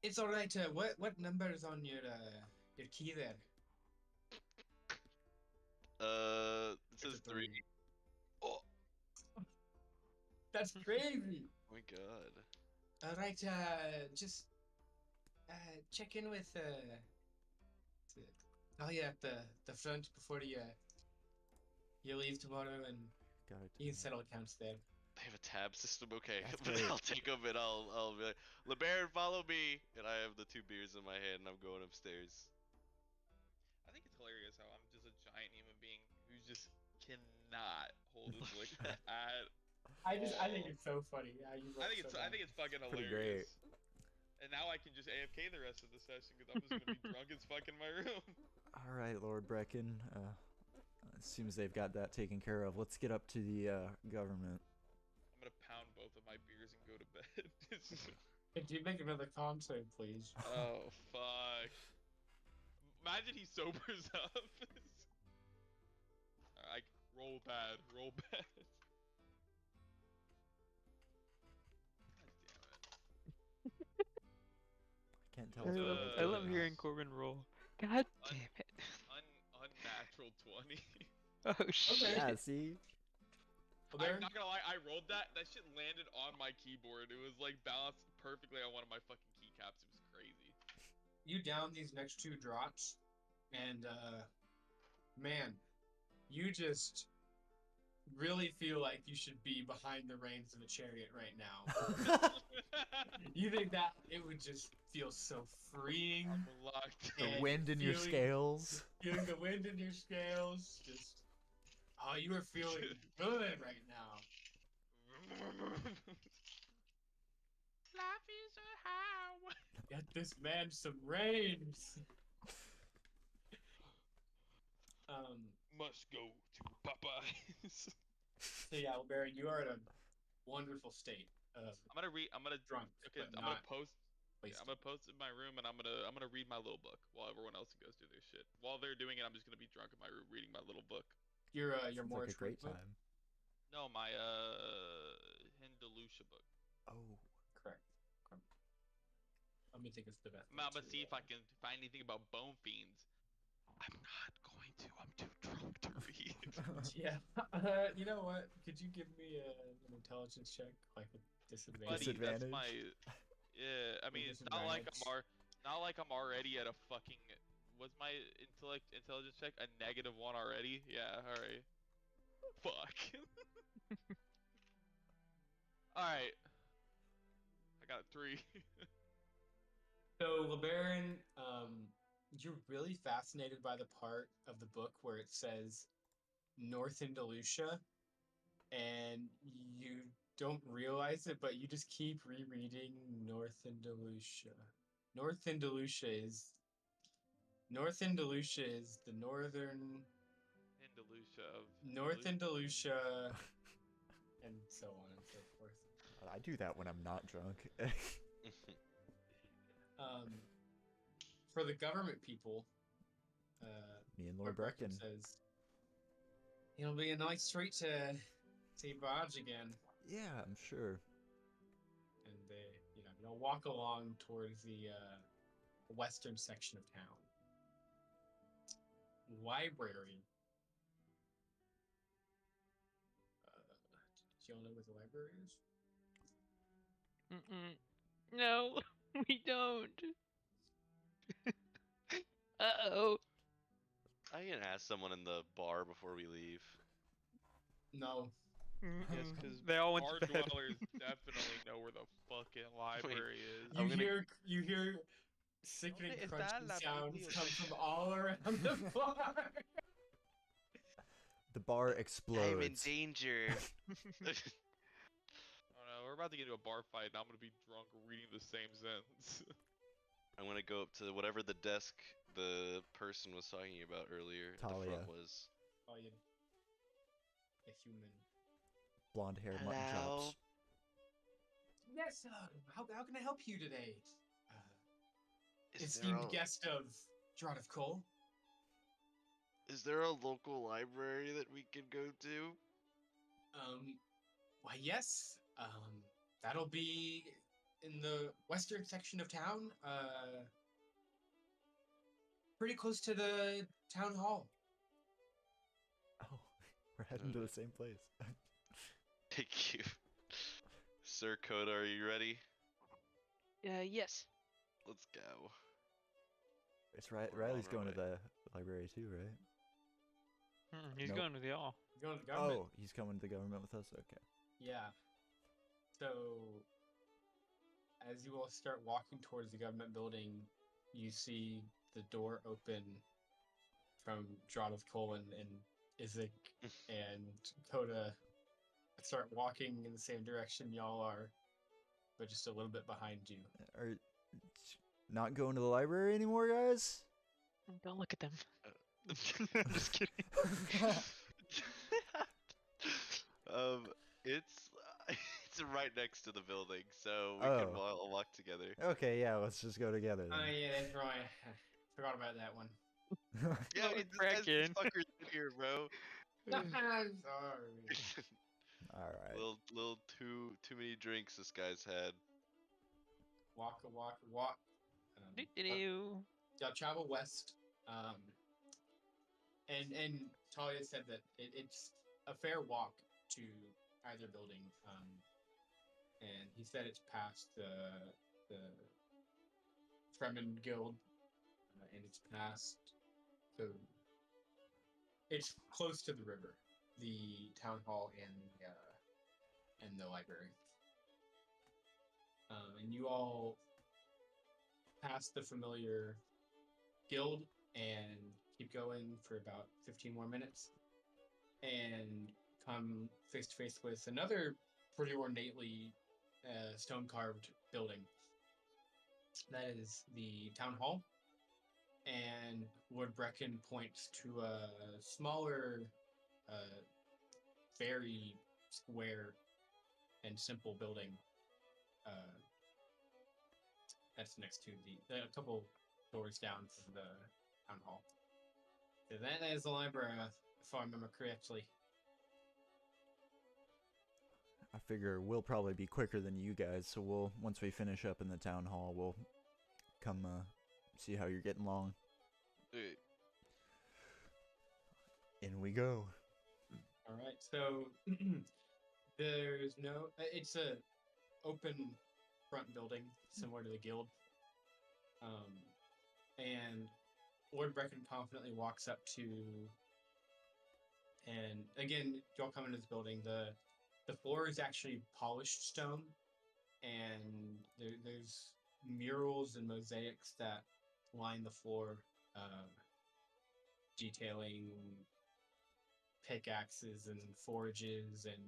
It's all right. What number is on your key there? It It's says a 3. Oh That's crazy. my god. All right. Just check in with Talia at the front before you leave tomorrow, and Got it. you can settle accounts there. They have a tab system. Okay, That's but great. I'll take them and I'll be like, LeBaron, follow me, and I have the 2 beers in my hand and I'm going upstairs. I think it's hilarious how I'm just a giant human being who just cannot hold his liquor at. I think it's so funny. Yeah, you I think it's fucking Pretty hilarious. And now I can just AFK the rest of the session because I'm just gonna be drunk as fuck in my room. All right, Lord Brecken. It seems they've got that taken care of. Let's get up to the government. I'm gonna pound both of my beers and go to bed. Could you make another con save, please? Oh fuck! Imagine he sobers up. Alright, roll bad. God damn it. Can't tell. I if love, they're I both love good or hearing not. Corbin roll. God damn it. Unnatural 20. Oh shit. Okay. Yeah, see? I'm not gonna lie, I rolled that. That shit landed on my keyboard. It was like balanced perfectly on one of my fucking keycaps. It was crazy. You down these next 2 drops, and man, you just really feel like you should be behind the reins of a chariot right now. You think that it would just feel so freeing? I'm locked The And wind in your feeling- scales. Feeling the wind in your scales, just you are feeling good right now. Life is a highway. Get this man some reins. Must go to Popeyes. So yeah, Barry, you are in a wonderful state of I'm gonna drunk, okay. but I'm not gonna post. Yeah, wasted. I'm gonna post it in my room, and I'm gonna read my little book while everyone else goes do their shit. While they're doing it, I'm just gonna be drunk in my room reading my little book. Your Sounds more like a great time. No, my Hindalusha book. Oh. Correct. Let me think it's the best. I'm gonna see if I can find anything about bone fiends. I'm not going to. I'm too drunk to read. Yeah. You know what? Could you give me an intelligence check, like with disadvantage? Buddy, that's Disadvantage? my. Yeah, I mean, it's not like not like I'm already at a fucking. Was my intelligence check a -1 already? Yeah. All right. Fuck. All right. I got a 3. So, LeBaron, you're really fascinated by the part of the book where it says North Andalusia, and you don't realize it, but you just keep rereading North Andalusia. North Andalusia is the northern Andalusia of North Andalusia, and so on and so forth. I do that when I'm not drunk. For the government people, Me and Lord Brecken. says it'll be a nice treat to see Barge again. Yeah, I'm sure. And they'll walk along towards the western section of town. Library. Do y'all know where the library is? No, we don't. Uh-oh. I can ask someone in the bar before we leave. No. Yes, because they all went bar to bed. dwellers definitely know where the fucking library is. You hear sickening ¿Dónde está crunching la sounds come biblioteca? from all around the bar. The bar explodes. I'm in danger. Oh no, we're about to get into a bar fight, and I'm gonna be drunk reading the same sentence. I'm gonna go up to whatever the desk the person was talking about earlier at the Talia. front was. Oh, yeah. A human. Blonde hair, mutton Hello? chops. Yes, how can I help you today? Is there, Esteemed guest of Draught of Coal. is there a local library that we can go to? Why yes. That'll be in the western section of town. Pretty close to the town hall. Oh, we're heading to the same place. Thank you. Sir Coda, are you ready? Yes. Let's go. It's We're Riley's on our going to way. the library too, right? He's Nope. going with y'all. You're going to the government. Oh, he's coming to the government with us? Okay. Yeah. So, as you all start walking towards the government building, you see the door open from Draught of Coal and Isaac and Coda start walking in the same direction y'all are, but just a little bit behind you. Are not going to the library anymore, guys? Don't look at them. I'm just kidding. It's it's right next to the building, so we Oh. can walk together. Okay, yeah, let's just go together Oh, then. yeah, that's right. Forgot about that one. Yeah, Lord this guy's this Brecken. fucker's in here, bro. I'm sorry. Alright. little too many drinks this guy's had. Walk. Do-do-do. Y'all travel west, and Talia said that it's a fair walk to either building, and he said it's past the Fremen Guild, and it's past it's close to the river, the town hall, and the library, and you all pass the familiar guild and keep going for about 15 more minutes and come face to face with another pretty ornately stone carved building. That is the town hall. And Lord Brecken points to a smaller, very square and simple building that's next to a couple doors down from the town hall. So that is the library, if I remember correctly. I figure we'll probably be quicker than you guys, so we'll once we finish up in the town hall, we'll come see how you're getting along. Wait, In we go. All right, so there's no. It's a open front building similar to the guild, and Lord Brecken confidently walks up to. And again, y'all come into this building. The floor is actually polished stone, and there's murals and mosaics that line the floor, detailing pickaxes and forges and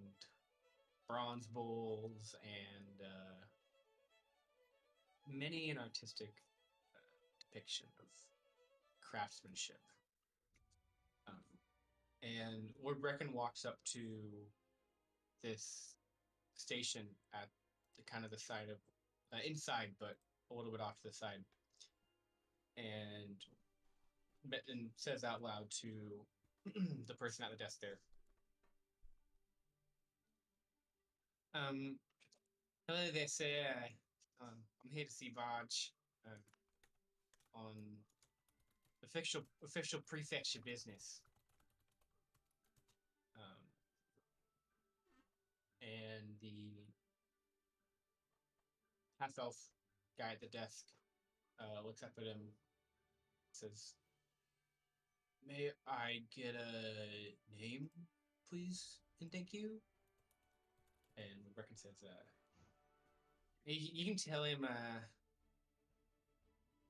bronze bowls and many an artistic depiction of craftsmanship. And Lord Brecken walks up to this station at the kind of the side of inside, but a little bit off to the side, and says out loud to the person at the desk there. Hello there, sir. I'm here to see Vaj on official prefecture business. And the half-elf guy at the desk looks up at him, says, "May I get a name, please, and thank you?" And Brecken says, you can tell him,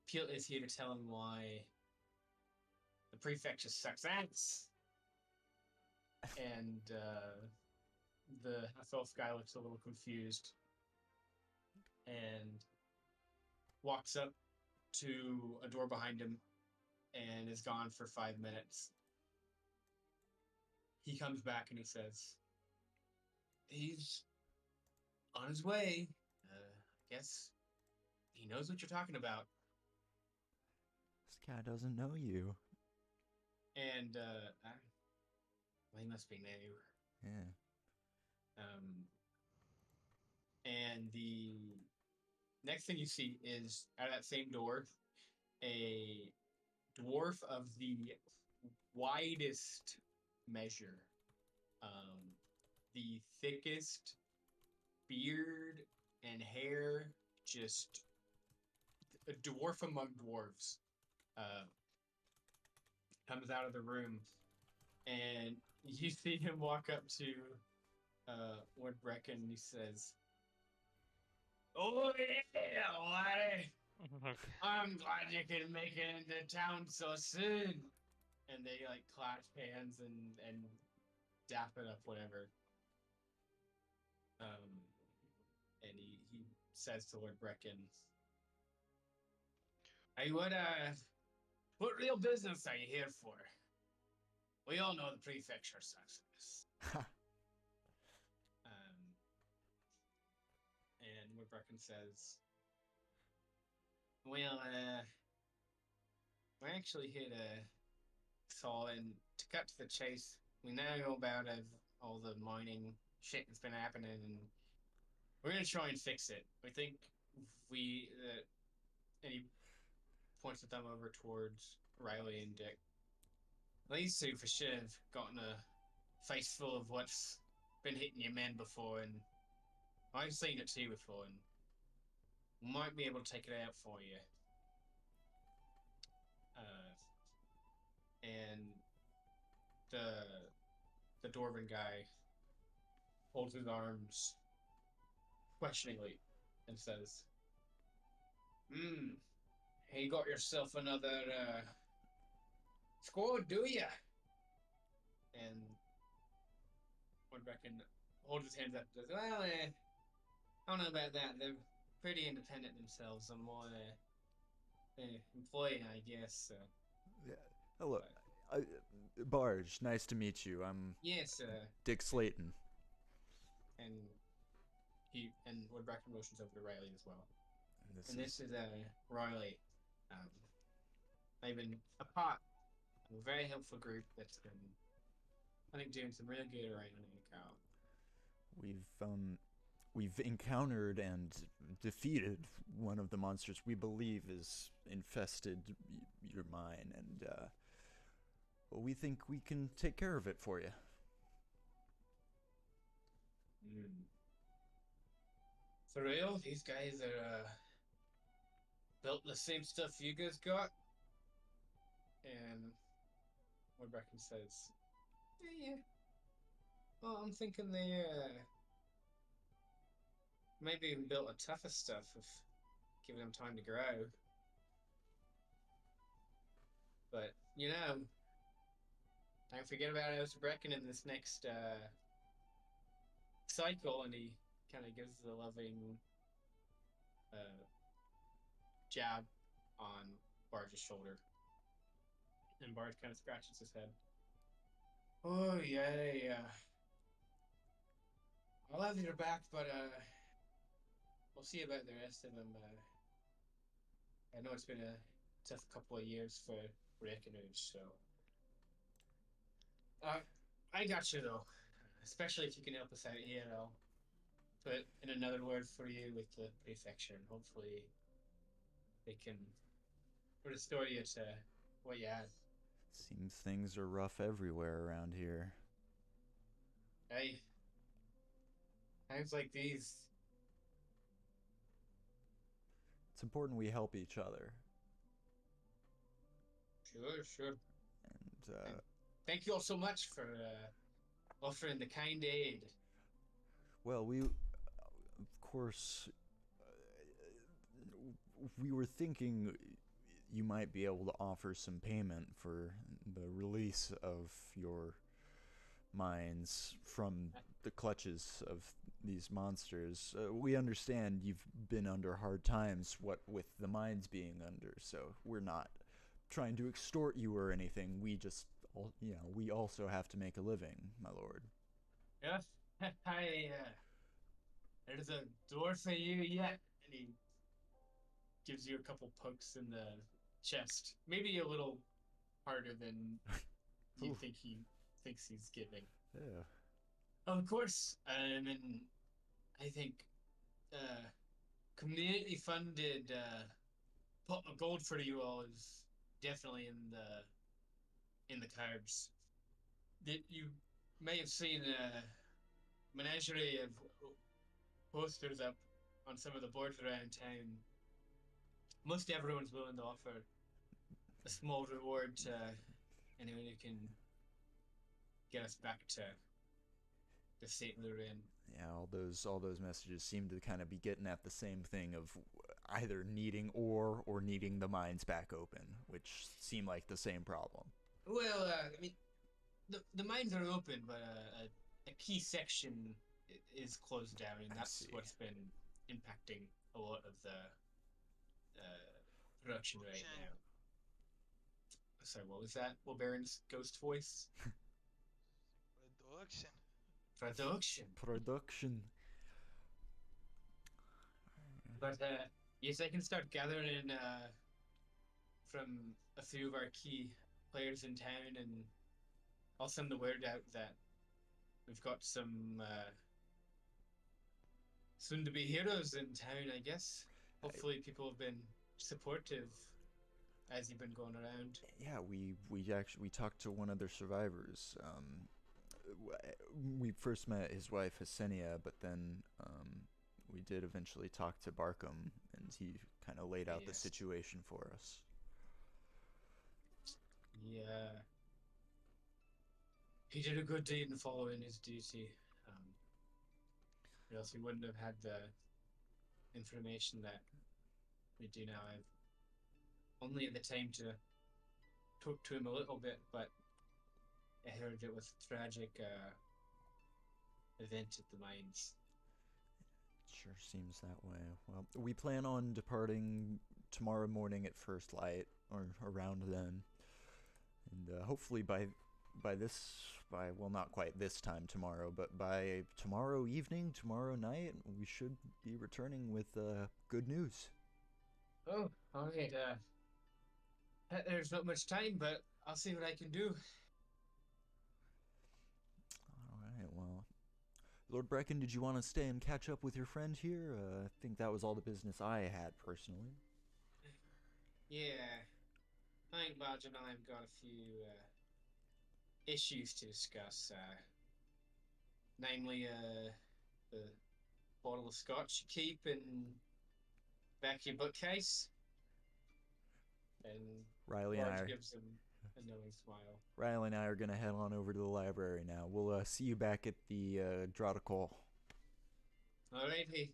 Peel is here to tell him why the prefecture sucks ass. And the half-elf guy looks a little confused and walks up to a door behind him and is gone for 5 minutes. He comes back and he says, "He's on his way. I guess he knows what you're talking about." This guy doesn't know you. And well, he must be new. Yeah. And the next thing you see is at that same door, a dwarf of the widest measure, the thickest beard and hair, just a dwarf among dwarves, comes out of the room, and you see him walk up to Lord Brecken, and he says, "Oh yeah, laddie. I'm glad you can make it into town so soon." And they like clasp hands and dap it up, whatever. And he says to Lord Brecken, "Hey, what real business are you here for? We all know the prefecture sucks at this." And Lord Brecken says, "Well, we're actually here to saw and to cut to the chase. We know about all the mining shit that's been happening, and we're gonna try and fix it. We think and he points the thumb over towards Riley and Dick. These two for sure have gotten a face full of what's been hitting your men before, and I've seen it too before, and we might be able to take it out for you." And the dwarven guy holds his arms questioningly and says, "You got yourself another squad, do ya?" And Lord Brecken holds his hands up and says, "Well, I don't know about that. They're pretty independent themselves. I'm more employee, I guess." Yeah. Hello. Barge, nice to meet you. I'm Yes, Dick Slayton. And Lord Brecken motions over to Riley as well. And This is Riley. They've been a part of a very helpful group that's been, I think, doing some really good around Nico. We've encountered and defeated one of the monsters we believe is infested your mine, and we think we can take care of it for you. For real? These guys are built the same stuff you guys got? And Lord Brecken says, "Yeah. Well, I'm thinking they maybe even built a tougher stuff if given them time to grow. But, don't forget about Brecken in this next cycle, and he kind of gives a loving jab on Barge's shoulder. And Barge kind of scratches his head. Oh, yeah. I'll have your back, but we'll see about the rest of them. I know it's been a tough couple of years for Breckenridge, so I got you though. Especially if you can help us out here, I'll put in another word for you with the prefecture, and hopefully they can restore you to what you had. Seems things are rough everywhere around here. Hey, times like these. It's important we help each other. Sure. And Thank you all so much for offering the kind aid. well, we, of course, we were thinking you might be able to offer some payment for the release of your minds from the clutches of these monsters. We understand you've been under hard times, what with the mines being under, so we're not trying to extort you or anything. We just, we also have to make a living, my lord. Yes, there's a door for you yet, and he gives you a couple pokes in the chest, maybe a little harder than you think he thinks he's giving. Yeah. Of course, and I think community funded pot of gold for you all is definitely in the cards. That you may have seen a menagerie of posters up on some of the boards around town. Most everyone's willing to offer a small reward to anyone who can get us back to the state we were in. Yeah, all those messages seem to kind of be getting at the same thing of either needing ore or needing the mines back open, which seem like the same problem. Well, I mean, the mines are open, but a key section is closed down, and that's what's been impacting a lot of the production right now. Sorry, what was that? Baron's ghost voice? Production. But yes, I can start gathering from a few of our key players in town, and I'll send the word out that we've got some soon-to-be heroes in town, I guess. Hopefully people have been supportive as you've been going around. Yeah, we talked to one of their survivors. We first met his wife Hasenia, but then we did eventually talk to Barkham, and he kind of laid out the situation for us. Yeah. He did a good deed in following his duty. Or else we wouldn't have had the information that we do now. I've only had the time to talk to him a little bit, but I heard it was a tragic event at the mines. Sure seems that way. Well, we plan on departing tomorrow morning at first light, or around then. And hopefully well, not quite this time tomorrow, but by tomorrow evening, tomorrow night, we should be returning with good news. Oh, alright. There's not much time, but I'll see what I can do. Alright, well, Lord Brecken, did you want to stay and catch up with your friend here? I think that was all the business I had, personally. Yeah. I think Badge and I have got a few issues to discuss. Namely, the bottle of scotch you keep in back of your bookcase. And Riley and I gives him a knowing smile. Riley and I are gonna head on over to the library now. We'll see you back at the Drodicol. Alrighty.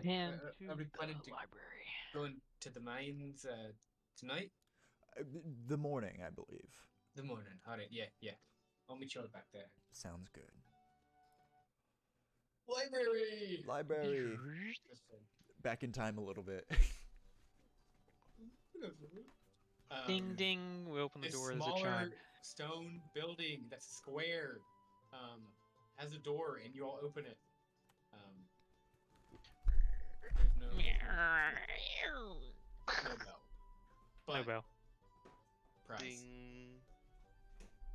And are we to planning the to library. go into the mines tonight? The morning, I believe. The morning. Alright, yeah. I'll meet you all back there. Sounds good. Library. Library. Just kidding. Back in time a little bit. Ding ding. We open the This door. There's a smaller chime. stone building that's a square has a door, and you all open it. There's no bell. But No bell. prize. Ding.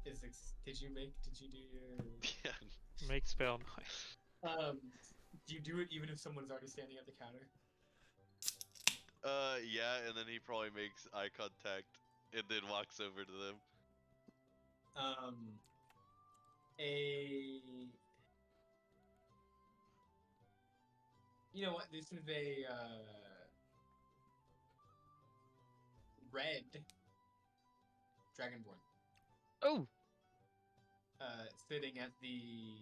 Did you do your Yeah. Make spell. do you do it even if someone's already standing at the counter? Yeah, and then he probably makes eye contact and then walks over to them. You know what? This is a red dragonborn Oh. sitting at the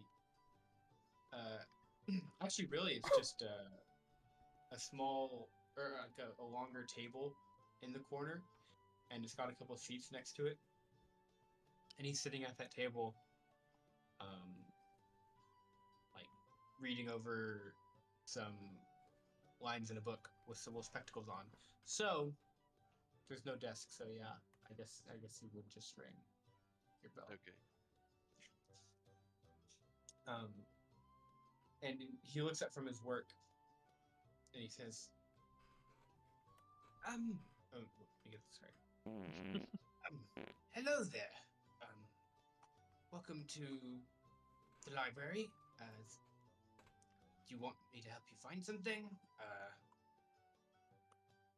actually really it's just a small or like a longer table in the corner, and it's got a couple of seats next to it, and he's sitting at that table like reading over some lines in a book with some little spectacles on. So there's no desk, so yeah, I guess you would just ring your bell. Okay. And he looks up from his work, and he says, oh, let me get this right. Hello there. Welcome to the library. Do you want me to help you find something?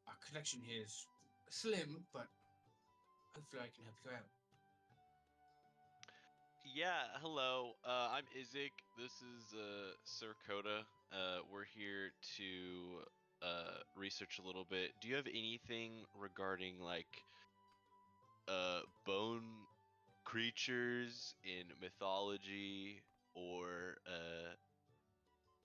Our collection here is slim, but hopefully I can help you out. Yeah, hello. I'm Izik. This is Sir Coda. We're here to research a little bit. Do you have anything regarding like bone creatures in mythology, or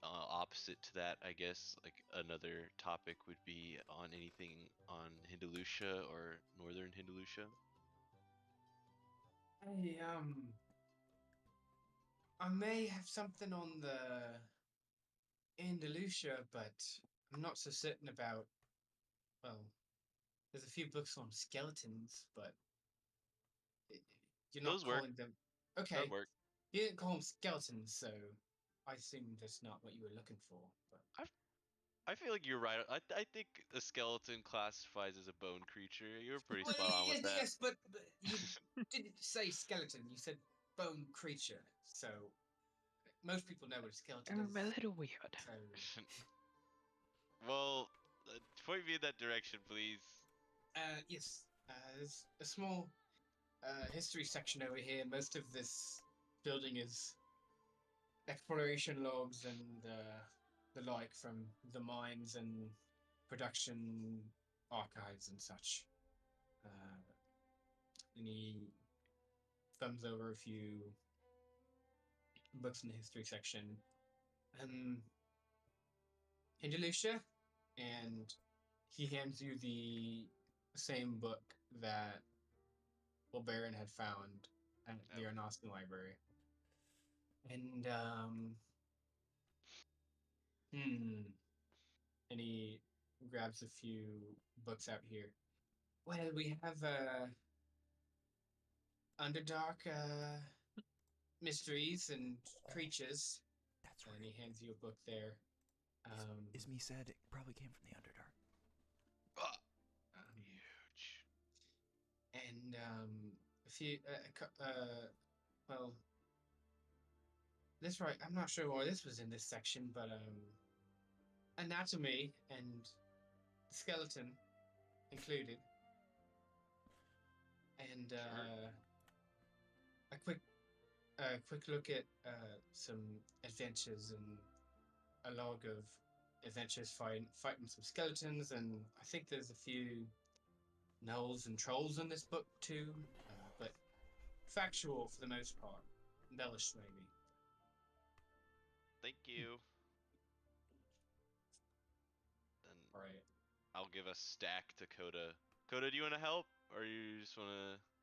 opposite to that, I guess, like another topic would be on anything on Hindalucia or northern Hindalucia? I may have something on the Andalusia, but I'm not so certain about. Well, there's a few books on skeletons, but you're not Those work. calling them. Okay, That'd work. you didn't call them skeletons, so I assume that's not what you were looking for. But I feel like you're right. I think a skeleton classifies as a bone creature. You were pretty well, spot on with that. yes, but you didn't say skeleton. You said bone creature. So most people know what a skeleton is. A little weird. So, Well, point me in that direction, please. yes, there's a small history section over here. Most of this building is exploration logs and the like from the mines and production archives and such. And he thumbs over a few books in the history section. Andalusia, and he hands you the same book that Baron had found at the Arnostan Library. And and he grabs a few books out here. Well, we have Underdark mysteries and creatures. That's And right. he hands you a book there. Ismi said it probably came from the Underdark. Huge. And a few well, that's right. I'm not sure why this was in this section, but anatomy and skeleton included, and a quick look at some adventures and a log of adventures fighting some skeletons, and I think there's a few gnolls and trolls in this book too, but factual for the most part, embellished maybe. Thank you. Then All right. I'll give a stack to Coda. Coda, do you want to help, or you just want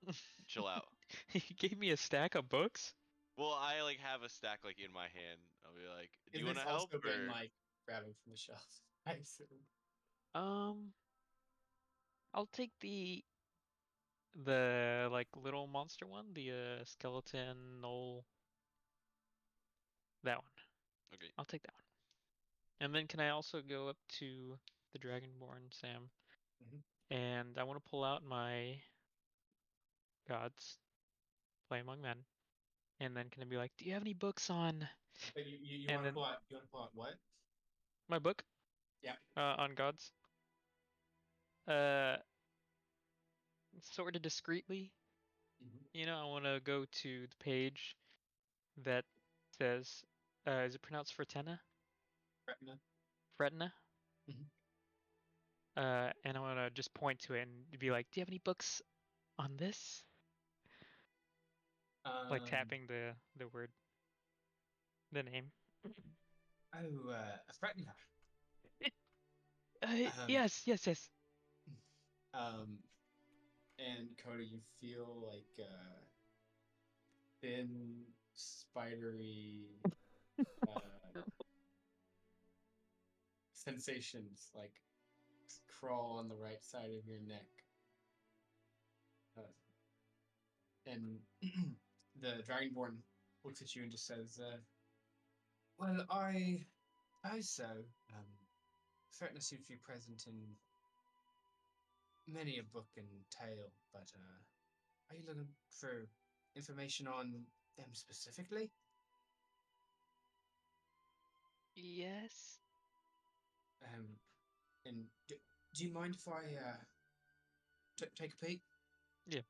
to chill out? He gave me a stack of books? Well, I like have a stack like in my hand. I'm be like, "Do Is you want this to help?" also been Or like grabbing from the shelf? I assume. I'll take the like little monster one, the skeleton knoll. That one. okay, I'll take that one. And then can I also go up to the Dragonborn, Sam? Mhm. And I want to pull out my gods, play among men. And then can I be like, do you have any books on But you And want to then- pull out? You want to pull out what? my book? Yeah. On gods. Sort of discreetly. Mhm. I want to go to the page that says, is it pronounced Fretena? Retina. Fretna? Mhm. And I want to just point to it and be like, do you have any books on this? Like tapping the word, the name. Oh, Retina. Yes. And Coda, you feel like thin, spidery sensations like crawl on the right side of your neck. And the Dragonborn looks at you and just says, well, I so, Fretna seems to be present in many a book and tale, but are you looking for information on them specifically? Yes. And do you mind if I take a peek? Yeah.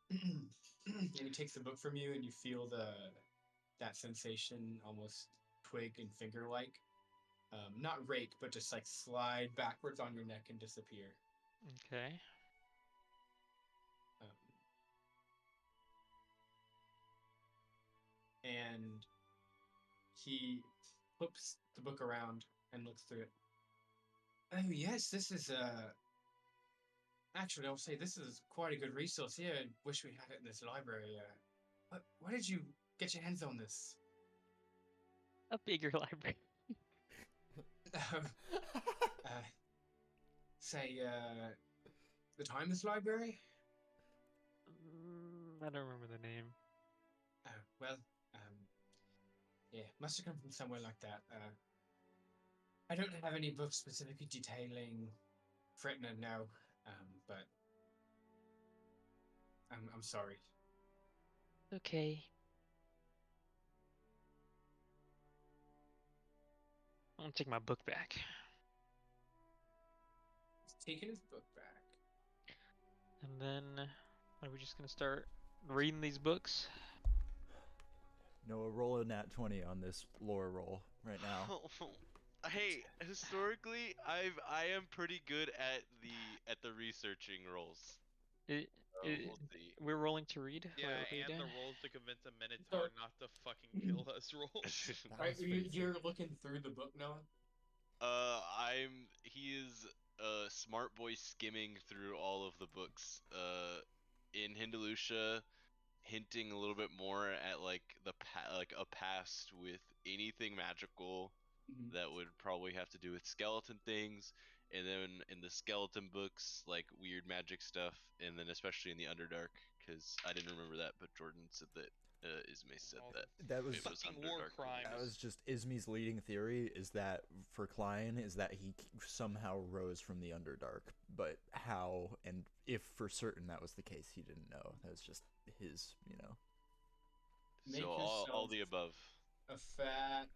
And he takes the book from you, and you feel that sensation, almost twig and finger like, not rake, but just like slide backwards on your neck and disappear. Okay. And he flips the book around and looks through it. Oh yes, this is actually, I'll say this is quite a good resource here. I wish we had it in this library. Why did you get your hands on this? A bigger library. Say, the Timeless Library? I don't remember the name. Oh, well, yeah, must have come from somewhere like that. I don't have any books specifically detailing Fretna now, but I'm sorry. Okay. I'm gonna take my book back. He's taking his book back. And then, are we just gonna start reading these books? Noah, roll a nat 20 on this lore roll right now. Hey, historically, I am pretty good at the researching rolls. It, We'll see. we're rolling to read. Yeah, We're and doing? the rolls to convince a Minotaur not to fucking kill us rolls. Right, you're looking through the book, Noah? He is a smart boy skimming through all of the books. In Hindalucia, hinting a little bit more at like like a past with anything magical that would probably have to do with skeleton things, and then in the skeleton books, like weird magic stuff, and then especially in the Underdark, because I didn't remember that, but Jordan said that Ismay said All that That was it was fucking war Underdark. crimes. That was just Ismy's leading theory is that for Klein is that he somehow rose from the Underdark, but how and if for certain that was the case, he didn't know. That was just his, Make So all yourself the above. a fat,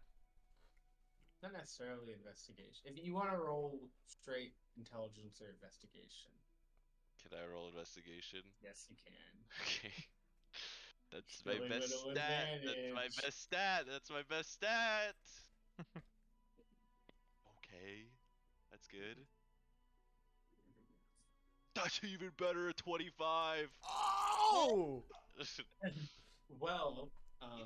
not necessarily investigation. If you want to roll straight intelligence or investigation, Can I roll investigation? yes, you can. Okay. That's Silly my best little stat. That's my advantage. best stat. That's my best stat. Okay. That's good. That's even better at 25. Oh! Well,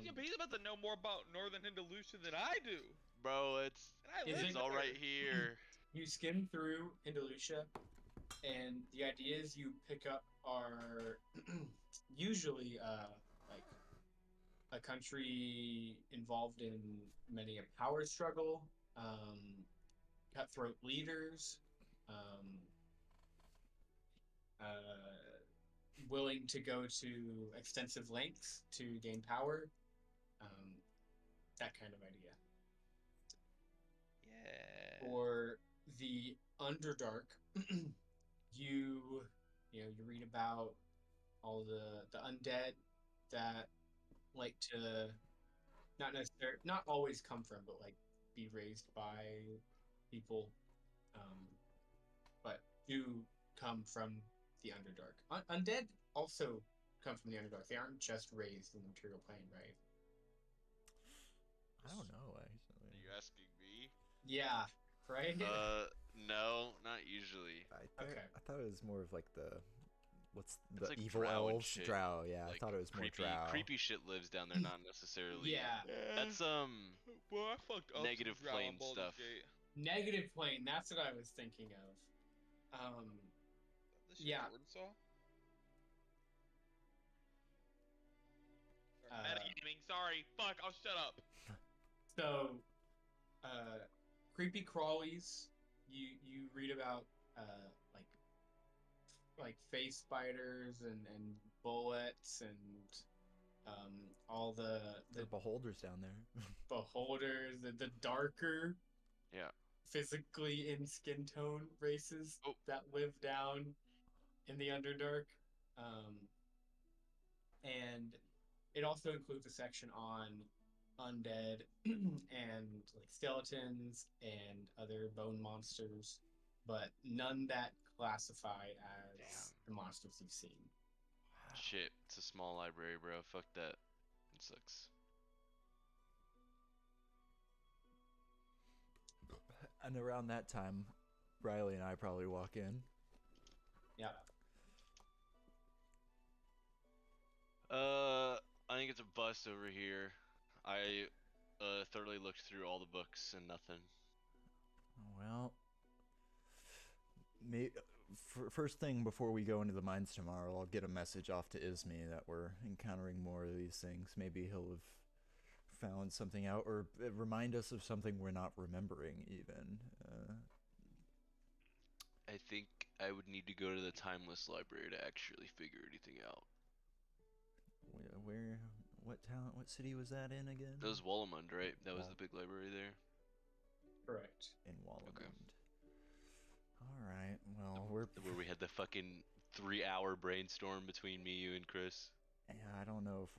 He's about to know more about Northern Hindalucia than I do. Bro, And I live it's all there. right here. you skim through Hindalucia, and the ideas you pick up are usually like a country involved in many a power struggle, cutthroat leaders, willing to go to extensive lengths to gain power, that kind of idea. Yeah. For the Underdark, you read about all the undead that like to not always come from, but like be raised by people, but do come from the Underdark. Undead also come from the Underdark. They aren't just raised in the material plane, right? I don't know, actually. Are you asking me? Yeah, right? No, not usually. Okay. I thought it was more of like what's It's the like evil drow and elves? shit. Drow, yeah. Like, I thought it was more creepy, drow. creepy shit lives down there, not necessarily. Yeah. That's Well, I fucked up negative some drow on plane Baldur's stuff. Gate. Negative plane, that's what I was thinking of. This shit Yeah. Jordan saw? Uh, Metagaming, sorry. Fuck, I'll shut up. So, creepy crawlies. You read about like face spiders and bullets and all the There are beholders down there. beholders, the darker, Yeah. physically in skin tone races that live down in the Underdark, and it also includes a section on undead and like skeletons and other bone monsters, but none that classify as the monsters you've seen. Shit, it's a small library, bro. Fuck that. It sucks. And around that time, Riley and I probably walk in. Yeah. I think it's a bust over here. I thoroughly looked through all the books and nothing. Well, first thing before we go into the mines tomorrow, I'll get a message off to Ismi that we're encountering more of these things. Maybe he'll have found something out, or remind us of something we're not remembering even. I think I would need to go to the Timeless Library to actually figure anything out. What city was that in again? That was Wallamund, right? That was the big library there? Correct. In Wallamund. Okay. Alright, well, where we had the fucking 3-hour brainstorm between me, you, and Chris. Yeah, I don't know if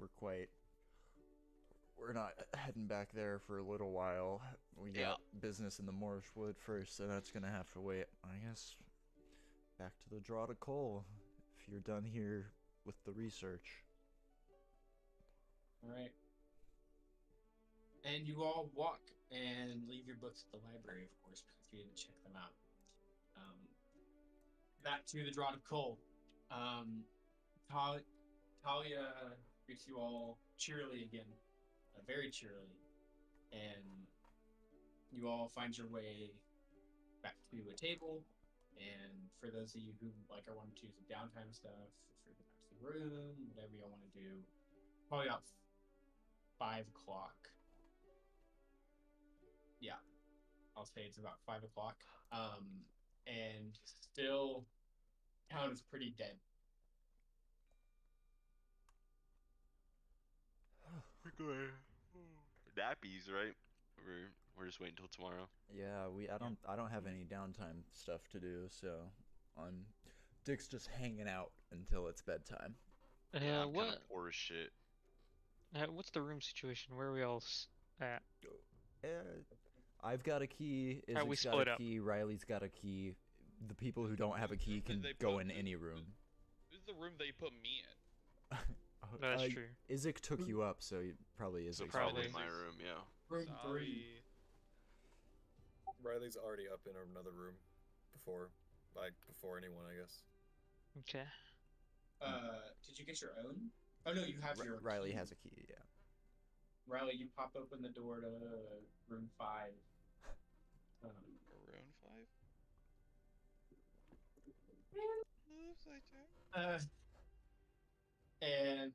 we're not heading back there for a little while. We got business in the Morriswood first, so that's gonna have to wait. I guess back to the draw to coal, if you're done here with the research. All right. And you all walk and leave your books at the library, of course, because you didn't check them out. Back to the Draught of Coal. Talia greets you all cheerily again, very cheerily, and you all find your way back to a table. And for those of you who are wanting to do some downtime stuff, for the back to the room, whatever y'all want to do, probably about 5 o'clock. Yeah, I'll say it's about 5 o'clock. And still, town is pretty dead. Nappies, right? We're just waiting until tomorrow. Yeah, I don't have any downtime stuff to do, so Dick's just hanging out until it's bedtime. Yeah, I'm kind of poor as shit. What's the room situation? Where are we all at? I've got a key. Isaac's got a key. Riley's got a key. The people who don't have a key can go in any room. This is the room they put me in. That's true. Isaac took you up, so probably Isaac's probably my room, yeah. Room 3. Riley's already up in another room before anyone, I guess. Okay. Did you get your own? Oh no, you have your own. Riley key. has a key, yeah. Riley, you pop open the door to room 5. Room 5? And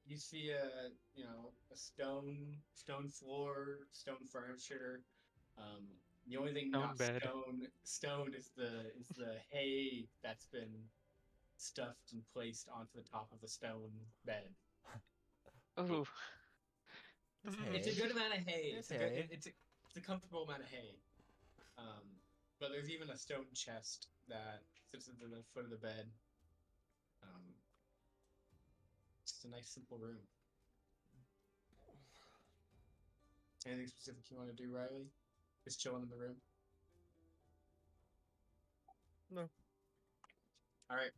You see a stone floor, stone furniture. The only thing Stone not bed. stone is the hay that's been stuffed and placed onto the top of the stone bed. Oh. It's It's a hay. good amount of hay. It's It's a good. hay. It's a comfortable amount of hay. But there's even a stone chest that sits at the foot of the bed. Just a nice simple room. Anything specific you want to do, Riley? Just chilling in the room. No. All right.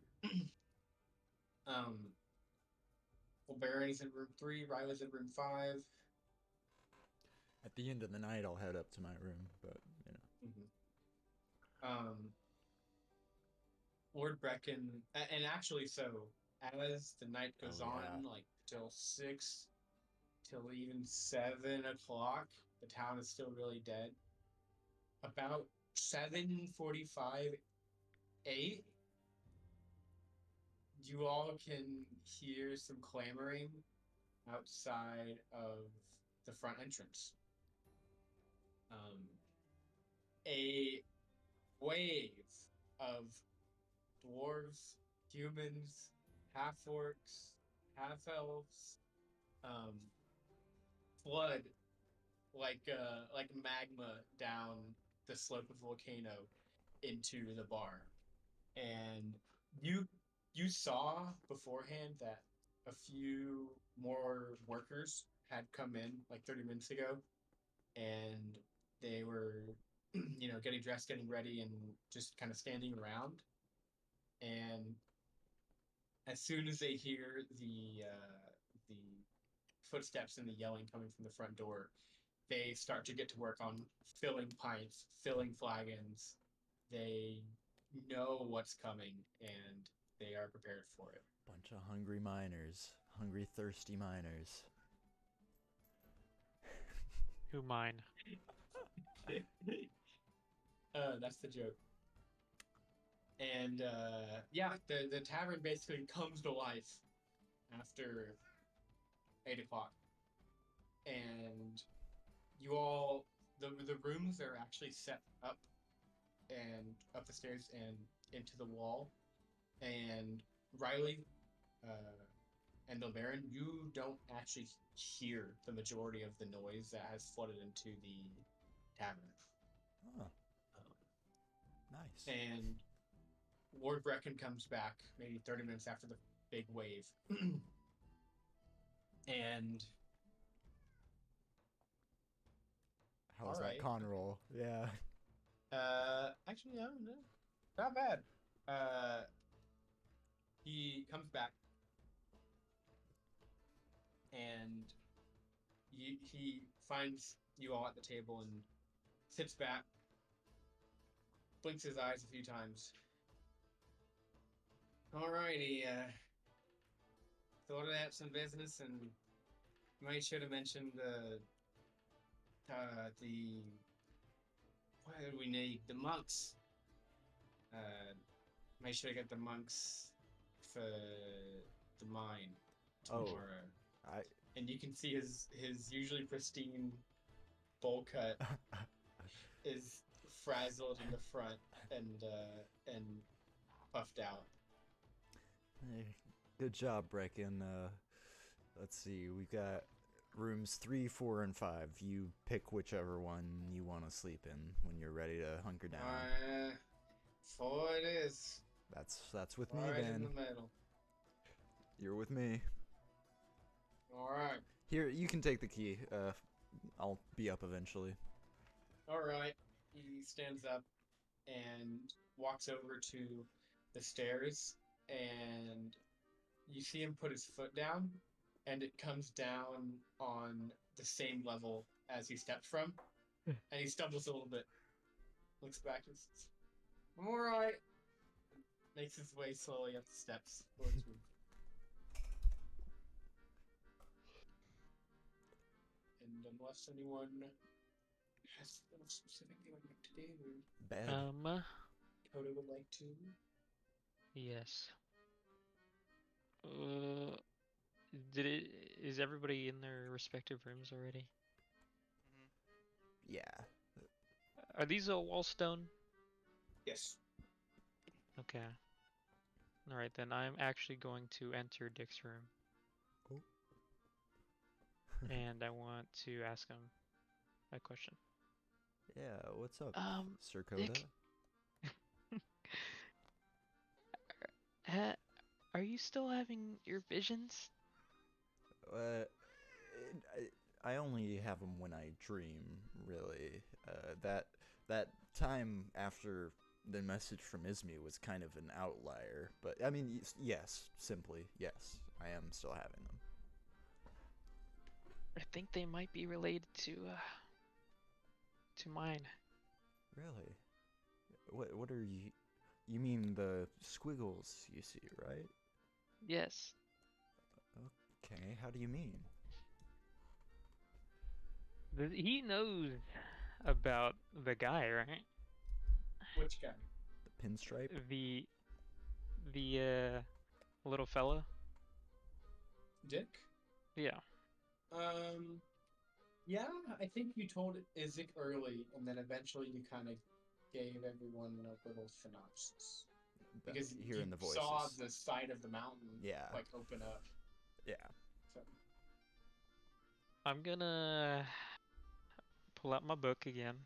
Well, Baron's in room 3. Riley's in room 5. At the end of the night, I'll head up to my room, but you know. Mm-hmm. Lord Brecken, and actually, so as the night goes on, like till 6, till even 7 o'clock, the town is still really dead. About 7:45, 8, you all can hear some clamoring outside of the front entrance. A wave of dwarves, humans, half-orcs, half-elves, flood like magma down the slope of a volcano into the bar. And you saw beforehand that a few more workers had come in like 30 minutes ago, and they were getting dressed, getting ready, and just kind of standing around. And as soon as they hear the footsteps and the yelling coming from the front door, they start to get to work on filling pints, filling flagons. They know what's coming, and they are prepared for it. Bunch of hungry miners. Hungry, thirsty miners. Who mine? That's the joke. And yeah, the tavern basically comes to life after 8 o'clock. And you all, the rooms are actually set up and up the stairs and into the wall. And Riley and the Baron, you don't actually hear the majority of the noise that has flooded into the tavern. Oh. Nice. And Lord Brecken comes back maybe 30 minutes after the big wave. And How was that con roll? Yeah. actually, I don't know. Not bad. He comes back, and he finds you all at the table and sits back, blinks his eyes a few times. Alrighty, thought I'd have some business, and made sure to mention the what do we need? The monks. Make sure to get the monks for the mine tomorrow. And you can see his usually pristine bowl cut is frazzled in the front and puffed out. Hey, good job, Brecken. Let's see. We've got rooms 3, 4, and 5. You pick whichever one you want to sleep in when you're ready to hunker down. 4 it is. That's with me right then. in the middle. You're with me. All right. Here, you can take the key. I'll be up eventually. All right. He stands up and walks over to the stairs, and you see him put his foot down, and it comes down on the same level as he stepped from, and he stumbles a little bit, looks back and says, "I'm all right." Makes his way slowly up the steps towards me. And unless anyone has a specific thing I'd like to do, Bad. Toto would like to. Yes. Is everybody in their respective rooms already? Mm-hmm. Yeah. Are these all wall stone? Yes. Okay. All right, then I'm actually going to enter Dick's room. Oh. And I want to ask him a question. Yeah, what's up, Sir Coda? Dick. Are you still having your visions? I only have them when I dream, really. That time after the message from Ismi was kind of an outlier, but I mean, yes, simply yes, I am still having them. I think they might be related to mine. Really? What are you? You mean the squiggles you see, right? Yes. Okay, how do you mean? He knows about the guy, right? Which guy? The pinstripe? The little fella. Dick? Yeah. Yeah, I think you told Isaac early, and then eventually you kind of gave everyone a little synopsis. Because you hearing the voices. saw the side of the mountain, Yeah. like, open up. Yeah. So. I'm gonna pull out my book again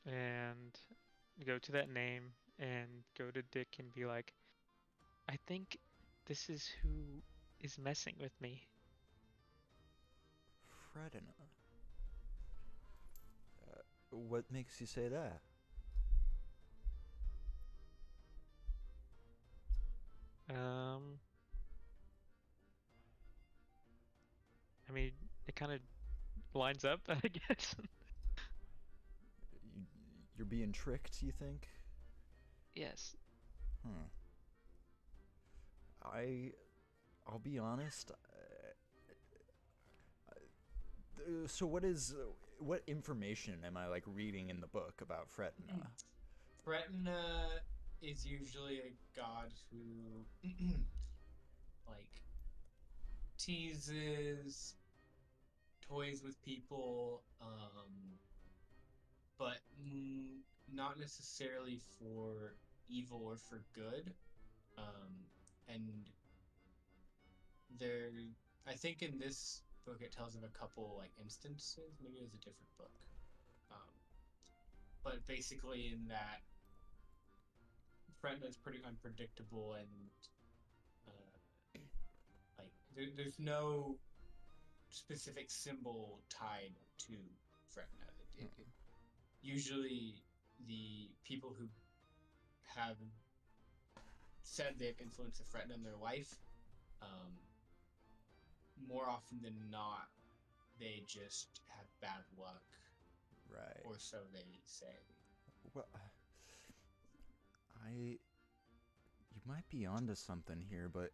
and go to that name and go to Dick and be like, I think this is who is messing with me. Fredina. What makes you say that? I mean, it kind of lines up, I guess. You're being tricked, you think? Yes. I'll be honest. So what information am I like reading in the book about Fretna? Fretna is usually a god who like teases, toys with people, but not necessarily for evil or for good. And there, I think in this book it tells of a couple like instances. Maybe it was a different book, but basically in that, Fretna is pretty unpredictable and like there's no specific symbol tied to Fretna. Usually, the people who have said they've influenced the Fretna in their life, more often than not, they just have bad luck. Right. Or so they say. Well, you might be onto something here, but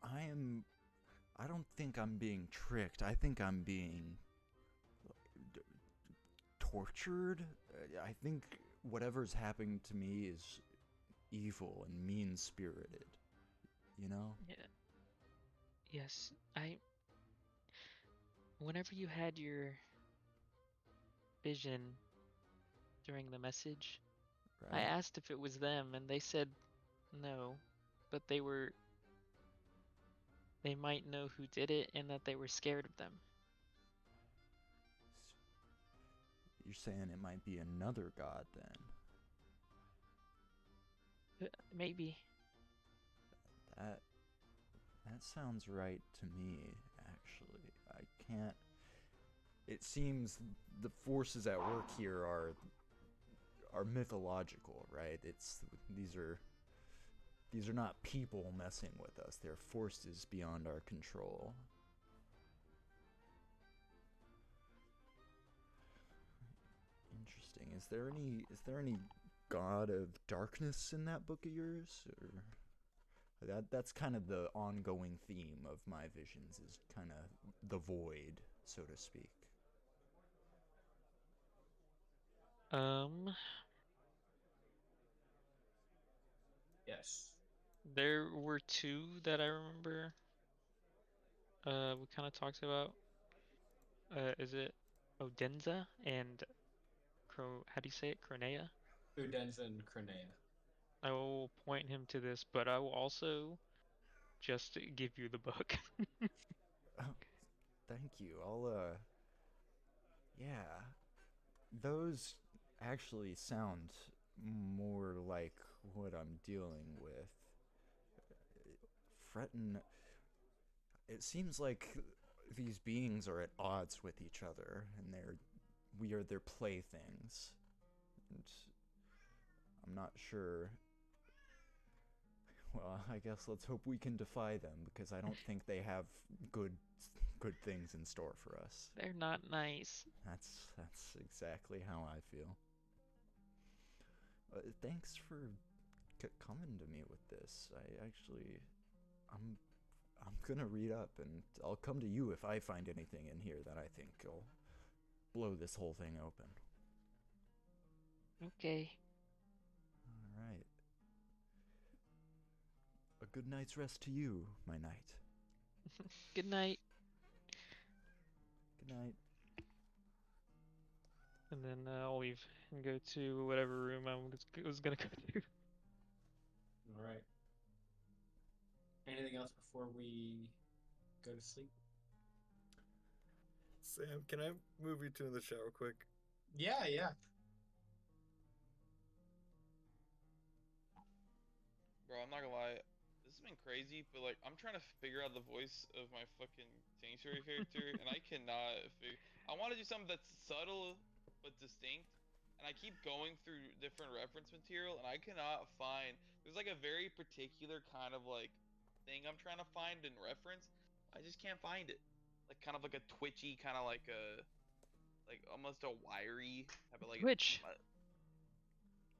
I don't think I'm being tricked. I think I'm being tortured. I think whatever's happening to me is evil and mean-spirited. You know? Yeah. Yes. Whenever you had your vision during the message, Right? I asked if it was them, and they said no, but they might know who did it and that they were scared of them. You're saying it might be another god then? Maybe. That sounds right to me, actually. I can't... It seems the forces at work here are mythological, right? These are not people messing with us. They're forces beyond our control. Interesting. Is there any god of darkness in that book of yours, or that's kind of the ongoing theme of my visions, is kind of the void, so to speak. Yes. There were two that I remember. We kind of talked about. Is it Odenza and how do you say it? Cronea? Udenza and Cronea. I will point him to this, but I will also just give you the book. Oh, thank you. Yeah, those actually sound more like what I'm dealing with. Fretton, it seems like these beings are at odds with each other, and we are their playthings. And I'm not sure. Well, I guess let's hope we can defy them, because I don't think they have good things in store for us. They're not nice. That's exactly how I feel. Thanks for coming to me with this. I'm gonna read up, and I'll come to you if I find anything in here that I think will blow this whole thing open. Okay. All right. A good night's rest to you, my knight. Good night. Good night. And then I'll leave and go to whatever room I was gonna go to. All right. Anything else before we go to sleep? Sam, can I move you two in the shower quick? Yeah, yeah. Bro, I'm not gonna lie. This has been crazy, but like I'm trying to figure out the voice of my fucking sanctuary character, and I cannot figure. I want to do something that's subtle but distinct, and I keep going through different reference material, and I cannot find. There's like a very particular kind of like thing I'm trying to find in reference. I just can't find it. Like kind of like a twitchy, kind of like almost a wiry type of like. Twitch.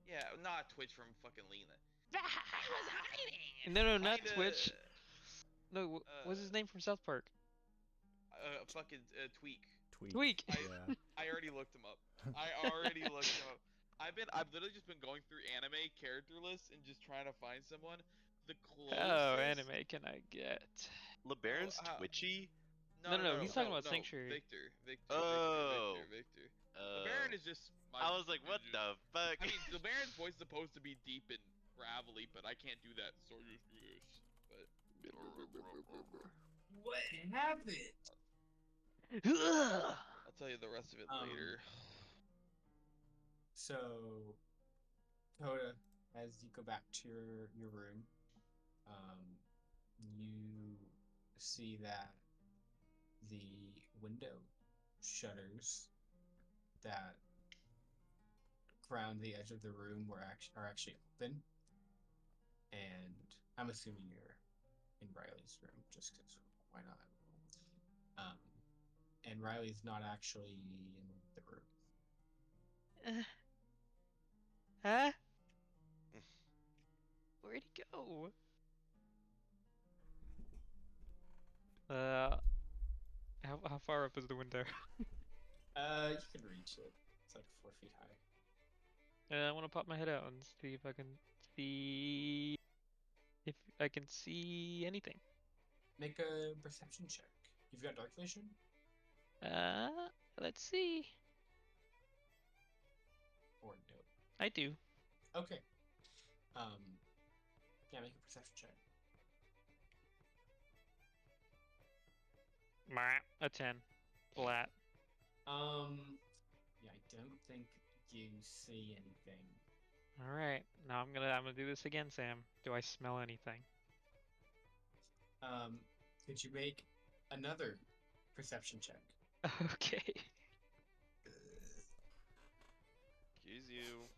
Yeah, not Twitch from fucking Lena. I was hiding. No, not Kinda, Twitch. No, what's his name from South Park? Fucking Tweak. Tweak. Yeah. I already looked him up. I've literally just been going through anime character lists and just trying to find someone. The closest. Oh, anime can I get? LeBaron's twitchy? No, he's talking about Sanctuary. Victor. Oh. Victor. LeBaron is just. I was like, what the fuck? I mean, LeBaron's voice is supposed to be deep and gravelly, but I can't do that, so I just do this. But. What happened? I'll tell you the rest of it later. So, Hoda, as you go back to your room, you see that the window shutters that ground the edge of the room are actually open, and I'm assuming you're in Riley's room just because why not? And Riley's not actually in the room. Huh? Where'd he go? How far up is the window? You can reach it. It's like 4 feet high. I want to pop my head out and see if I can see anything. Make a perception check. You've got dark vision? Let's see. Or no? I do. Okay. Yeah, make a perception check. A 10. Flat. Yeah, I don't think you see anything. All right. Now I'm gonna do this again, Sam. Do I smell anything? Could you make another perception check? Okay. Excuse you.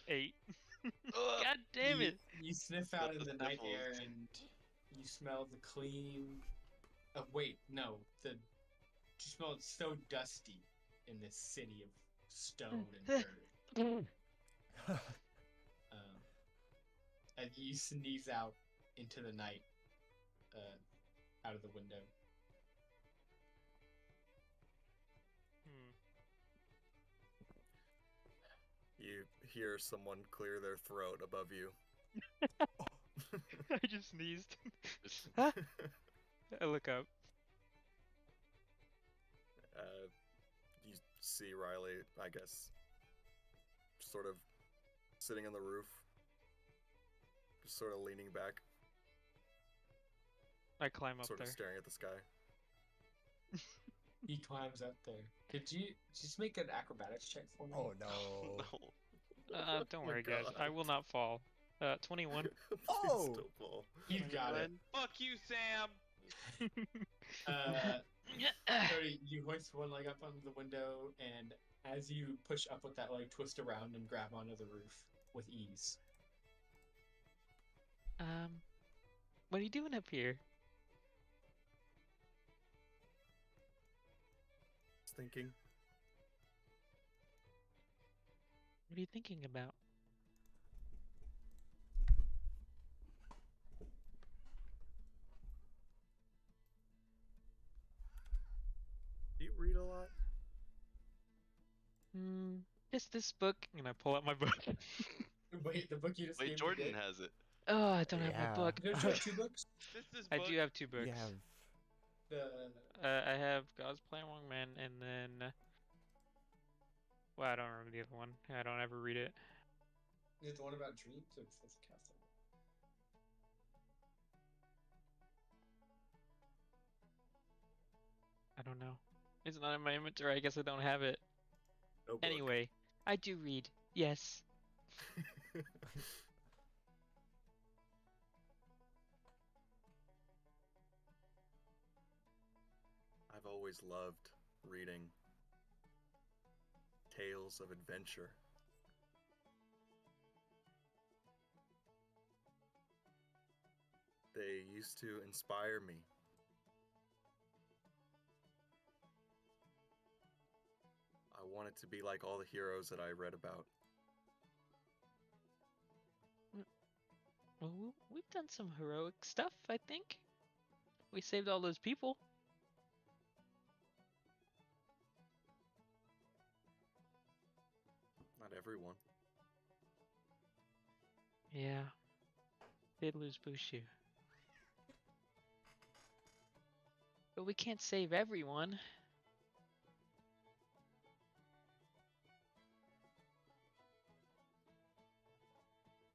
8. God damn it! You sniff out Got in the the night sniffles. air and you smell the clean. Oh wait, no. You smell it so dusty in this city of stone and dirt. And you sneeze out into the night, out of the window. You hear someone clear their throat above you. I just sneezed. Huh? I look up. You see Riley, I guess, sort of sitting on the roof, just sort of leaning back, I climb up sort there. of staring at the sky. He climbs up there. Could you just make an acrobatics check for me? Oh no. No. Don't my worry, guys. I will God. not fall. 21. Please Oh! don't fall. He's got it. Fuck you, Sam. Cody, you hoist one leg up on the window, and as you push up with that leg, twist around and grab onto the roof with ease. What are you doing up here? Just thinking. What are you thinking about? Do you read a lot? Just this book, and I pull out my book. Wait, the book you just Wait, gave Jordan me did? has it. Oh, I don't have my Yeah. book. Don't you have 2 books? This I book. do have 2 books. You have The I have God's Plan Among Men, and then... Well, I don't remember the other one. I don't ever read it. is it the one about dreams or Fifth Castle? I don't know. It's not in my inventory. I guess I don't have it. No book. Anyway, I do read. Yes. I've always loved reading tales of adventure. They used to inspire me. I wanted to be like all the heroes that I read about. Well, we've done some heroic stuff, I think. We saved all those people. Not everyone. Yeah. Did lose Bushu. But we can't save everyone.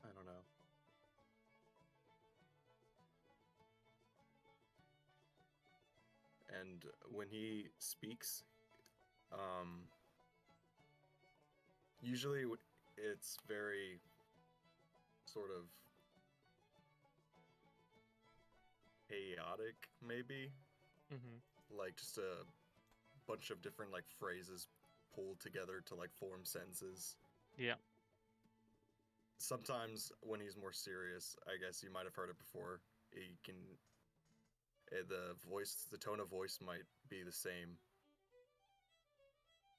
I don't know. And when he speaks, usually it's very sort of chaotic, maybe. Like just a bunch of different like phrases pulled together to like form sentences. Yeah. Sometimes when he's more serious, I guess you might have heard it before. He can the tone of voice might be the same,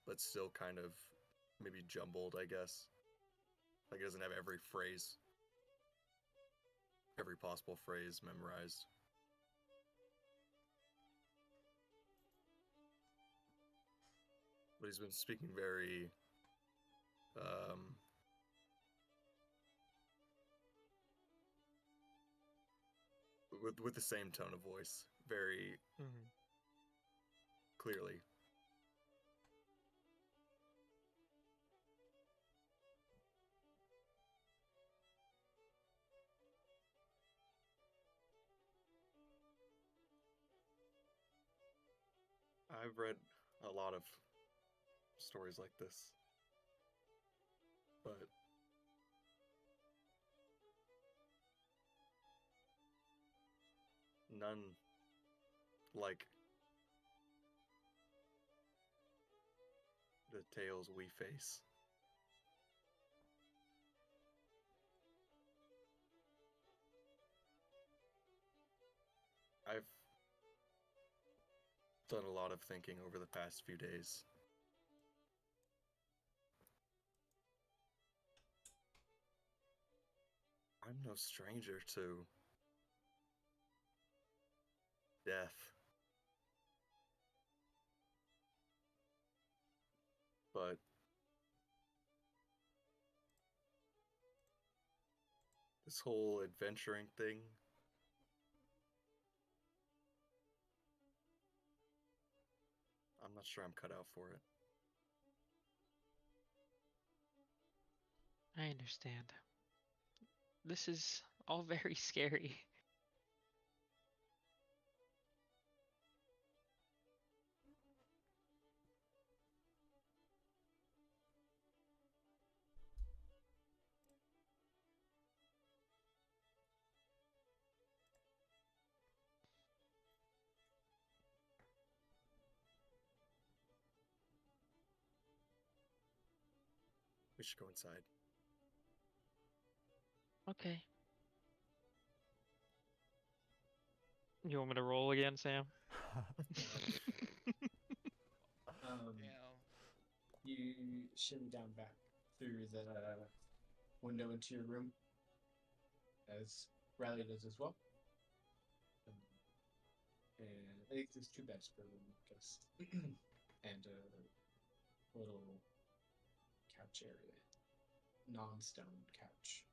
but still kind of maybe jumbled, I guess. Like it doesn't have every possible phrase memorized. But he's been speaking very with the same tone of voice, very clearly. I've read a lot of stories like this, but none like the tales we face. I've done a lot of thinking over the past few days. I'm no stranger to death. But This whole adventuring thing. I'm not sure I'm cut out for it. I understand. This is all very scary. We should go inside. Okay. You want me to roll again, Sam? Damn. You shimmy down back through the window into your room, as Riley does as well. And I think there's 2 beds per room, I guess. And a little couch area. Non-stone couch.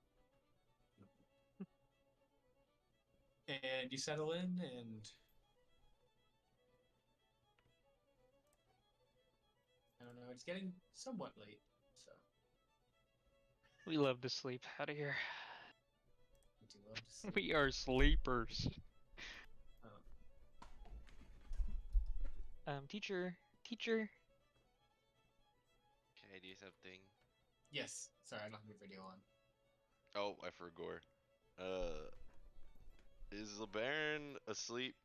And you settle in, and I don't know, it's getting somewhat late, so We love to sleep out of here. I do love to sleep. We are sleepers. Teacher. Can I do something? Yes. Sorry, I don't have your video on. Oh, I forgot. Is LeBaron asleep?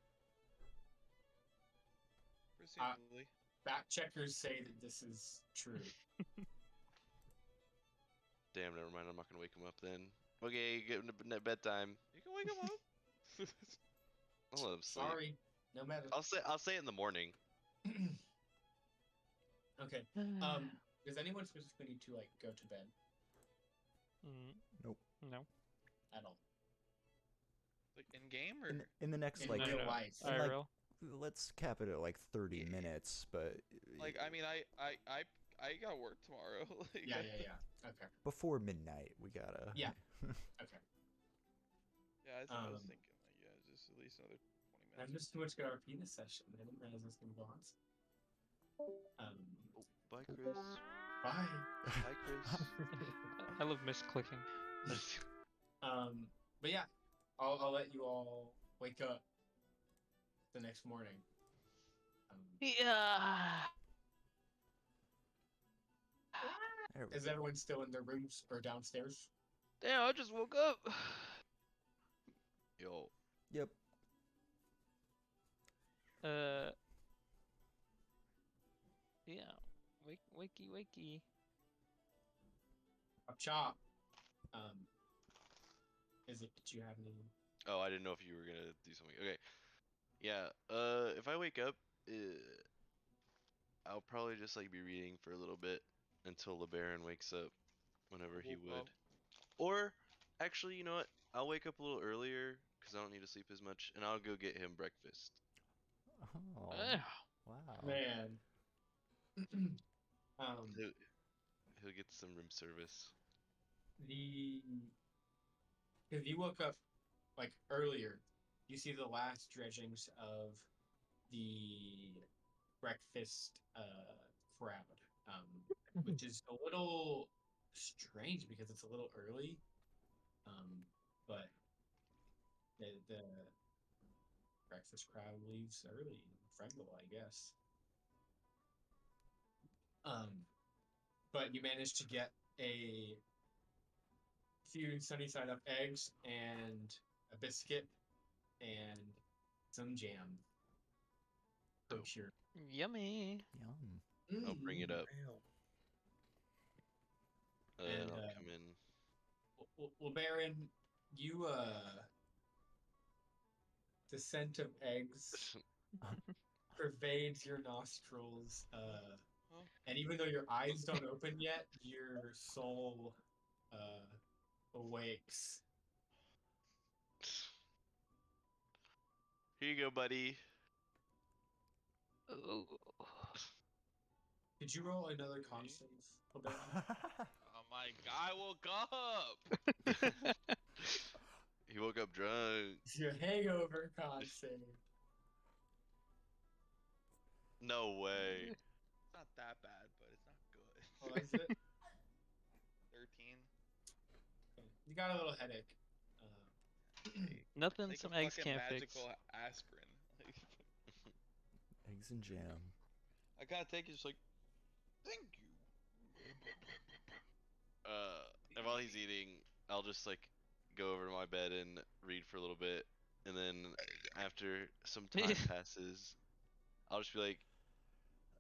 Presumably. Fact checkers say that this is true. Damn, never mind. I'm not gonna wake him up then. Okay, get to bedtime. You can wake him up. I'll let him sleep. Sorry, no matter. I'll say it in the morning. Okay. Does anyone specifically need to go to bed Nope. No. at all? Like in game or In the next In like, real no. life. in, like, IRL? let's cap it at like 30 minutes, but like I mean I got work tomorrow. Like, Yeah. Okay. before midnight we gotta. Yeah. Okay. Yeah, that's what I was Um, thinking. Like, yeah, just at least another 20 I minutes. missed too much to our penis session. I didn't realize I was gonna go on. Oh, bye, Chris. Bye. Bye, Chris. I love misclicking. But yeah, I'll let you all wake up the next morning. Yeah. There we Is go. everyone still in their rooms or downstairs? Damn, I just woke up. Yo, Yep. Yeah. Wakey. Up chop. Is it that you have any? oh, I didn't know if you were gonna do something. Okay. Yeah. If I wake up, I'll probably just like be reading for a little bit until LeBaron wakes up, whenever he Well, would. Or, actually, you know what? I'll wake up a little earlier because I don't need to sleep as much, and I'll go get him breakfast. Oh, Yeah. wow. Man. He'll get some room service. If you woke up earlier, you see the last dredgings of the breakfast crowd, which is a little strange because it's a little early, but the breakfast crowd leaves early in Frengoli, I guess. But you managed to get a few sunny side up eggs and a biscuit and some jam. I'm Dope. sure. Yummy. Yum. I'll bring it up. And, And I'll come in. Well, Baron, you the scent of eggs pervades your nostrils, and even though your eyes don't open yet, your soul awakes. Here you go, buddy. Oh. Did you roll another con save, Baron? oh my god, I woke up! He woke up drunk. Your hangover con save. No way. It's not that bad, but it's not good. What is it? 13. You got a little headache. Nothing Take some a eggs fucking can't fix. magical aspirin. Like, Eggs and jam. I gotta take it just like, thank you. And while he's eating, I'll just like go over to my bed and read for a little bit, and then after some time passes, I'll just be like,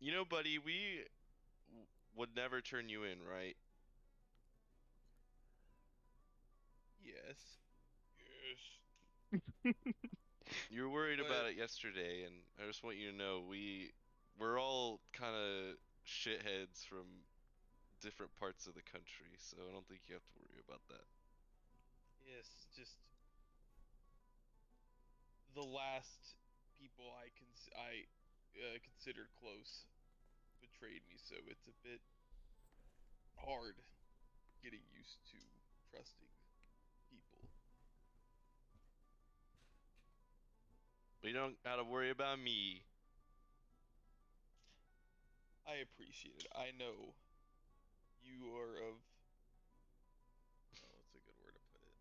you know, buddy, we would never turn you in, right? Yes. Yes. You were worried But- about it yesterday, and I just want you to know we're all kind of shitheads from different parts of the country, so I don't think you have to worry about that. Yes, just the last people I considered close betrayed me, so it's a bit hard getting used to trusting people. But you don't gotta worry about me. I appreciate it. I know you are of what's a good word to put it?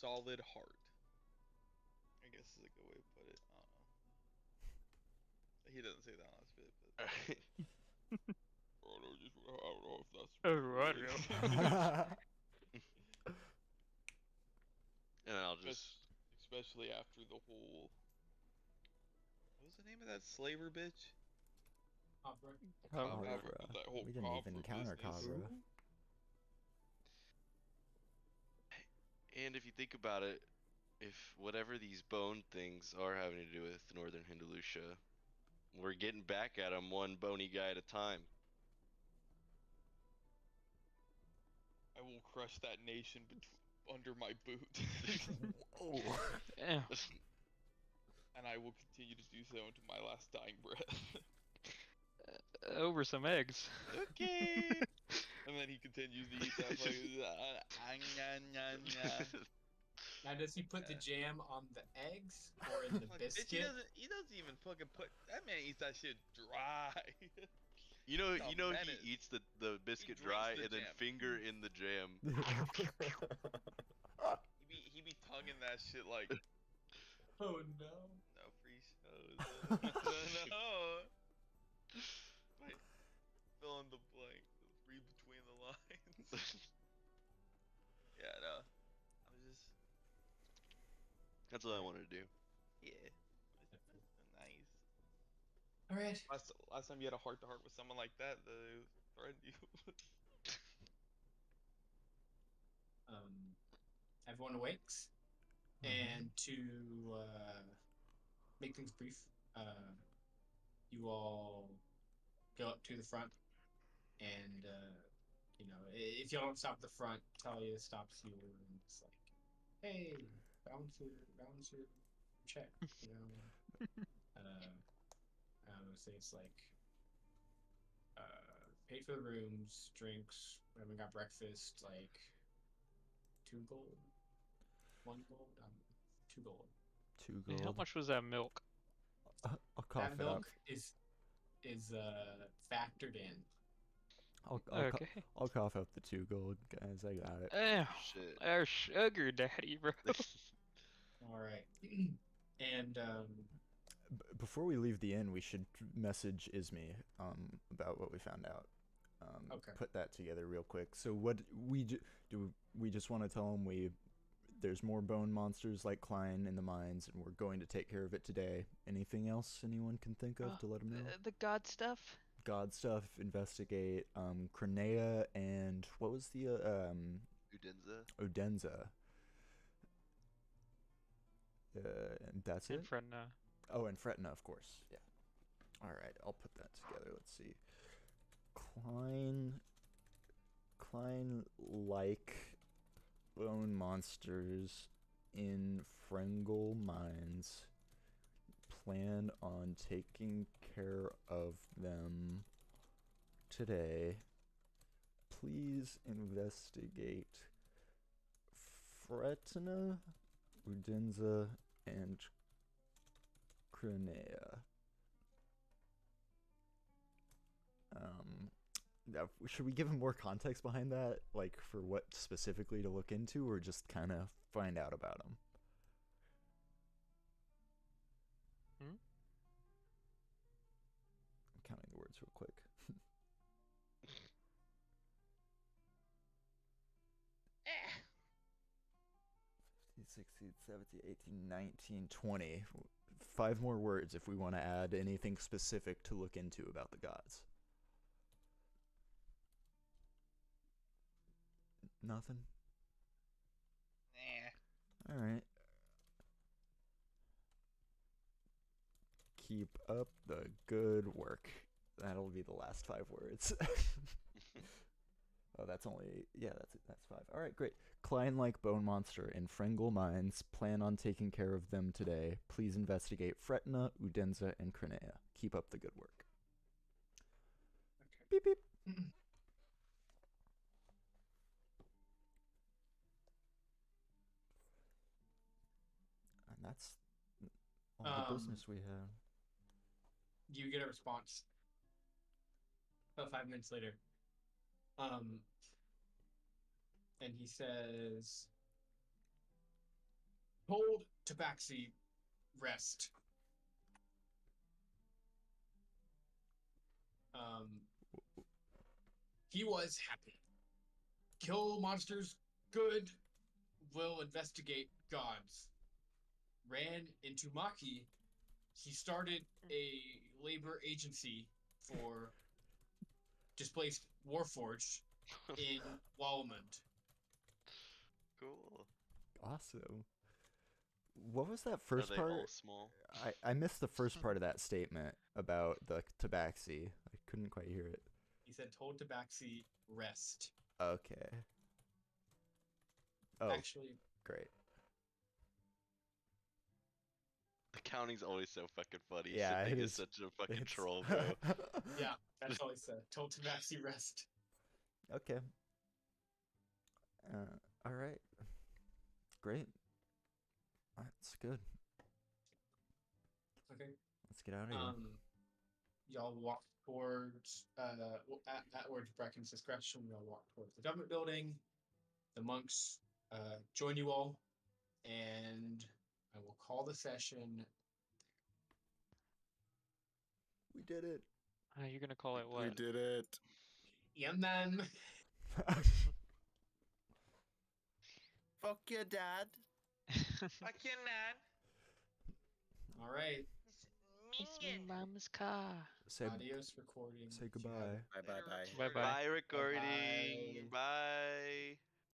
Solid heart. I guess is a good way to put it. I don't know. He doesn't say that on his bit, but I don't know if that's And I'll just especially after the whole what was the name of that slaver bitch? Opera. Kavra. That whole We didn't even Kavra encounter business. Kavra. And if you think about it, if whatever these bone things are having to do with Northern Hindalucia, we're getting back at them one bony guy at a time. I will crush that nation under my boot. Oh. Yeah. And I will continue to do so until my last dying breath. Over some eggs. Okay. And then he continues to eat that fucking. Now, does he put the jam on the eggs or in the Like, bitch, biscuit? he doesn't even fucking put. That man eats that shit dry. You know, The you know menace. he eats the biscuit drinks dry the and then jam. finger in the jam. He be tonguing that shit like. Oh no. No free shows. No. Wait, fill in the blank. Read between the lines. Yeah, no. I'm just. That's what I wanted to do. Yeah. Nice. All right. Last time you had a heart to heart with someone like that, they threatened you. Everyone awakes, and to make things brief, you all go up to the front, and you know, if you don't stop at the front, Talia stops you and it's like, "Hey, bouncer, check," you know. I would say it's like, paid for the rooms, drinks. We haven't got breakfast. Like, 2 gold, 1 gold, 2 gold. 2 Hey, gold. how much was that milk? I'll cough That it up. milk is factored in. Okay. I'll cough up the 2 gold, guys. I got it. Shit. Our sugar daddy, bro. All right, and Before we leave the inn, we should message Ismi about what we found out. Okay. Put that together real quick. So what do we just want to tell him there's more bone monsters like Klein in the mines, and we're going to take care of it today. Anything else anyone can think of to let him know? The god stuff. God stuff. Investigate. Crenea and what was the Odenza. And that's And it. Fredna. Oh, and Fretna, of course. Yeah. All right, I'll put that together. Let's see. Klein like bone monsters in Frengol mines. Plan on taking care of them today. Please investigate Fretna, Udenza, and Crinea. Now, should we give him more context behind that, like for what specifically to look into, or just kind of find out about him? Hmm? I'm counting the words real quick. 16, 17, 18, 19, 20. 5 more words if we want to add anything specific to look into about the gods. Nothing? Alright. Keep up the good work. That'll be the last 5 words. Oh, that's only... Yeah, that's 5. Alright, great. Klein-like bone monster in Frengol mines. Plan on taking care of them today. Please investigate Fretna, Udenza, and Crinea. Keep up the good work. Okay. Beep, beep. And that's all the business we have. You get a response about 5 minutes later. And he says, "Told Tabaxi rest. He was happy. Kill monsters, good. Will investigate gods. Ran into Maki. He started a labor agency for displaced Warforged in Walmond." Cool. Awesome. What was that Are first they part? all small? I missed the first part of that statement about the tabaxi. I couldn't quite hear it. He said, "Told Tabaxi rest." Okay. Oh, Actually, great. Accounting's always so fucking funny. Yeah, Siping it is is. such a fucking It's... troll, bro. yeah, that's all he said. "Told Tabaxi rest." Okay. All right. Great. That's good. Okay. Let's get out of here. Y'all walk towards at Word Bracken's discretion. Y'all walk towards the government building. The monks join you all, and I will call the session. We did it. You're gonna call it We what? did it. Yeah, man. Fuck your dad. I cannot. All right. It's me, Mama's car. Say Adios recording. goodbye. Bye bye bye. Bye bye. Bye, recording. Bye-bye. Bye.